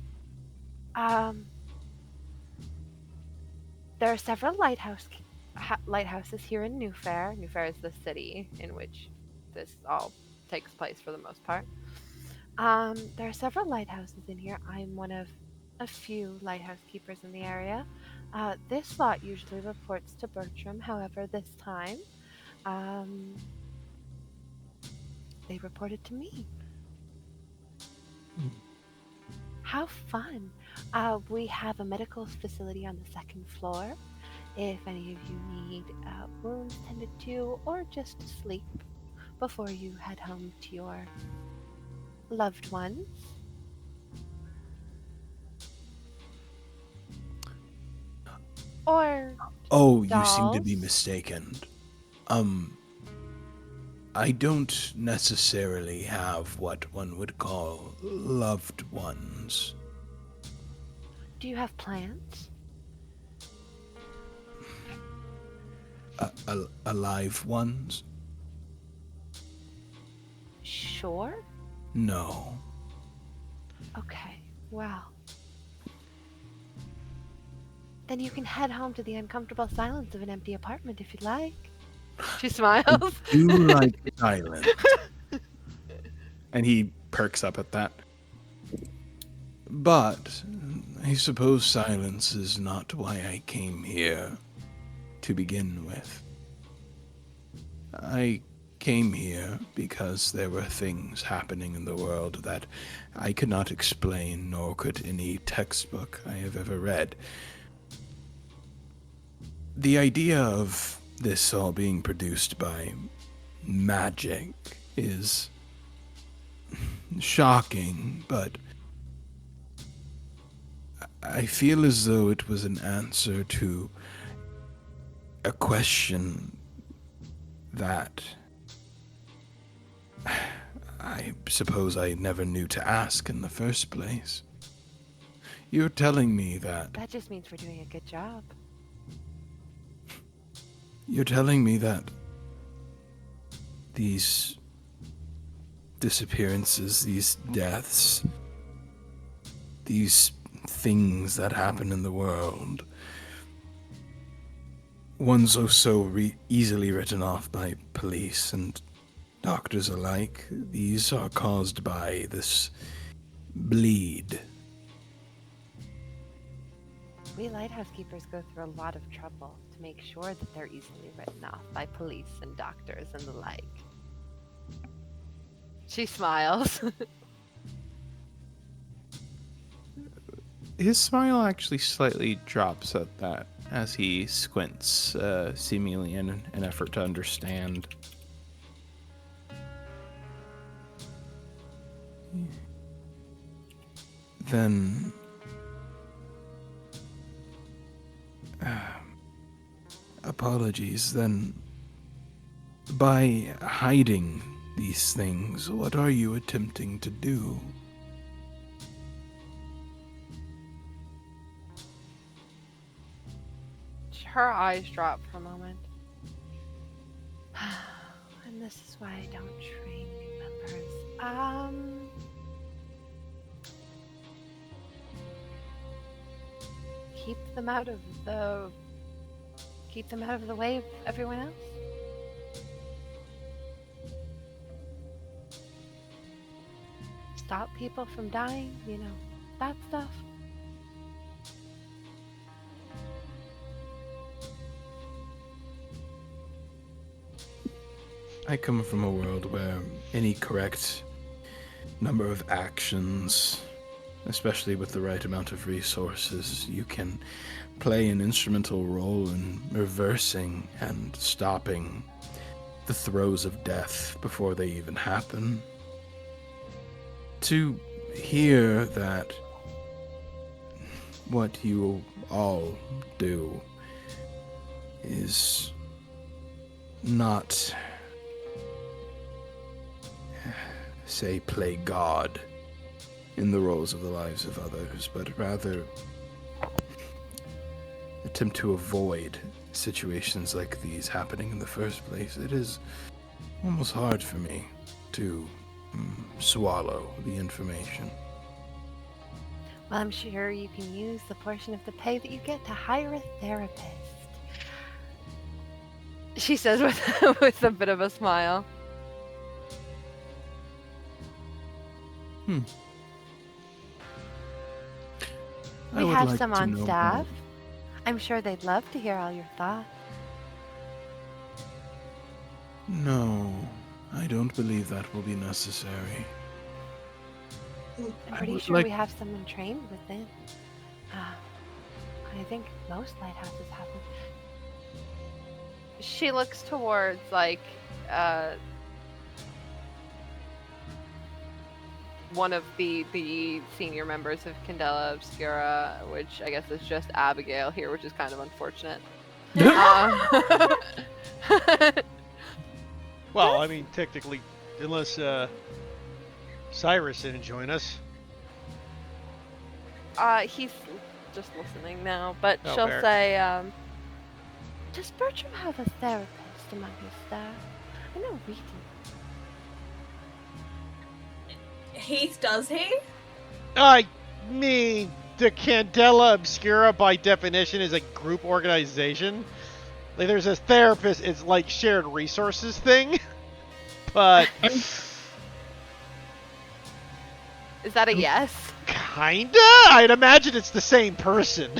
there are several lighthouses here in New Fair. New Fair is the city in which this all takes place for the most part. There are several lighthouses in here. I'm one of a few lighthouse keepers in the area. This lot usually reports to Bertram. However, this time, they reported to me. How fun. We have a medical facility on the second floor. If any of you need wounds tended to, or just to sleep before you head home to your loved ones. Or Oh, dolls. You seem to be mistaken. I don't necessarily have what one would call loved ones. Do you have plants? Alive ones? Sure. No. Okay, well. Then you can head home to the uncomfortable silence of an empty apartment if you'd like. She smiles. You like silence. And he perks up at that. But I suppose silence is not why I came here to begin with. I came here because there were things happening in the world that I could not explain, nor could any textbook I have ever read. The idea of this all being produced by magic is shocking, but I feel as though it was an answer to a question that I suppose I never knew to ask in the first place. You're telling me that... That just means we're doing a good job. You're telling me that these disappearances, these deaths, these things that happen in the world, ones are so easily written off by police and doctors alike, these are caused by this bleed. We lighthouse keepers go through a lot of trouble to make sure that they're easily written off by police and doctors and the like. She smiles. His smile actually slightly drops at that as he squints, seemingly in an effort to understand. Then... apologies, then... by hiding these things, what are you attempting to do? Her eyes drop for a moment. And this is why I don't train new members. Keep them out of the keep them out of the way of everyone else. Stop people from dying, that stuff. I come from a world where any correct number of actions, especially with the right amount of resources, you can play an instrumental role in reversing and stopping the throes of death before they even happen. To hear that what you all do is not, say, play God in the roles of the lives of others, but rather attempt to avoid situations like these happening in the first place. It is almost hard for me to swallow the information. Well, I'm sure you can use the portion of the pay that you get to hire a therapist. She says with a bit of a smile. We have like some to on know staff. more. I'm sure they'd love to hear all your thoughts. No, I don't believe that will be necessary. I'm pretty sure we have someone trained within. I think most lighthouses have them. She looks towards, one of the senior members of Candala Obscura, which I guess is just Abigail here, which is kind of unfortunate. Well, I mean, technically, unless Cyrus didn't join us. He's just listening now, but Oh, she'll fair. say, does Bertram have a therapist among his staff? I know we do. Heath, does he? I mean, the Candela Obscura, by definition, is a group organization. Like, there's a therapist, it's like shared resources thing. But... Is that a yes? Kinda? I'd imagine it's the same person.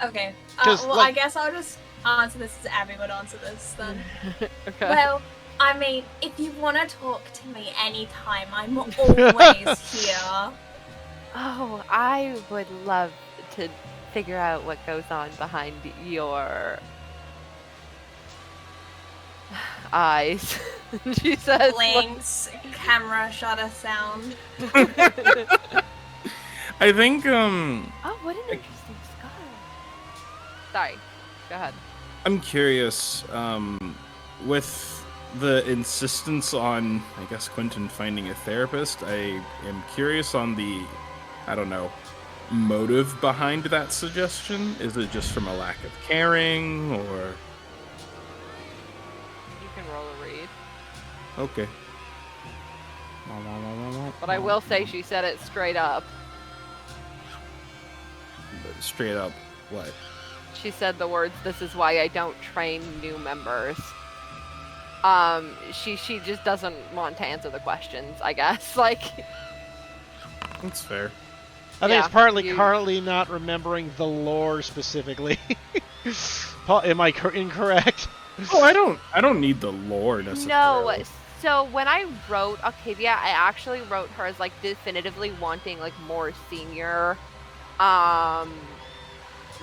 Okay. 'Cause, Well, like- I guess I'll just answer this as Abby would answer this then. Okay. Well, I mean, if you want to talk to me anytime, I'm always here. Oh, I would love to figure out what goes on behind your eyes. She says, Blinks, camera shutter sound. I think, Oh, what an interesting scar. Sorry, go ahead. I'm curious, with the insistence on, I guess, Quentin finding a therapist, I am curious on the, I don't know, motive behind that suggestion. Is it just from a lack of caring, or... You can roll a read. Okay. But I will say she said it straight up. Straight up, what? She said the words, "This is why I don't train new members." She just doesn't want to answer the questions, I guess. Like, That's fair. I think Yeah, it's partly you- Carly not remembering the lore specifically. Paul, am I incorrect? Oh, I don't need the lore necessarily. no. So when I wrote Octavia, I actually wrote her as like definitively wanting like more senior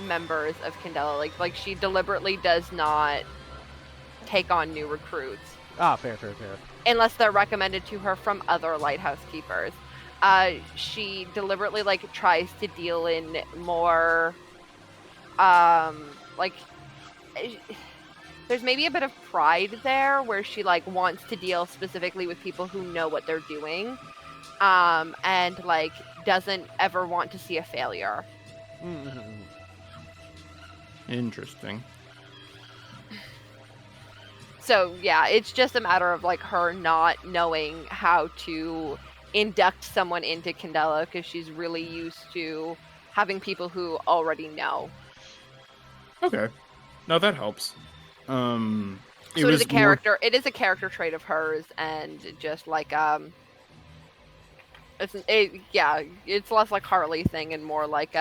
members of Candela. Like she deliberately does not take on new recruits Ah, fair. unless they're recommended to her from other lighthouse keepers. She deliberately like tries to deal in more like there's maybe a bit of pride there where she like wants to deal specifically with people who know what they're doing and like doesn't ever want to see a failure. Interesting. So yeah, it's just a matter of like her not knowing how to induct someone into Candela because she's really used to having people who already know. Okay. No, that helps. So it is a character. It is a character trait of hers, and just like it's less like Harley thing and more like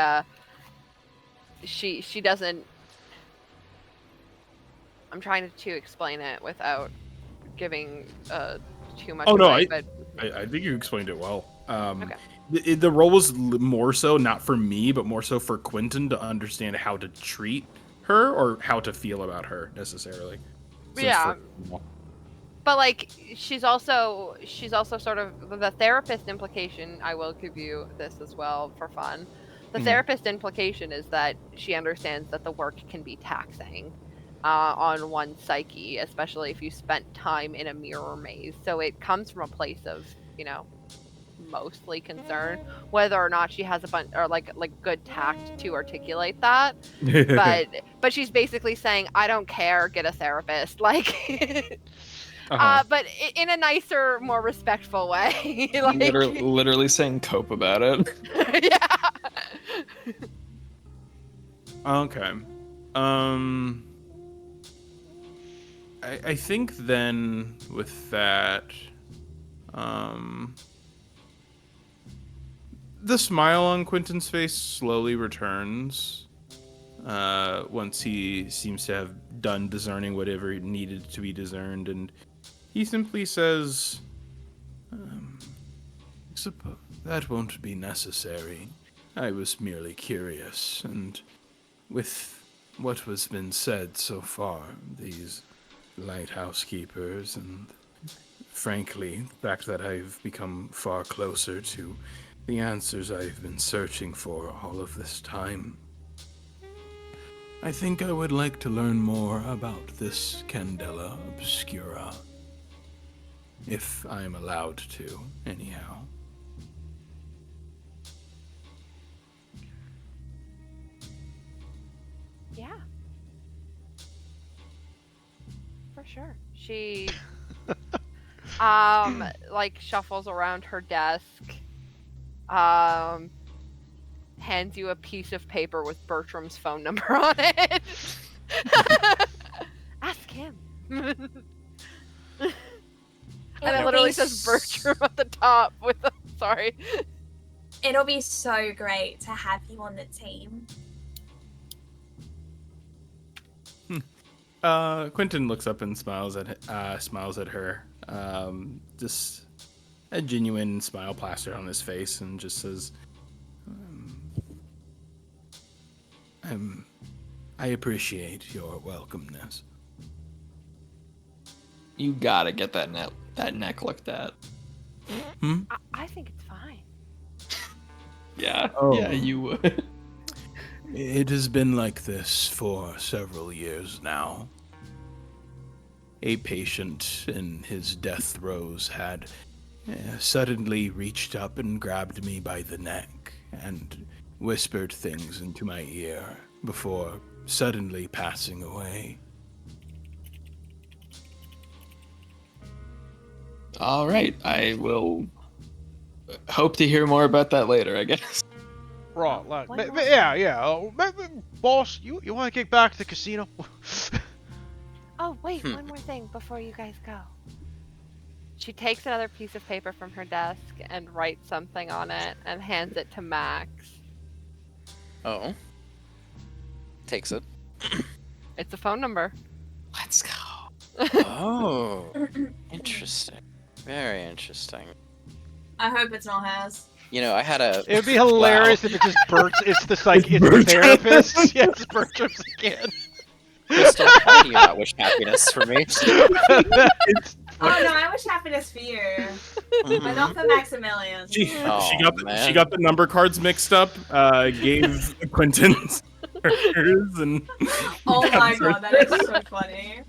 she doesn't. I'm trying to explain it without giving too much Oh no, away, but I think you explained it well. okay. The role was more so not for me, but more so for Quentin to understand how to treat her or how to feel about her necessarily. Yeah. But like she's also sort of the therapist implication. I will give you this as well for fun. The therapist implication is that she understands that the work can be taxing on one's psyche, especially if you spent time in a mirror maze. So it comes from a place of, mostly concern, whether or not she has a bunch or like good tact to articulate that. but she's basically saying, I don't care, get a therapist. Like but in a nicer, more respectful way. Like literally saying cope about it. yeah. Okay. I think then with that, the smile on Quentin's face slowly returns once he seems to have done discerning whatever needed to be discerned, and he simply says, that won't be necessary. I was merely curious, and with what has been said so far, these lighthouse keepers, and frankly, the fact that I've become far closer to the answers I've been searching for all of this time, I think I would like to learn more about this Candala Obscura. If I'm allowed to, anyhow. Yeah. For sure. She like shuffles around her desk, hands you a piece of paper with Bertram's phone number on it. Ask him. And it literally says Bertram at the top with a sorry. It'll be so great to have you on the team. Quentin looks up and smiles at her. Just a genuine smile plastered on his face, and just says, I appreciate your welcomeness. You gotta get that neck looked at. I think it's fine. Yeah. Oh. Yeah, you would. It has been like this for several years now. A patient in his death throes had suddenly reached up and grabbed me by the neck and whispered things into my ear before suddenly passing away. All right, I will hope to hear more about that later, I guess. Right, like, boss, you want to kick back to the casino? Oh, wait, one more thing before you guys go. She takes another piece of paper from her desk and writes something on it and hands it to Max. Oh. Takes it. It's a phone number. Let's go. Oh. Interesting. Very interesting. I hope it's not hers. You know, I had a... It'd be hilarious if it's just it's the therapist. Yeah, it's Bertram's again. Crystal, how do you not wish happiness for me? Oh no, I wish happiness for you, but not for Maximilian. She got the number cards mixed up. Gave Quentin's hers, and oh my god, that is so funny.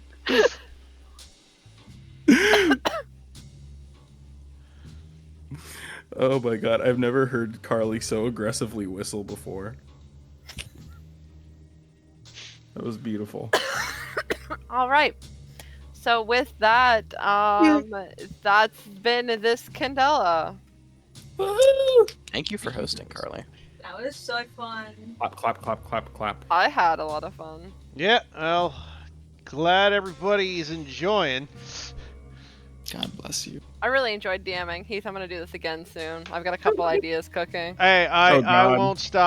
Oh my god, I've never heard Carly so aggressively whistle before. That was beautiful. All right. So with that, that's been this Candela. Thank you for hosting, Carly. That was so fun. Clap, clap, clap, clap, clap. I had a lot of fun. Yeah, well, glad everybody's enjoying. God bless you. I really enjoyed DMing. Heath, I'm gonna do this again soon. I've got a couple ideas cooking. Hey, Oh, I God. won't stop.